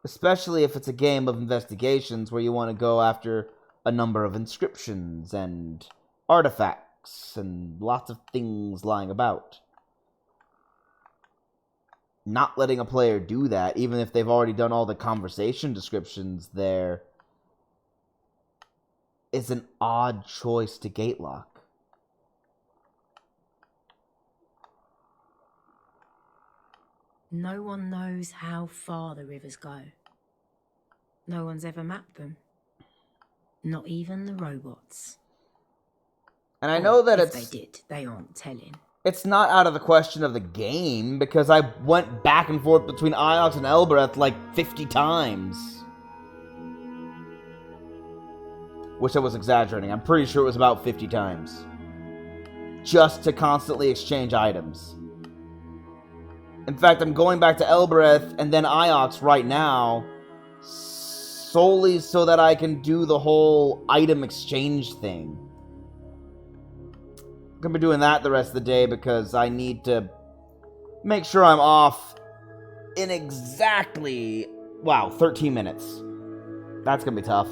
Especially if it's a game of investigations where you want to go after a number of inscriptions and artifacts and lots of things lying about. Not letting a player do that, even if they've already done all the conversation descriptions there, is an odd choice to gate lock. No one knows how far the rivers go. No one's ever mapped them. Not even the robots. And I know that if they did, they aren't telling. It's not out of the question of the game, because I went back and forth between Iox and Elbereth like 50 times. Wish I was exaggerating. I'm pretty sure it was about 50 times. Just to constantly exchange items. In fact, I'm going back to Elbereth and then Iox right now, solely so that I can do the whole item exchange thing. I'm gonna be doing that the rest of the day because I need to make sure I'm off in exactly, 13 minutes. That's gonna be tough.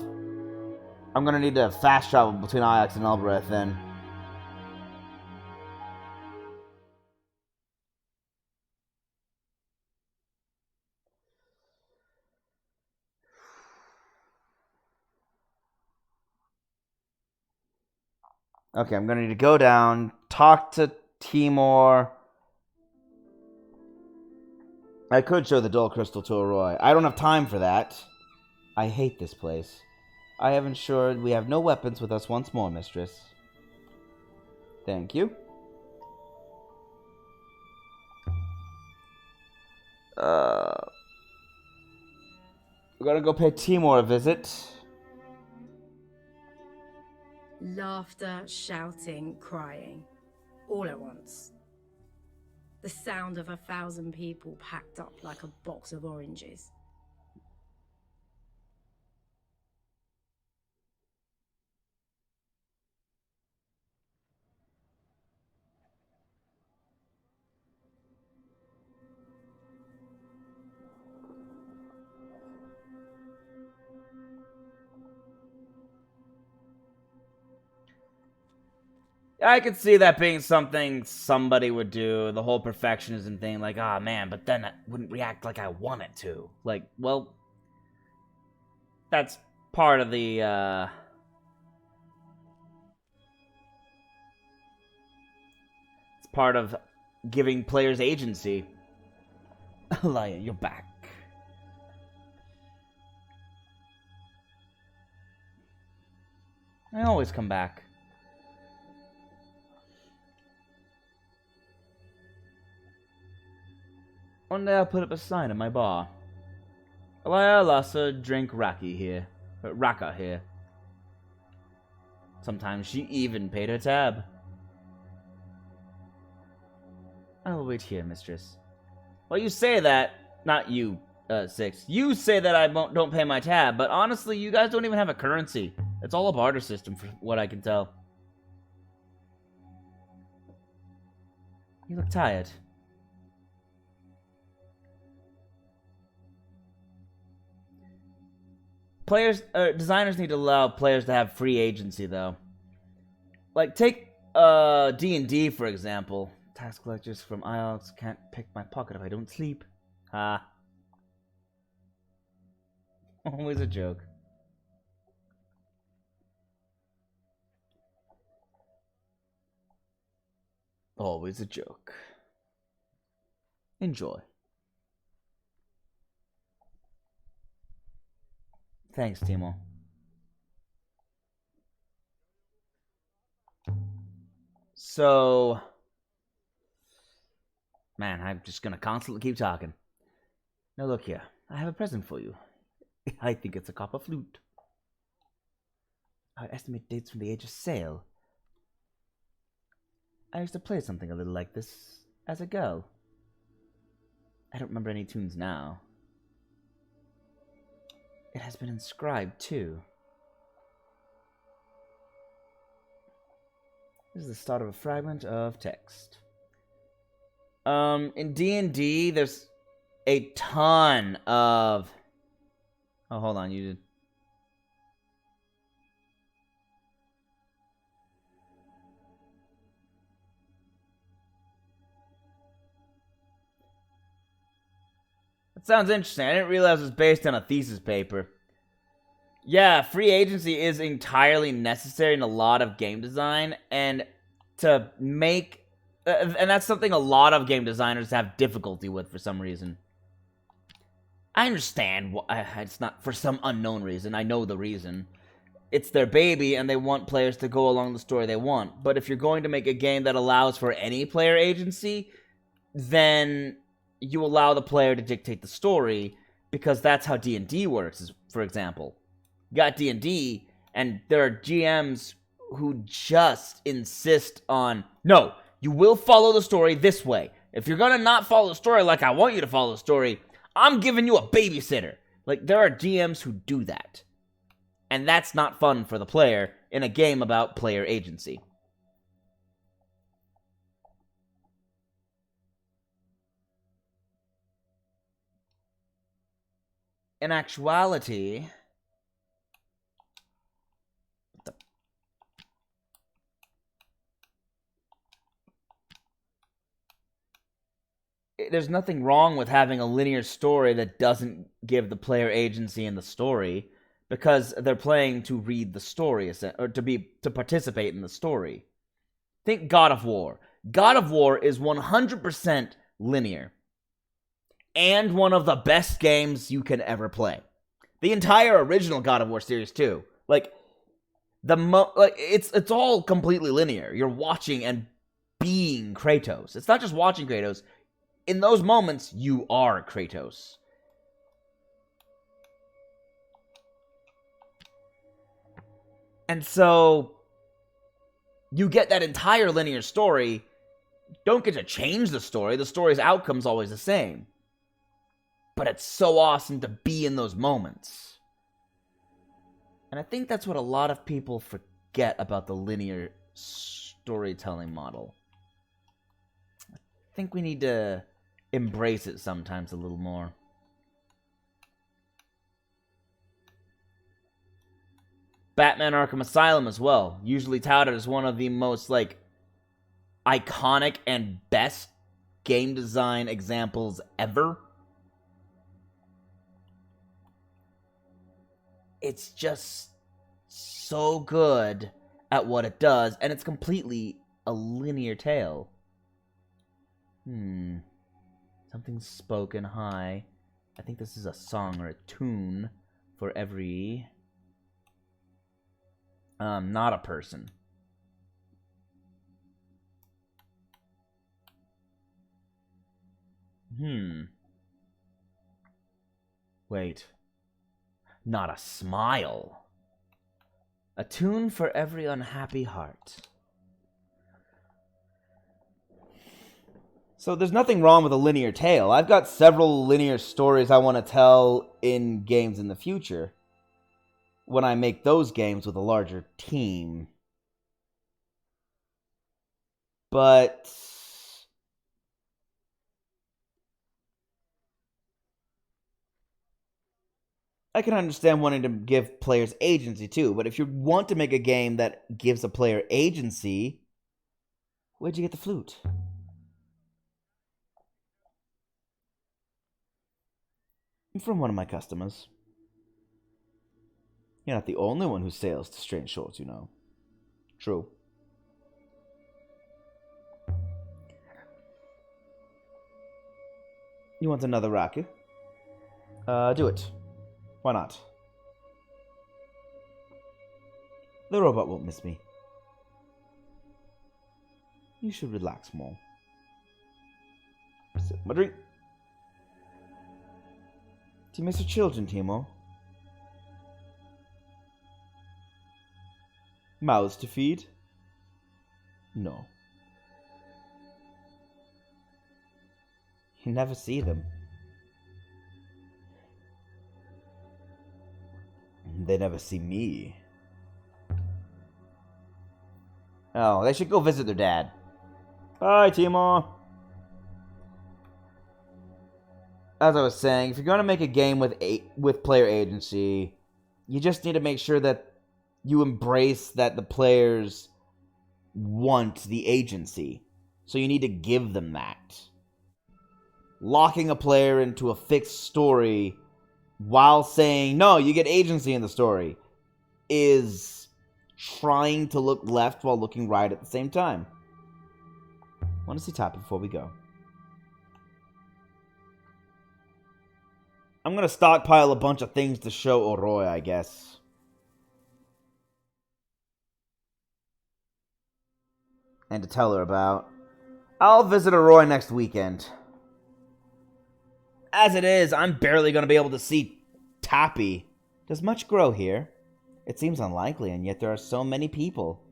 I'm gonna need to fast travel between Iox and Elbereth then. Okay, I'm gonna need to go down, talk to Timor. I could show the Dull Crystal to Arroy. I don't have time for that. I hate this place. I have ensured we have no weapons with us once more, mistress. Thank you. We're gonna go pay Timor a visit. Laughter, shouting, crying. All at once. The sound of 1,000 people packed up like a box of oranges. I could see that being something somebody would do, the whole perfectionism thing, like, ah, man, but then it wouldn't react like I want it to. Like, well, that's part of the, it's part of giving players agency. Alaya, you're back. I always come back. One day I'll put up a sign in my bar. Alaya Lhasa drink Raki here. Raka here. Sometimes she even paid her tab. I will wait here, mistress. Well, you say that, not you, Six. You say that I don't pay my tab, but honestly, you guys don't even have a currency. It's all a barter system, from what I can tell. You look tired. Designers need to allow players to have free agency, though. Like, take, D&D, for example. Tax collectors from IELTS can't pick my pocket if I don't sleep. Ha. Always a joke. Always a joke. Enjoy. Thanks, Timo. So... Man, I'm just gonna constantly keep talking. Now look here, I have a present for you. I think it's a copper flute. Our estimate dates from the age of sail. I used to play something a little like this as a girl. I don't remember any tunes now. It has been inscribed, too. This is the start of a fragment of text. In D&D, there's a ton of... Oh, hold on, you did... That sounds interesting. I didn't realize it was based on a thesis paper. Yeah, free agency is entirely necessary in a lot of game design, and to make... and that's something a lot of game designers have difficulty with for some reason. I understand. It's not for some unknown reason. I know the reason. It's their baby, and they want players to go along the story they want. But if you're going to make a game that allows for any player agency, then you allow the player to dictate the story, because that's how D&D works, for example. You got D&D, and there are GMs who just insist on, no, you will follow the story this way. If you're gonna not follow the story like I want you to follow the story, I'm giving you a babysitter. Like, there are GMs who do that. And that's not fun for the player in a game about player agency. In actuality... There's nothing wrong with having a linear story that doesn't give the player agency in the story, because they're playing to read the story, or to participate in the story. Think God of War. God of War is 100% linear, and one of the best games you can ever play. The entire original God of War series too. Like it's all completely linear. You're watching and being Kratos. It's not just watching Kratos. In those moments, you are Kratos. And so, you get that entire linear story. Don't get to change the story. The story's outcome's always the same. But it's so awesome to be in those moments. And I think that's what a lot of people forget about the linear storytelling model. I think we need to embrace it sometimes a little more. Batman Arkham Asylum as well, usually touted as one of the most, like, iconic and best game design examples ever. It's just so good at what it does, and it's completely a linear tale. Something spoken high. I think this is a song or a tune for every... not a person. Wait. Not a smile. A tune for every unhappy heart. So there's nothing wrong with a linear tale. I've got several linear stories I want to tell in games in the future. When I make those games with a larger team. But... I can understand wanting to give players agency too, but if you want to make a game that gives a player agency, where'd you get the flute? From one of my customers. You're not the only one who sails to strange shores, you know. True. You want another raku? Do it. Why not? The robot won't miss me. You should relax more. Sip my drink. Do you miss your children, Timo? Mouths to feed? No. You never see them. They never see me. Oh, they should go visit their dad. Bye, Timo. As I was saying, if you're going to make a game with player agency, you just need to make sure that you embrace that the players want the agency. So you need to give them that. Locking a player into a fixed story while saying, no, you get agency in the story, is trying to look left while looking right at the same time. Want to see Tappy before we go. I'm going to stockpile a bunch of things to show Oroy, I guess. And to tell her about. I'll visit Oroy next weekend. As it is, I'm barely going to be able to see Tappy. Does much grow here? It seems unlikely, and yet there are so many people.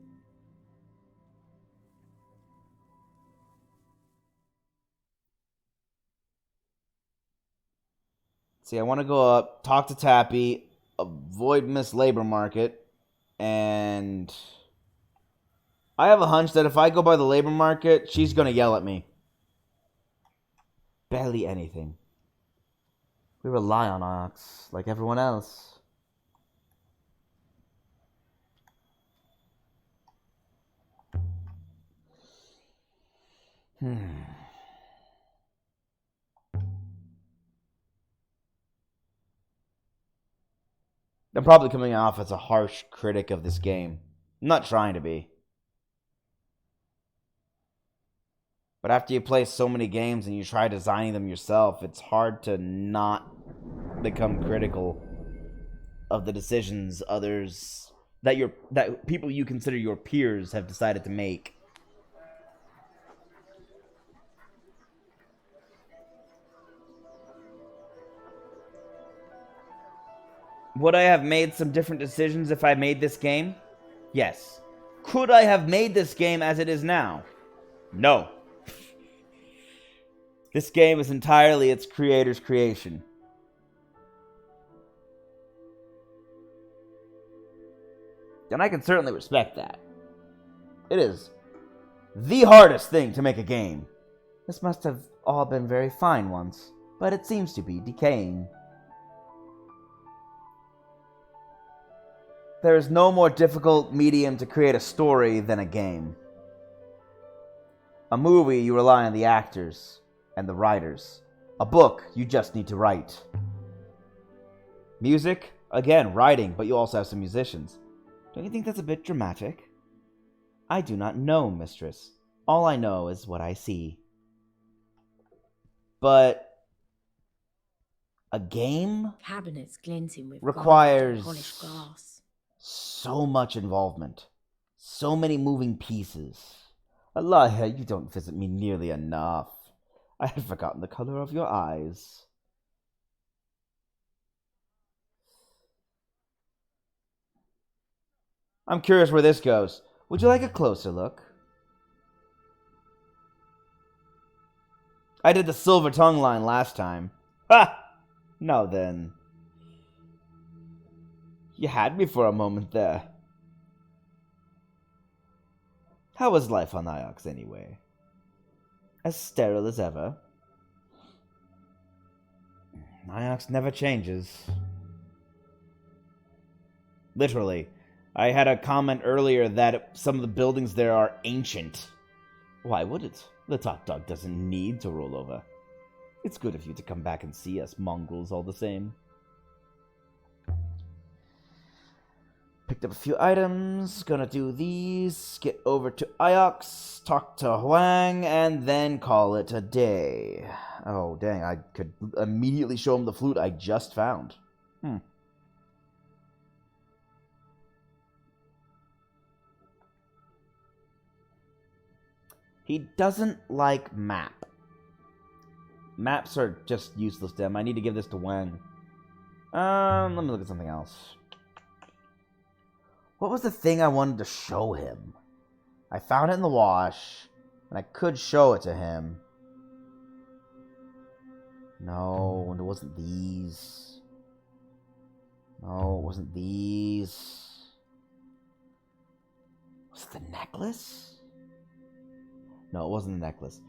See, I want to go up, talk to Tappy, avoid Miss Labor Market, and I have a hunch that if I go by the labor market, she's going to yell at me. Barely anything. We rely on Ox, like everyone else. I'm probably coming off as a harsh critic of this game. I'm not trying to be. But after you play so many games and you try designing them yourself, it's hard to not become critical of the decisions others that people you consider your peers have decided to make. Would I have made some different decisions if I made this game? Yes. Could I have made this game as it is now? No. This game is entirely its creator's creation. And I can certainly respect that. It is the hardest thing to make a game. This must have all been very fine once, but it seems to be decaying. There is no more difficult medium to create a story than a game. A movie, you rely on the actors and the writers. A book, you just need to write. Music, again, writing, but you also have some musicians. Don't you think that's a bit dramatic? I do not know, mistress. All I know is what I see. but a game Cabinets glinting with requires gold and polished glass. so much involvement, so many moving pieces. Allah, you don't visit me nearly enough. I had forgotten the color of your eyes. I'm curious where this goes. Would you like a closer look? I did the silver tongue line last time. Ha! Now then. You had me for a moment there. How was life on Iox anyway? As sterile as ever? Iox never changes. Literally. I had a comment earlier that some of the buildings there are ancient. Why would it? The top dog doesn't need to roll over. It's good of you to come back and see us mongrels all the same. Picked up a few items, gonna do these, get over to Iox, talk to Huang, and then call it a day. Oh, dang, I could immediately show him the flute I just found. He doesn't like map. Maps are just useless to him. I need to give this to Wang. Let me look at something else. What was the thing I wanted to show him? I found it in the wash, and I could show it to him. No, it wasn't these. No, it wasn't these. Was it the necklace? No, it wasn't the necklace.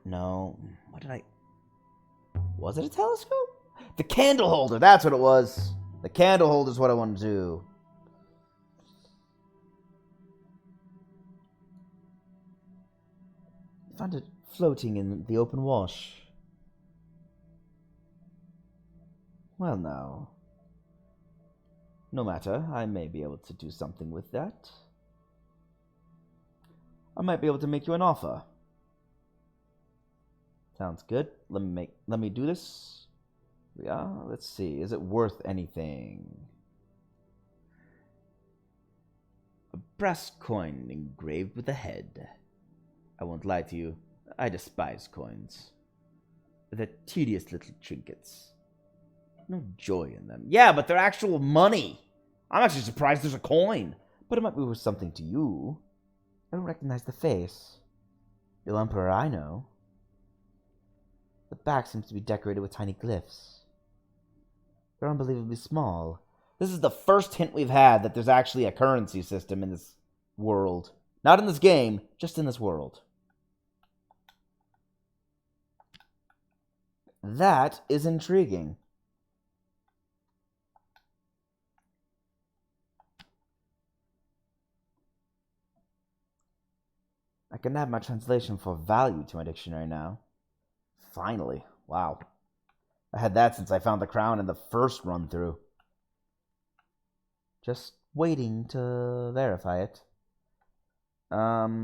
No. What did I... Was it a telescope? The candle holder, that's what it was. The candle holder is what I wanted to do. Found it floating in the open wash. Well, now. No matter, I may be able to do something with that. I might be able to make you an offer. Sounds good. Let me do this. Yeah, let's see. Is it worth anything? A brass coin engraved with a head. I won't lie to you. I despise coins. They're tedious little trinkets. No joy in them. Yeah, but they're actual money. I'm actually surprised there's a coin. But it might be worth something to you. I don't recognize the face. The Emperor I know. The back seems to be decorated with tiny glyphs. They're unbelievably small. This is the first hint we've had that there's actually a currency system in this world. Not in this game, just in this world. That is intriguing. I can add my translation for value to my dictionary now. Finally. Wow. I had that since I found the crown in the first run through. Just waiting to verify it. Well,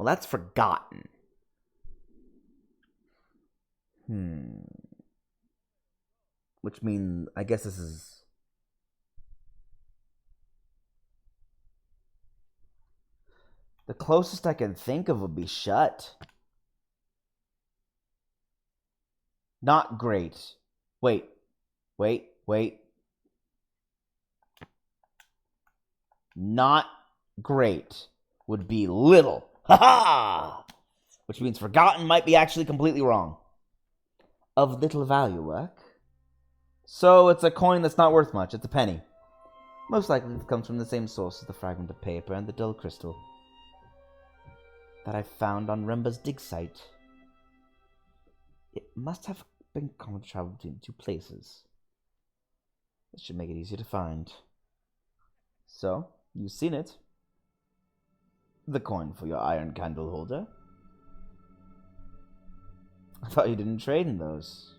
that's forgotten. Which means, I guess this is... The closest I can think of would be shut. Not great. Wait. Not great would be little. Ha ha! Which means forgotten might be actually completely wrong. Of little value, work. So it's a coin that's not worth much. It's a penny. Most likely it comes from the same source as the fragment of paper and the dull crystal that I found on Remba's dig site. It must have been common to travel between two places. This should make it easier to find. So, you've seen it. The coin for your iron candle holder. I thought you didn't trade in those.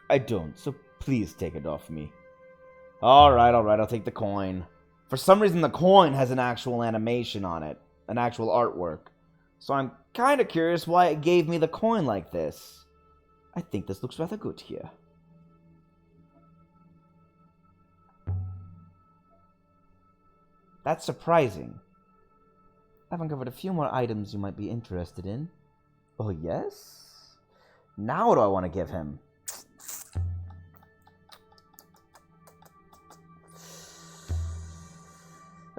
I don't, so please take it off me. Alright, I'll take the coin. For some reason, the coin has an actual animation on it, an actual artwork. So I'm kind of curious why it gave me the coin like this. I think this looks rather good here. That's surprising. I've uncovered a few more items you might be interested in. Oh, yes? Now what do I want to give him?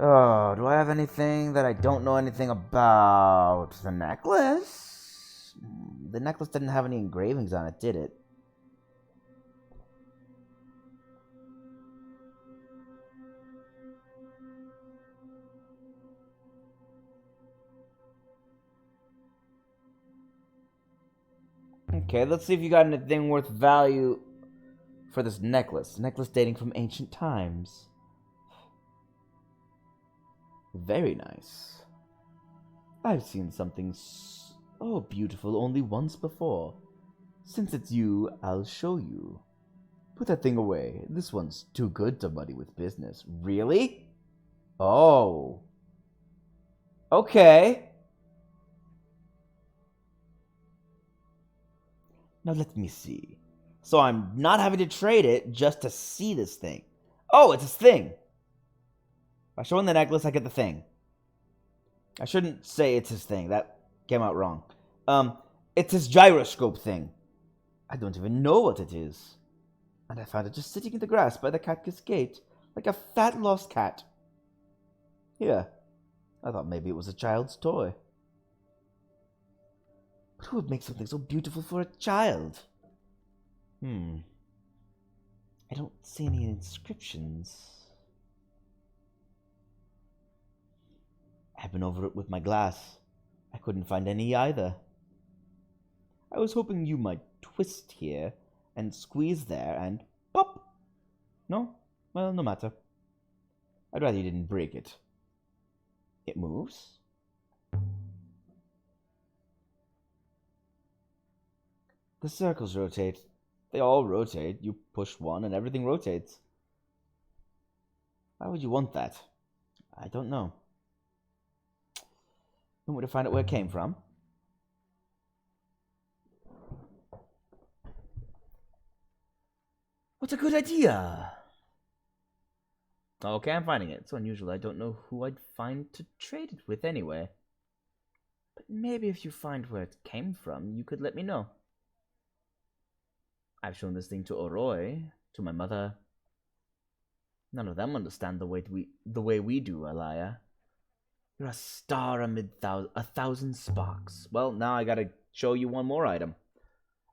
Oh, do I have anything that I don't know anything about? The necklace? The necklace didn't have any engravings on it, did it? Okay, let's see if you got anything worth value for this necklace. Necklace dating from ancient times. Very nice. I've seen something so beautiful only once before. Since it's you, I'll show you. Put that thing away. This one's too good to muddy with business. Really? Oh. Okay. Now let me see. So I'm not having to trade it just to see this thing. Oh, it's his thing. By showing the necklace, I get the thing. I shouldn't say it's his thing. That came out wrong. It's his gyroscope thing. I don't even know what it is. And I found it just sitting in the grass by the Catkiss gate, like a fat lost cat. Here. I thought maybe it was a child's toy. But who would make something so beautiful for a child? I don't see any inscriptions. I've been over it with my glass. I couldn't find any either. I was hoping you might twist here and squeeze there and pop. No? Well, no matter. I'd rather you didn't break it. It moves? The circles rotate. They all rotate. You push one and everything rotates. Why would you want that? I don't know. You want me to find out where it came from? What a good idea! Okay, I'm finding it. It's unusual. I don't know who I'd find to trade it with anyway. But maybe if you find where it came from, you could let me know. I've shown this thing to Oroi, to my mother. None of them understand the way we do, Alaya. You're a star amid a thousand sparks. Well, now I gotta show you one more item.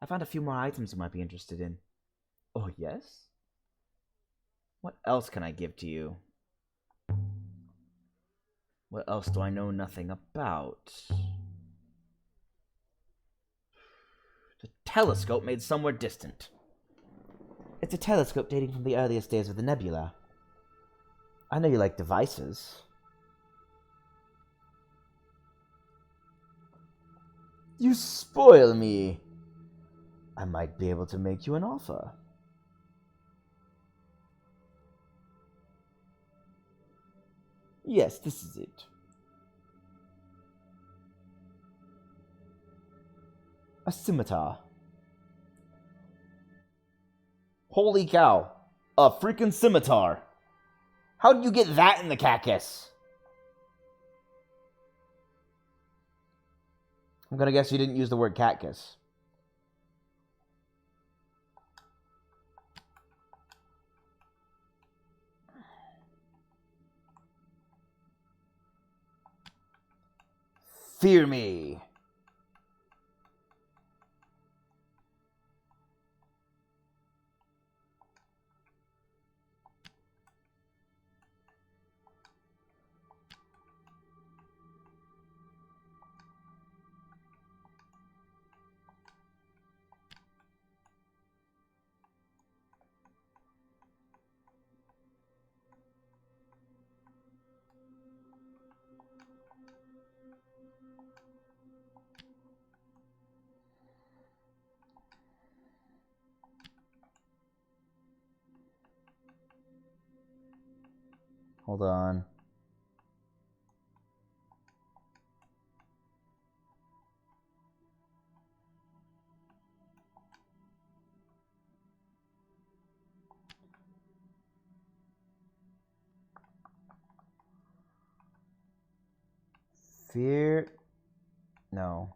I found a few more items you might be interested in. Oh, yes? What else can I give to you? What else do I know nothing about? The telescope made somewhere distant. It's a telescope dating from the earliest days of the nebula. I know you like devices. You spoil me. I might be able to make you an offer. Yes, this is it. A scimitar. Holy cow. A freaking scimitar. How did you get that in the Catkiss? I'm gonna guess you didn't use the word Catkiss. Fear me. Hold on. Fear? No.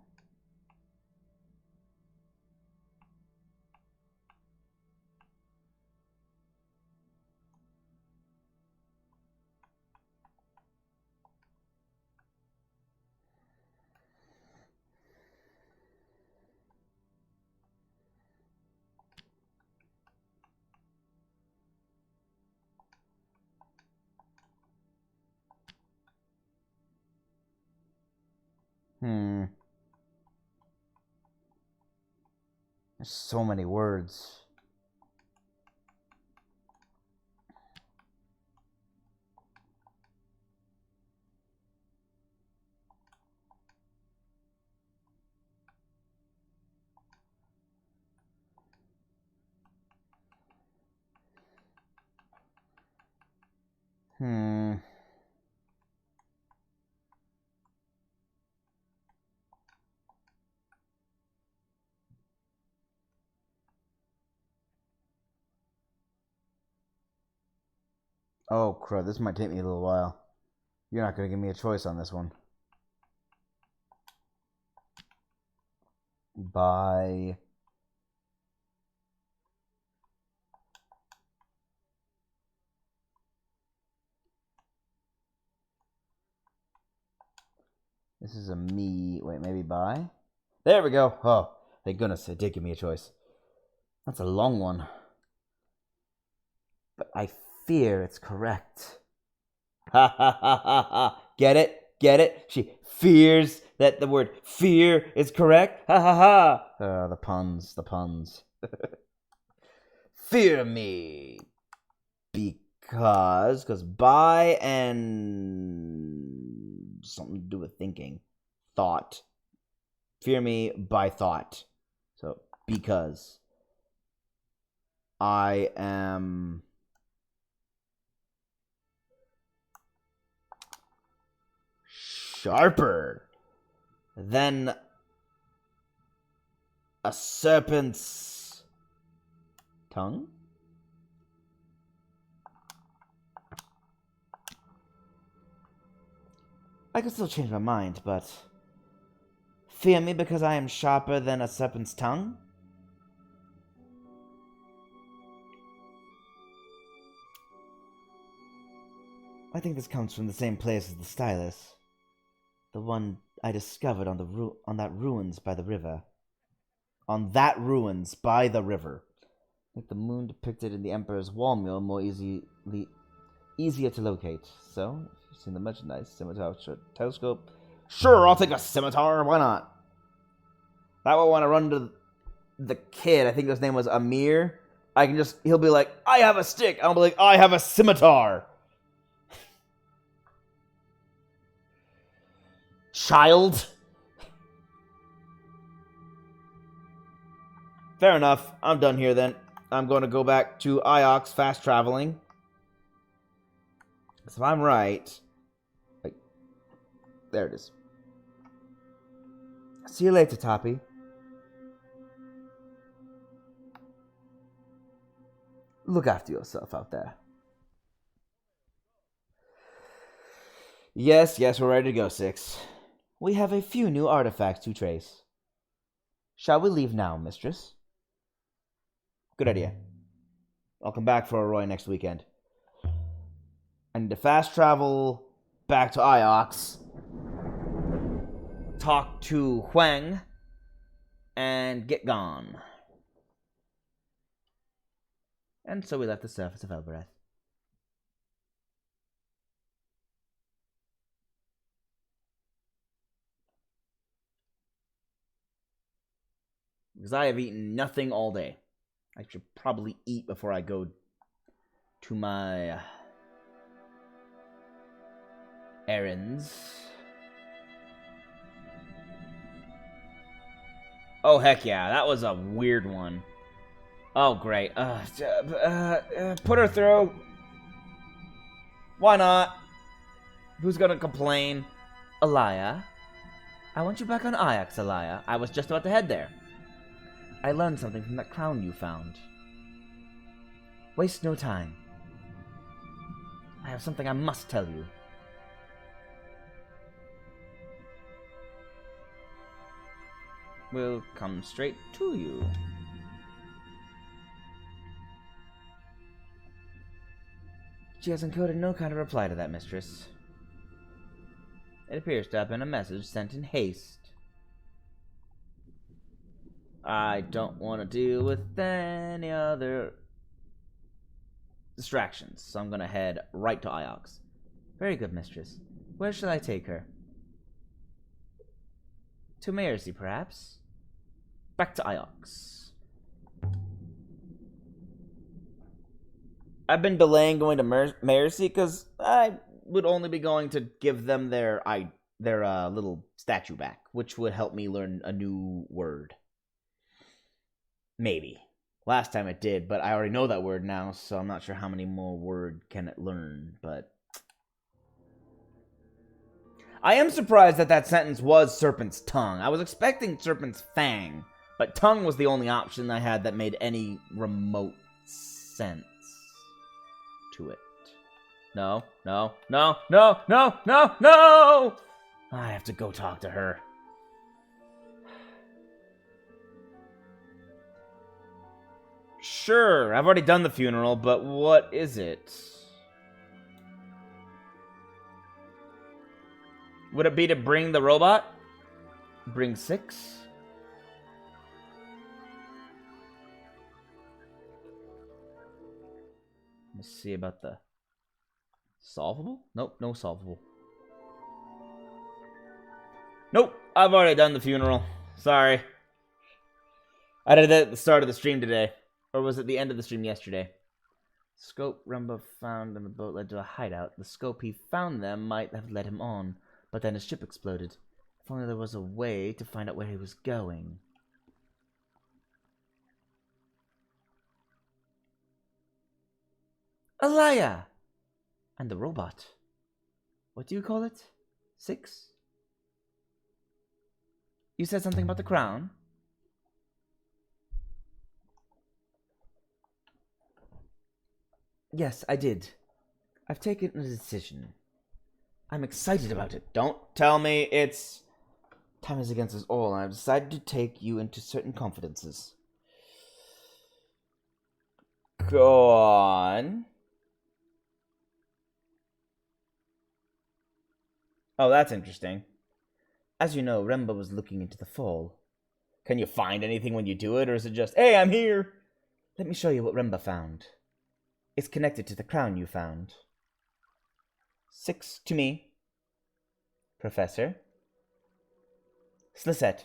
There's so many words. Oh, crud. This might take me a little while. You're not going to give me a choice on this one. By... This is a me. Wait, maybe by? There we go. Oh, thank goodness it did give me a choice. That's a long one. But I fear it's correct. Ha ha ha ha ha. Get it? Get it? She fears that the word fear is correct? Ha ha ha. The puns, the puns. Fear me. Because by and something to do with thinking. Thought. Fear me by thought. So, because I am sharper than a serpent's tongue? I could still change my mind, but fear me because I am sharper than a serpent's tongue? I think this comes from the same place as the stylus. The one I discovered on that ruins by the river. On that ruins by the river. Like the moon depicted in the Emperor's wall mural more easier to locate. So, if you've seen the merchandise, scimitar, telescope. Sure, I'll take a scimitar, why not? That way when I run to the kid, I think his name was Amir, he'll be like, I have a stick. I'll be like, I have a scimitar. Child. Fair enough. I'm done here then. I'm going to go back to Iox fast traveling. So if I'm right... there it is. See you later, Toppy. Look after yourself out there. Yes, we're ready to go, Six. We have a few new artifacts to trace. Shall we leave now, mistress? Good idea. I'll come back for a Roy next weekend. I need to fast travel back to Iox, talk to Huang, and get gone. And so we left the surface of Elbereth. Because I have eaten nothing all day. I should probably eat before I go to my errands. Oh, heck yeah. That was a weird one. Oh, great. Put her through. Why not? Who's gonna complain? Alaya? I want you back on Iox, Alaya. I was just about to head there. I learned something from that crown you found. Waste no time. I have something I must tell you. We'll come straight to you. She has encoded no kind of reply to that, mistress. It appears to have been a message sent in haste. I don't want to deal with any other distractions, so I'm going to head right to Iox. Very good, mistress. Where shall I take her? To Mercy, perhaps? Back to Iox. I've been delaying going to Mercy because I would only be going to give them their little statue back, which would help me learn a new word. Maybe. Last time it did, but I already know that word now, so I'm not sure how many more word can it learn, but... I am surprised that sentence was Serpent's Tongue. I was expecting Serpent's Fang, but Tongue was the only option I had that made any remote sense to it. No, no, no, no, no, no, no! I have to go talk to her. Sure, I've already done the funeral, but what is it? Would it be to bring the robot? Bring 6? Let's see about the... Solvable? Nope, no solvable. Nope, I've already done the funeral. Sorry. I did it at the start of the stream today. Or was it the end of the stream yesterday? Scope Rumba found on the boat led to a hideout. The scope he found them might have led him on, but then his ship exploded. If only there was a way to find out where he was going. Alaya! And the robot. What do you call it? 6? You said something about the crown? Yes, I did. I've taken a decision. I'm excited about it. Don't tell me it's... Time is against us all, and I've decided to take you into certain confidences. Go on. Oh, that's interesting. As you know, Remba was looking into the fall. Can you find anything when you do it, or is it just, hey, I'm here? Let me show you what Remba found. It's connected to the crown you found. 6 to me. Professor. Slisette.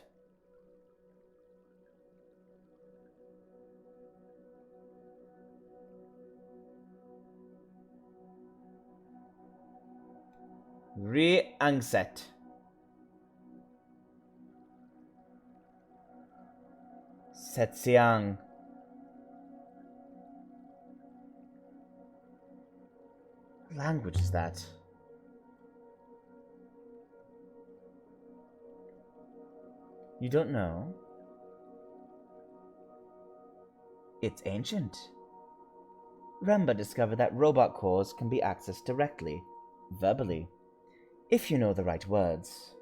Re-Angset. Setsiang. What language is that? You don't know? It's ancient. Remba discovered that robot cores can be accessed directly, verbally, if you know the right words.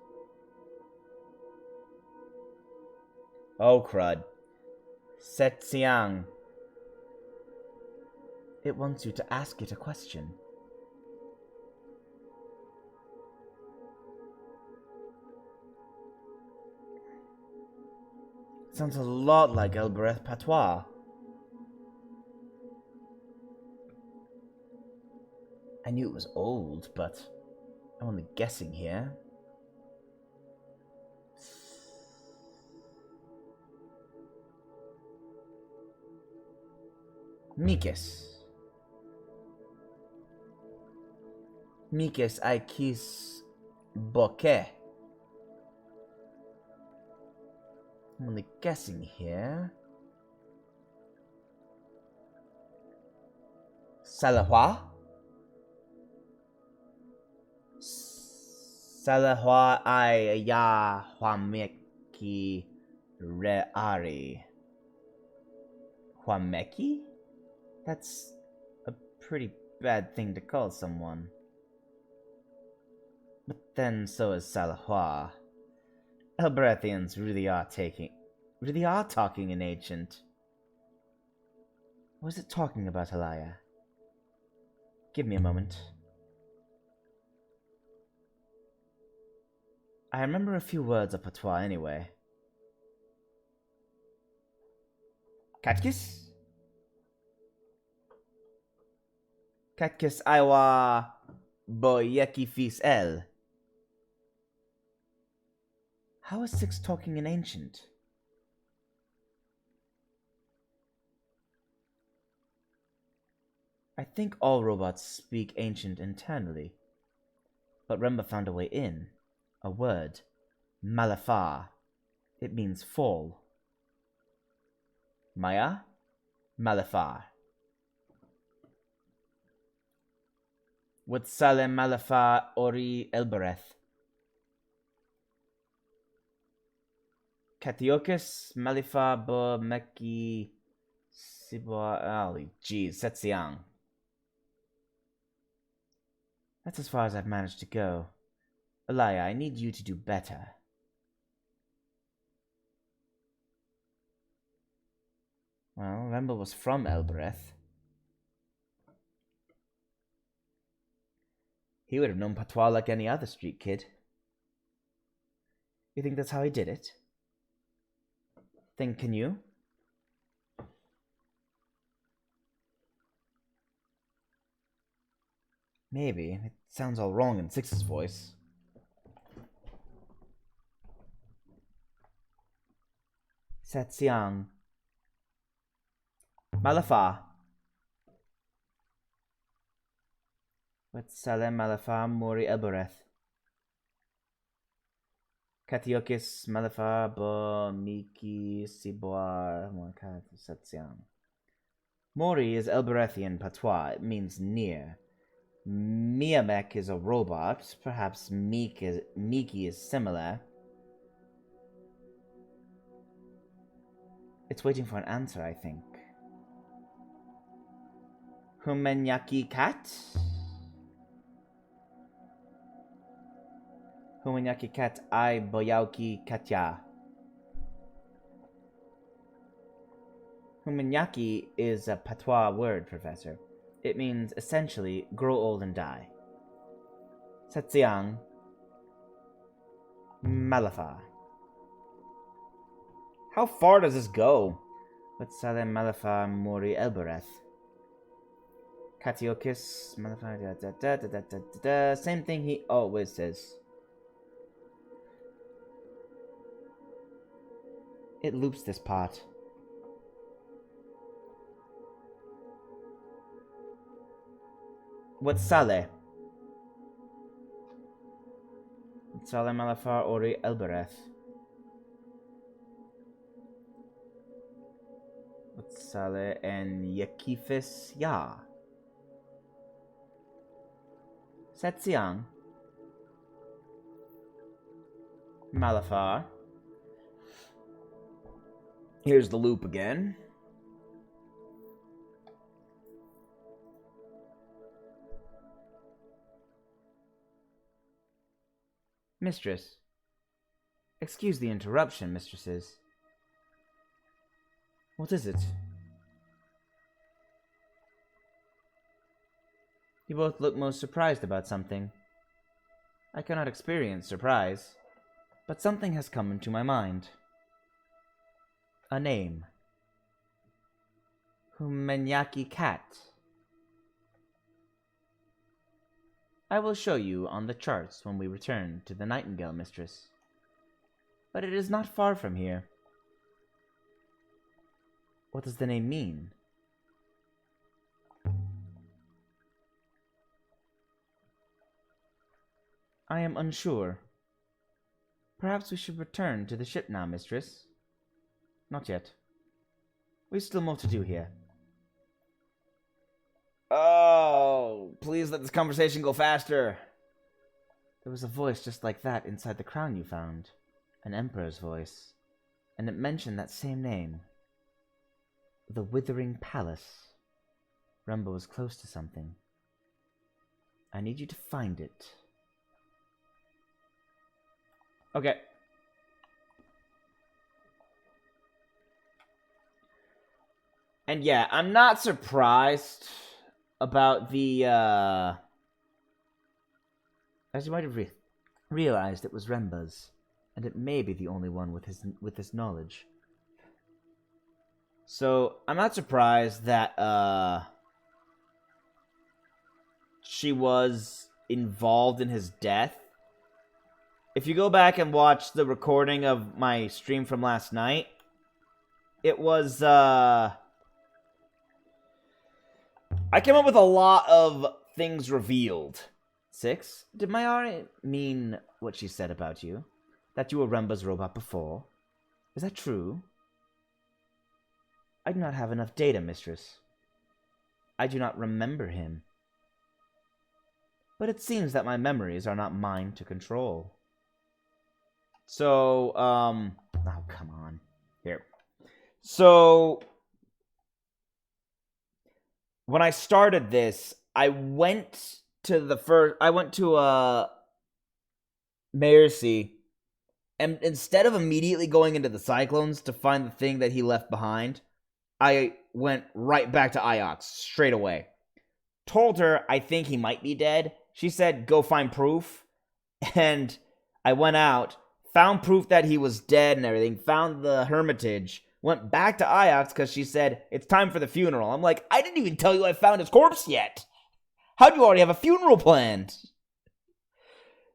Oh, crud. Setsiang. It wants you to ask it a question. Sounds a lot like Elbereth patois. I knew it was old, but I'm only guessing here. Mikes. Mikes Aikis Bokeh. I'm only guessing here. Salahwa? Salahwa I ya Huameki Reari. Huameki? That's a pretty bad thing to call someone. But then so is Salahwa. Elberethians really are talking in ancient. What is it talking about, Alaya? Give me a moment. I remember a few words of patois anyway. Katkis? Katkis Aiwa Boyeki Fis El. How is Six talking in ancient? I think all robots speak ancient internally. But Remba found a way in. A word. Malafar. It means fall. Maya? Malafar. With Salem Malafar Ori Elbereth. Katiokis Malifar Bo Meki Sibwa Ali. Jeez, Setsiang. That's as far as I've managed to go. Alaya, I need you to do better. Well, Remba was from Elbereth. He would have known patois like any other street kid. You think that's how he did it? Can you? Maybe. It sounds all wrong in Six's voice. Setsiang. Malafar. Salem Malafar Mori Elbereth. Katiokis Malafar Bo Miki Siboar Mokat Setsiang. Mori is Elberethian patois. It means near. Miamek is a robot. Perhaps Miki is similar. It's waiting for an answer, I think. Humenyaki cat? Humenyaki cat I Boyauki Katya. Humenyaki is a patois word, Professor. It means, essentially, grow old and die. Setsiang. Malafar. How far does this go? Salem Malafar Mori Elbereth. Katiokis Malafar Same thing he always says. It loops this part. What's Saleh? Saleh Malafar Ori Elbereth. What's Saleh and Yakifis Ya? Setsiang. Malafar. Here's the loop again. Mistress. Excuse the interruption, mistresses. What is it? You both look most surprised about something. I cannot experience surprise, but something has come into my mind. A name. Humenyaki cat. I will show you on the charts when we return to the Nightingale, mistress. But it is not far from here. What does the name mean? I am unsure. Perhaps we should return to the ship now, mistress. Not yet. We've still more to do here. Oh, please let this conversation go faster. There was a voice just like that inside the crown you found. An emperor's voice. And it mentioned that same name. The Withering Palace. Remba was close to something. I need you to find it. Okay. And yeah, I'm not surprised about the, as you might have realized, it was Remba's, and it may be the only one with his knowledge. So, I'm not surprised that, she was involved in his death. If you go back and watch the recording of my stream from last night, it was, I came up with a lot of things revealed. 6. Did Mayari mean what she said about you? That you were Remba's robot before? Is that true? I do not have enough data, mistress. I do not remember him. But it seems that my memories are not mine to control. So, oh, come on. Here. So, when I started this, I went to Mercy, and instead of immediately going into the Cyclones to find the thing that he left behind, I went right back to Iox, straight away. Told her I think he might be dead. She said, go find proof. And I went out, found proof that he was dead and everything, found the Hermitage, went back to Iox because she said, it's time for the funeral. I'm like, I didn't even tell you I found his corpse yet. How'd you already have a funeral planned?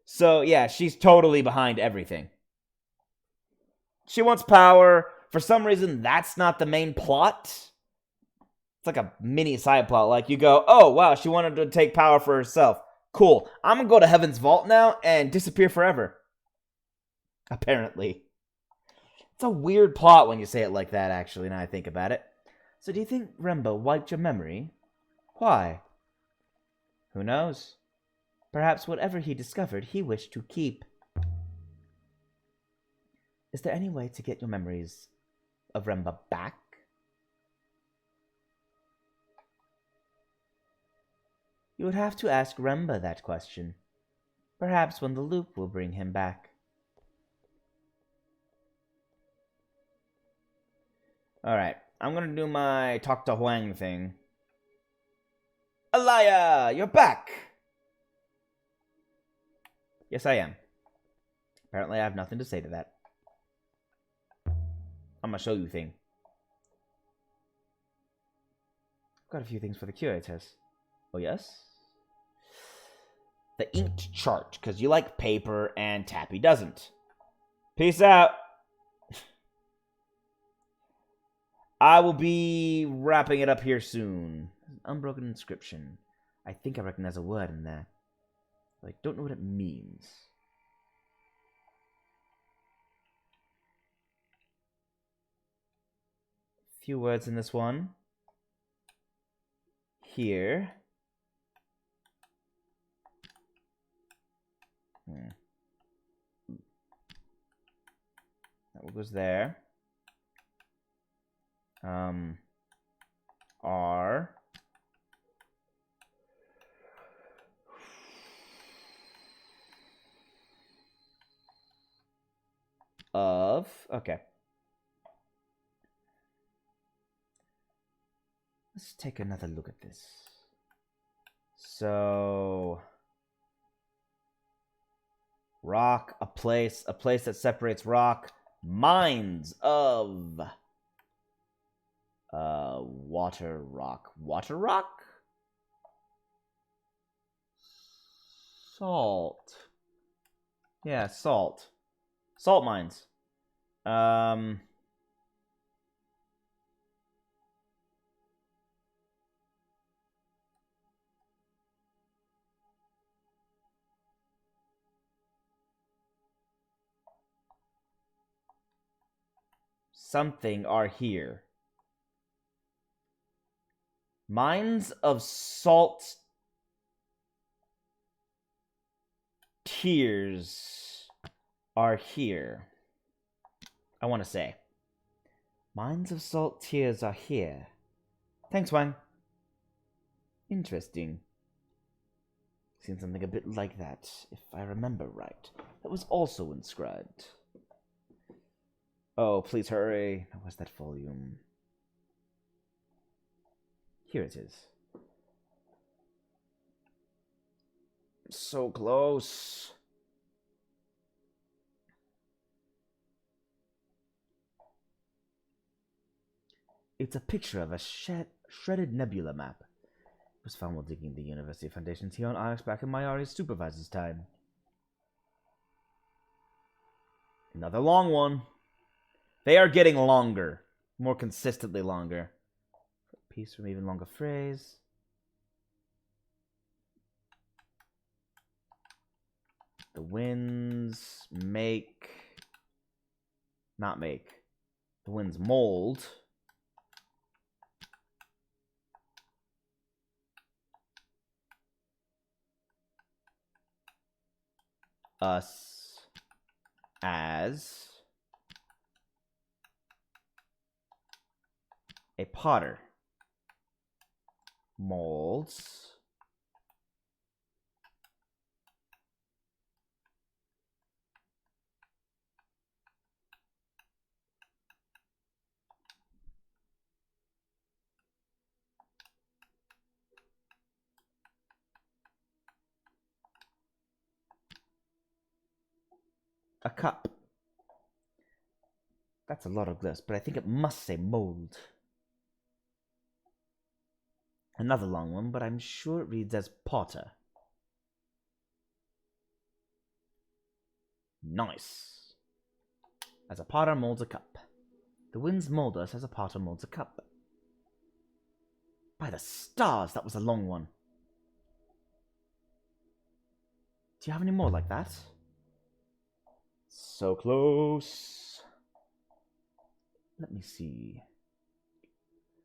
So, yeah, she's totally behind everything. She wants power. For some reason, that's not the main plot. It's like a mini side plot. Like, you go, oh, wow, she wanted to take power for herself. Cool. I'm gonna go to Heaven's Vault now and disappear forever. Apparently. It's a weird plot when you say it like that, actually, now I think about it. So do you think Remba wiped your memory? Why? Who knows? Perhaps whatever he discovered, he wished to keep. Is there any way to get your memories of Remba back? You would have to ask Remba that question. Perhaps when the loop will bring him back. Alright, I'm gonna do my talk to Huang thing. Alaya, you're back! Yes, I am. Apparently I have nothing to say to that. I'm gonna show you thing. Got a few things for the curators. Oh, yes? The inked chart, because you like paper and Tappy doesn't. Peace out! I will be wrapping it up here soon. Unbroken inscription. I think I recognize a word in there. But I don't know what it means. Few words in this one. Here. That goes there. R. Of. Okay. Let's take another look at this. So, rock, a place that separates rock, mines of water rock. Salt. Yeah, salt. Salt mines. Something are here. Mines of salt tears are here. I want to say. Mines of salt tears are here. Thanks, Wang. Interesting. Seen something a bit like that, if I remember right. That was also inscribed. Oh, please hurry. Where's that volume? Here it is. So close. It's a picture of a shredded nebula map. It was found while digging the University Foundations here on Onyx back in Mayari's supervisor's time. Another long one. They are getting longer. More consistently longer. Piece from even longer phrase. The winds make... Not make. The winds mold... us as a potter molds a cup. That's a lot of glyphs, but I think it must say mold. Another long one, but I'm sure it reads as potter. Nice. As a potter molds a cup. The winds mold us as a potter molds a cup. By the stars, that was a long one. Do you have any more like that? So close. Let me see.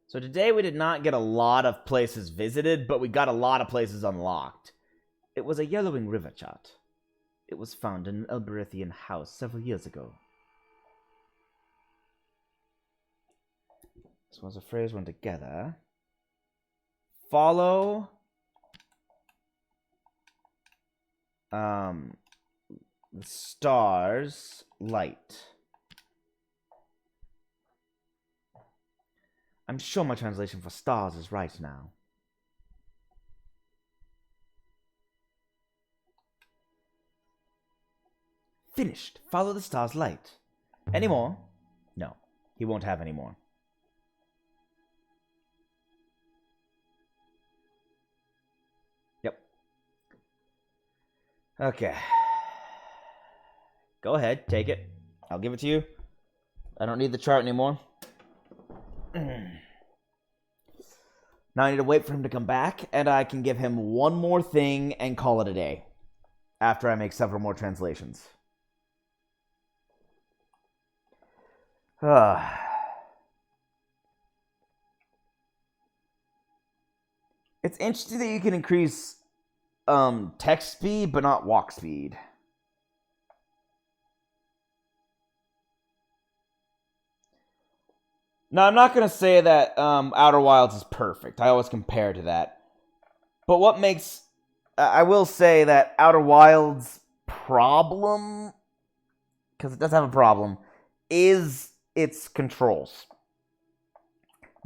So today we did not get a lot of places visited, but we got a lot of places unlocked. It was a yellowing river chart. It was found in an Elberithian house several years ago. This was a phrase run together. Follow the stars light. I'm sure my translation for stars is right now. Finished. Follow the star's light. Any more? No, he won't have any more. Yep. Okay. Go ahead, take it. I'll give it to you. I don't need the chart anymore. Now I need to wait for him to come back, and I can give him one more thing and call it a day. After I make several more translations. It's interesting that you can increase text speed, but not walk speed. Now, I'm not going to say that Outer Wilds is perfect. I always compare to that. But what makes... I will say that Outer Wilds' problem, because it does have a problem, is its controls.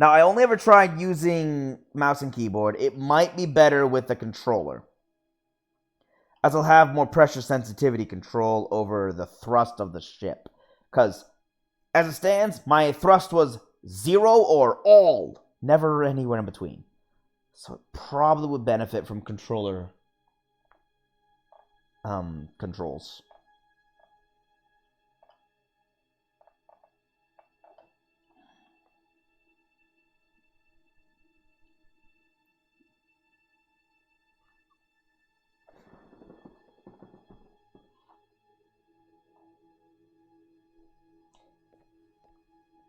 Now, I only ever tried using mouse and keyboard. It might be better with the controller, as I'll have more pressure sensitivity control over the thrust of the ship. Because, as it stands, my thrust was 0 or all, never anywhere in between. So it probably would benefit from controller controls.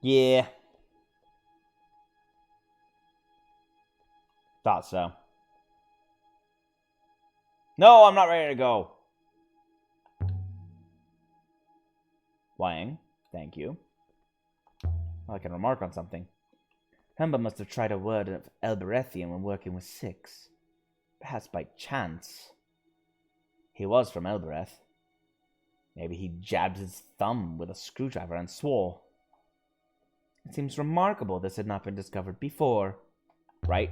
Yeah. Thought so. No, I'm not ready to go. Wang, thank you. I can remark on something. Hemba must have tried a word of Elberethian when working with Six. Perhaps by chance. He was from Elbereth. Maybe he jabbed his thumb with a screwdriver and swore. It seems remarkable this had not been discovered before. Right?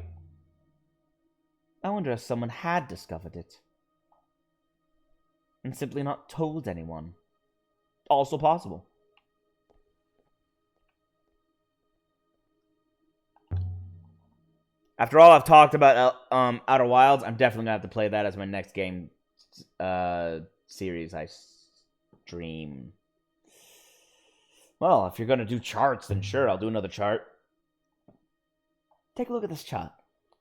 I wonder if someone had discovered it. And simply not told anyone. Also possible. After all I've talked about Outer Wilds, I'm definitely going to have to play that as my next game series I stream. Well, if you're going to do charts, then sure, I'll do another chart. Take a look at this chart.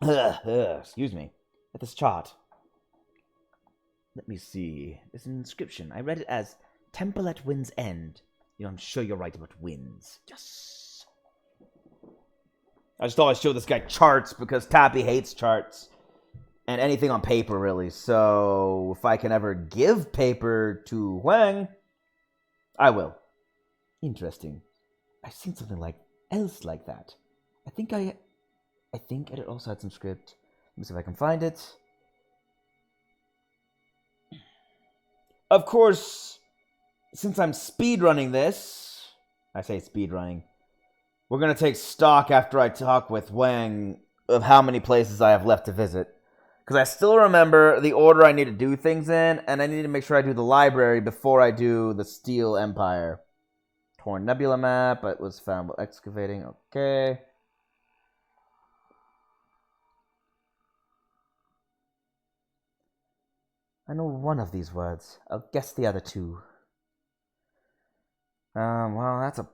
Excuse me. At this chart. Let me see. There's an inscription. I read it as Temple at Wind's End. You know, I'm sure you're right about winds. Yes. I just thought I'd show this guy charts because Tappy hates charts. And anything on paper, really. So, if I can ever give paper to Wang, I will. Interesting. I've seen something else like that. I think it also had some script. Let me see if I can find it. Of course, since I'm speedrunning this, I say speedrunning, we're going to take stock after I talk with Wang of how many places I have left to visit. Because I still remember the order I need to do things in, and I need to make sure I do the library before I do the Steel Empire. Torn Nebula map, it was found while excavating, okay. I know one of these words. I'll guess the other two. Well, that's a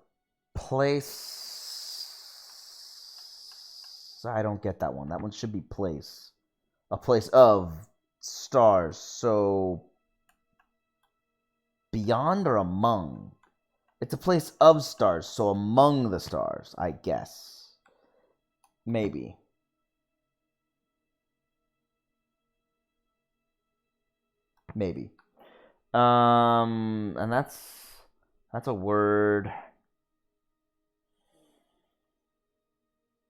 place. I don't get that one. That one should be place. A place of stars. So, beyond or among? It's a place of stars, so among the stars, I guess. Maybe. Maybe. And that's a word.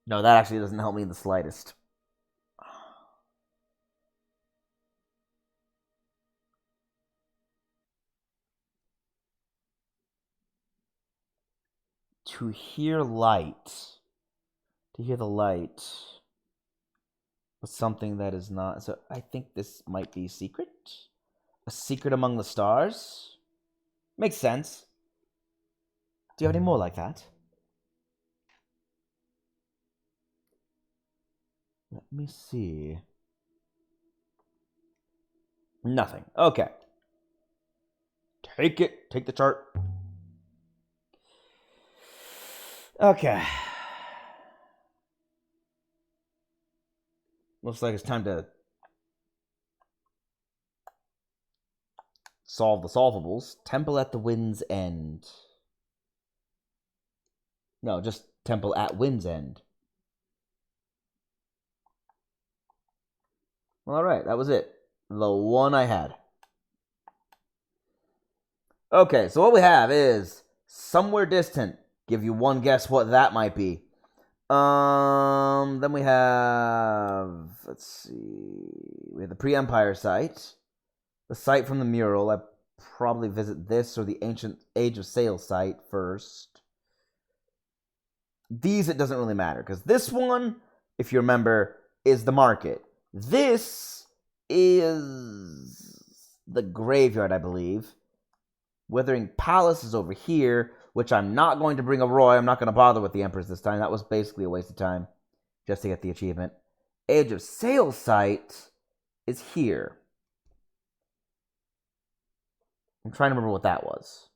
No, that actually doesn't help me in the slightest. To hear light. To hear the light. But something that is not. So I think this might be secret. A secret among the stars? Makes sense. Do you have any more like that? Let me see. Nothing. Okay. Take it. Take the chart. Okay. Looks like it's time to solve the solvables. Temple at the Wind's End. No, just Temple at Wind's End. Alright, that was it. The one I had. Okay, so what we have is Somewhere Distant. Give you one guess what that might be. Then we have, let's see, we have the pre-Empire site. The site from the mural. I probably visit this or the ancient Age of Sail site first. These, it doesn't really matter, because this one, if you remember, is the market. This is the graveyard, I believe. Withering Palace is over here, which I'm not going to bring a Roy. I'm not going to bother with the Empress this time. That was basically a waste of time, just to get the achievement. Age of Sail site is here. I'm trying to remember what that was.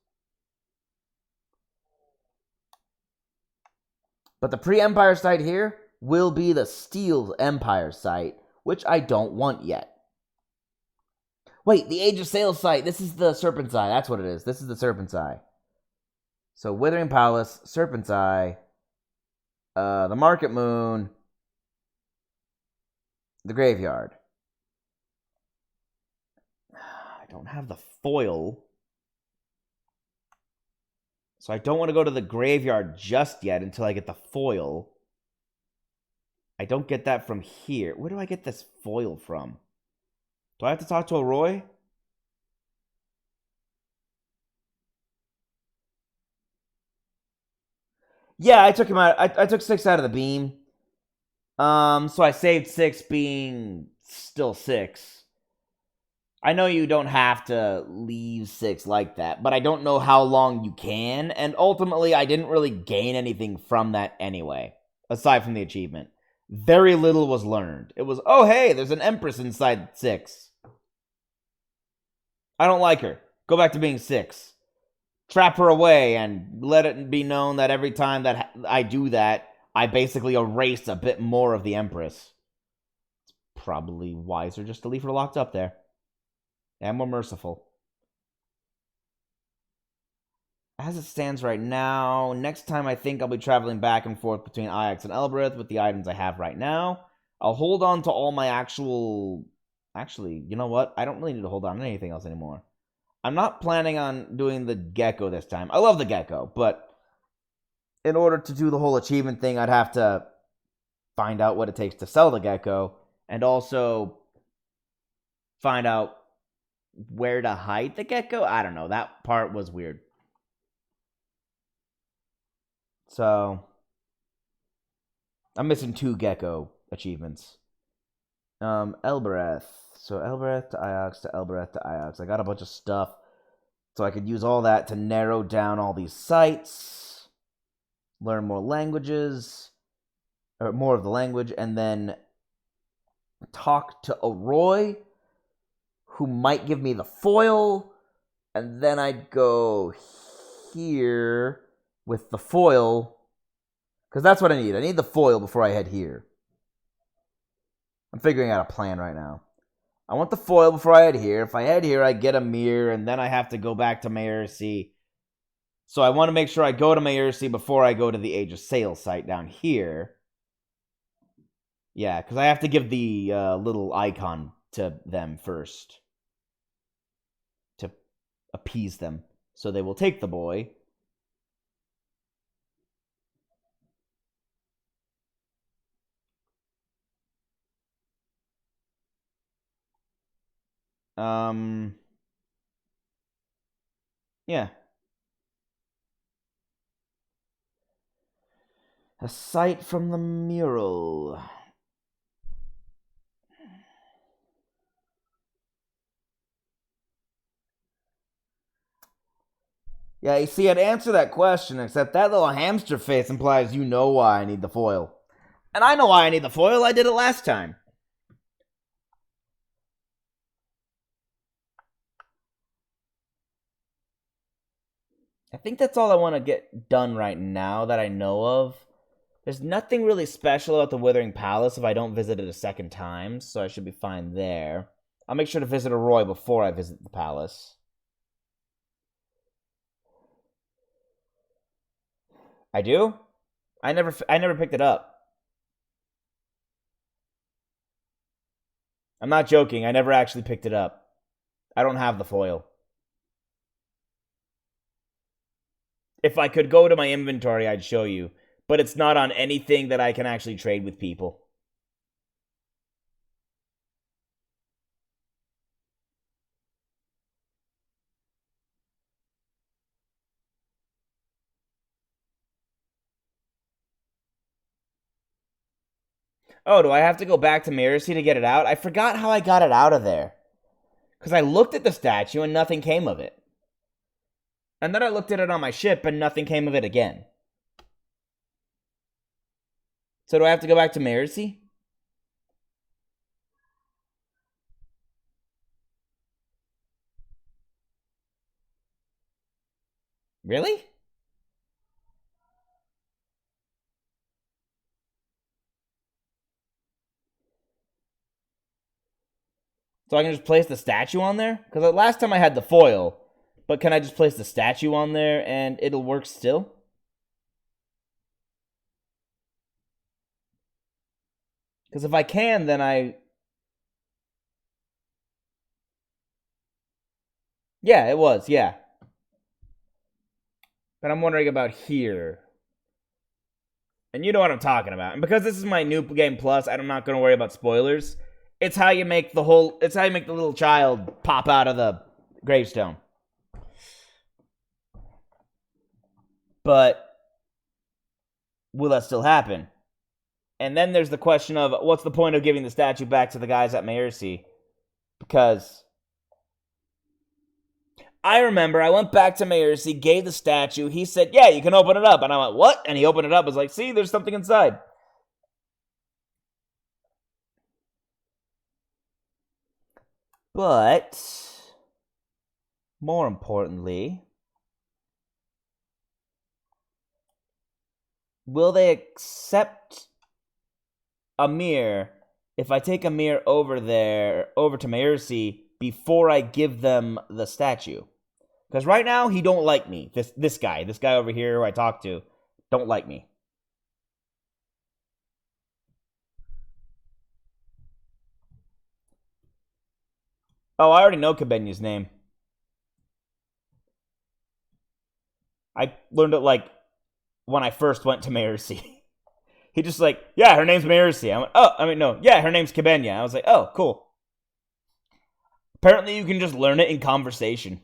But the pre-Empire site here will be the Steel Empire site, which I don't want yet. Wait, the Age of Sail site. This is the Serpent's Eye. That's what it is. This is the Serpent's Eye. So, Withering Palace, Serpent's Eye, the Market Moon, the Graveyard. I don't have the foil. So I don't want to go to the graveyard just yet until I get the foil. I don't get that from here. Where do I get this foil from? Do I have to talk to a Roy? Yeah, I took him out. I took 6 out of the beam. So I saved 6 being still 6. I know you don't have to leave 6 like that, but I don't know how long you can, and ultimately I didn't really gain anything from that anyway, aside from the achievement. Very little was learned. It was, oh hey, there's an Empress inside 6. I don't like her. Go back to being 6. Trap her away and let it be known that every time that I do that, I basically erase a bit more of the Empress. It's probably wiser just to leave her locked up there. And more merciful. As it stands right now, next time I think I'll be traveling back and forth between Iox and Elbereth with the items I have right now. I'll hold on to all my actual... Actually, you know what? I don't really need to hold on to anything else anymore. I'm not planning on doing the gecko this time. I love the gecko, but in order to do the whole achievement thing, I'd have to find out what it takes to sell the gecko, and also find out where to hide the gecko. I don't know. That part was weird. So, I'm missing 2 gecko achievements. Elbereth. So, Elbereth to Iox to Elbereth to Iox. I got a bunch of stuff. So I could use all that to narrow down all these sites. Learn more languages. Or more of the language. And then talk to a Roy, who might give me the foil. And then I'd go here with the foil, because that's what I need. I need the foil before I head here. I'm figuring out a plan right now. I want the foil before I head here. If I head here, I get a mirror, and then I have to go back to Maercy. So I want to make sure I go to Maercy before I go to the Age of Sail site down here. Yeah, because I have to give the little icon to them first to appease them. So they will take the boy. Yeah. A sight from the mural. Yeah, you see, I'd answer that question, except that little hamster face implies you know why I need the foil. And I know why I need the foil. I did it last time. I think that's all I want to get done right now that I know of. There's nothing really special about the Withering Palace if I don't visit it a second time, so I should be fine there. I'll make sure to visit Arroy before I visit the palace. I do? I never picked it up. I'm not joking. I never actually picked it up. I don't have the foil. If I could go to my inventory, I'd show you. But it's not on anything that I can actually trade with people. Oh, do I have to go back to Maercy to get it out? I forgot how I got it out of there. Because I looked at the statue and nothing came of it. And then I looked at it on my ship and nothing came of it again. So do I have to go back to Maercy? Really? So I can just place the statue on there? Because the last time I had the foil. But can I just place the statue on there and it'll work still? Because if I can, then I... Yeah, it was, yeah. that I'm wondering about here. And you know what I'm talking about. And because this is my New Game Plus, I'm not going to worry about spoilers. It's how you make the little child pop out of the gravestone. But will that still happen? And then there's the question of what's the point of giving the statue back to the guys at Maercy? Because I remember I went back to Maercy, gave the statue. He said, yeah, you can open it up. And I went, what? And he opened it up. I was like, see, there's something inside. But more importantly, will they accept Amir if I take Amir over to Maercy before I give them the statue? Because right now he don't like me. This guy over here who I talk to, don't like me. Oh, I already know Kabenya's name. I learned it like when I first went to Maercy. He just like, yeah, her name's Maercy. I went, yeah, her name's Kabenya. I was like, oh, cool. Apparently you can just learn it in conversation.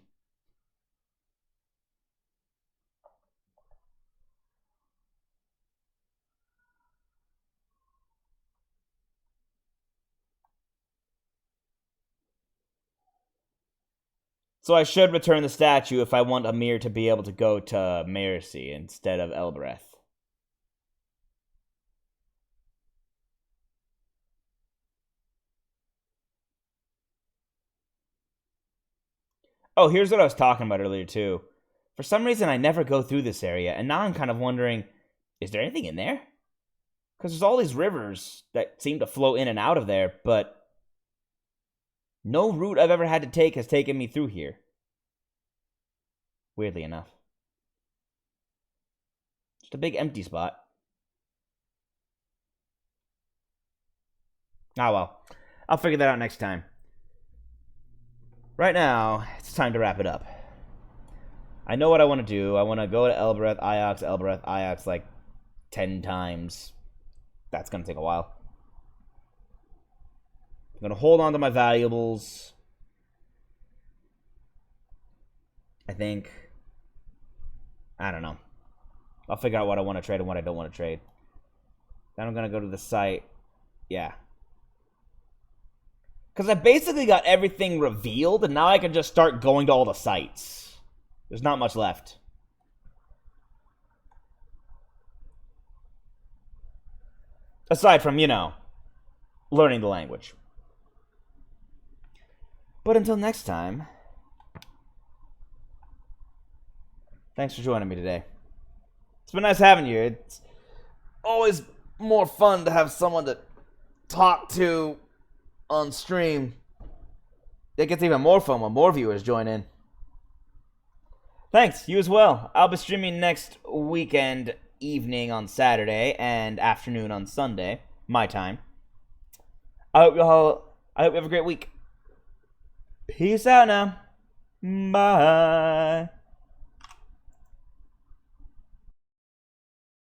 So I should return the statue if I want Amir to be able to go to Maercy instead of Elbereth. Oh, here's what I was talking about earlier, too. For some reason, I never go through this area, and now I'm kind of wondering, is there anything in there? Because there's all these rivers that seem to flow in and out of there, but no route I've ever had to take has taken me through here. Weirdly enough. Just a big empty spot. Ah, well. I'll figure that out next time. Right now, it's time to wrap it up. I know what I want to do. I want to go to Elbereth, Iox like 10 times. That's going to take a while. I'm going to hold on to my valuables. I think. I don't know. I'll figure out what I want to trade and what I don't want to trade. Then I'm going to go to the site. Yeah. Because I basically got everything revealed, and now I can just start going to all the sites. There's not much left. Aside from, learning the language. But until next time, thanks for joining me today. It's been nice having you. It's always more fun to have someone to talk to on stream. It gets even more fun when more viewers join in. Thanks, you as well. I'll be streaming next weekend evening on Saturday and afternoon on Sunday, my time. I hope you have a great week. Peace out now. Bye.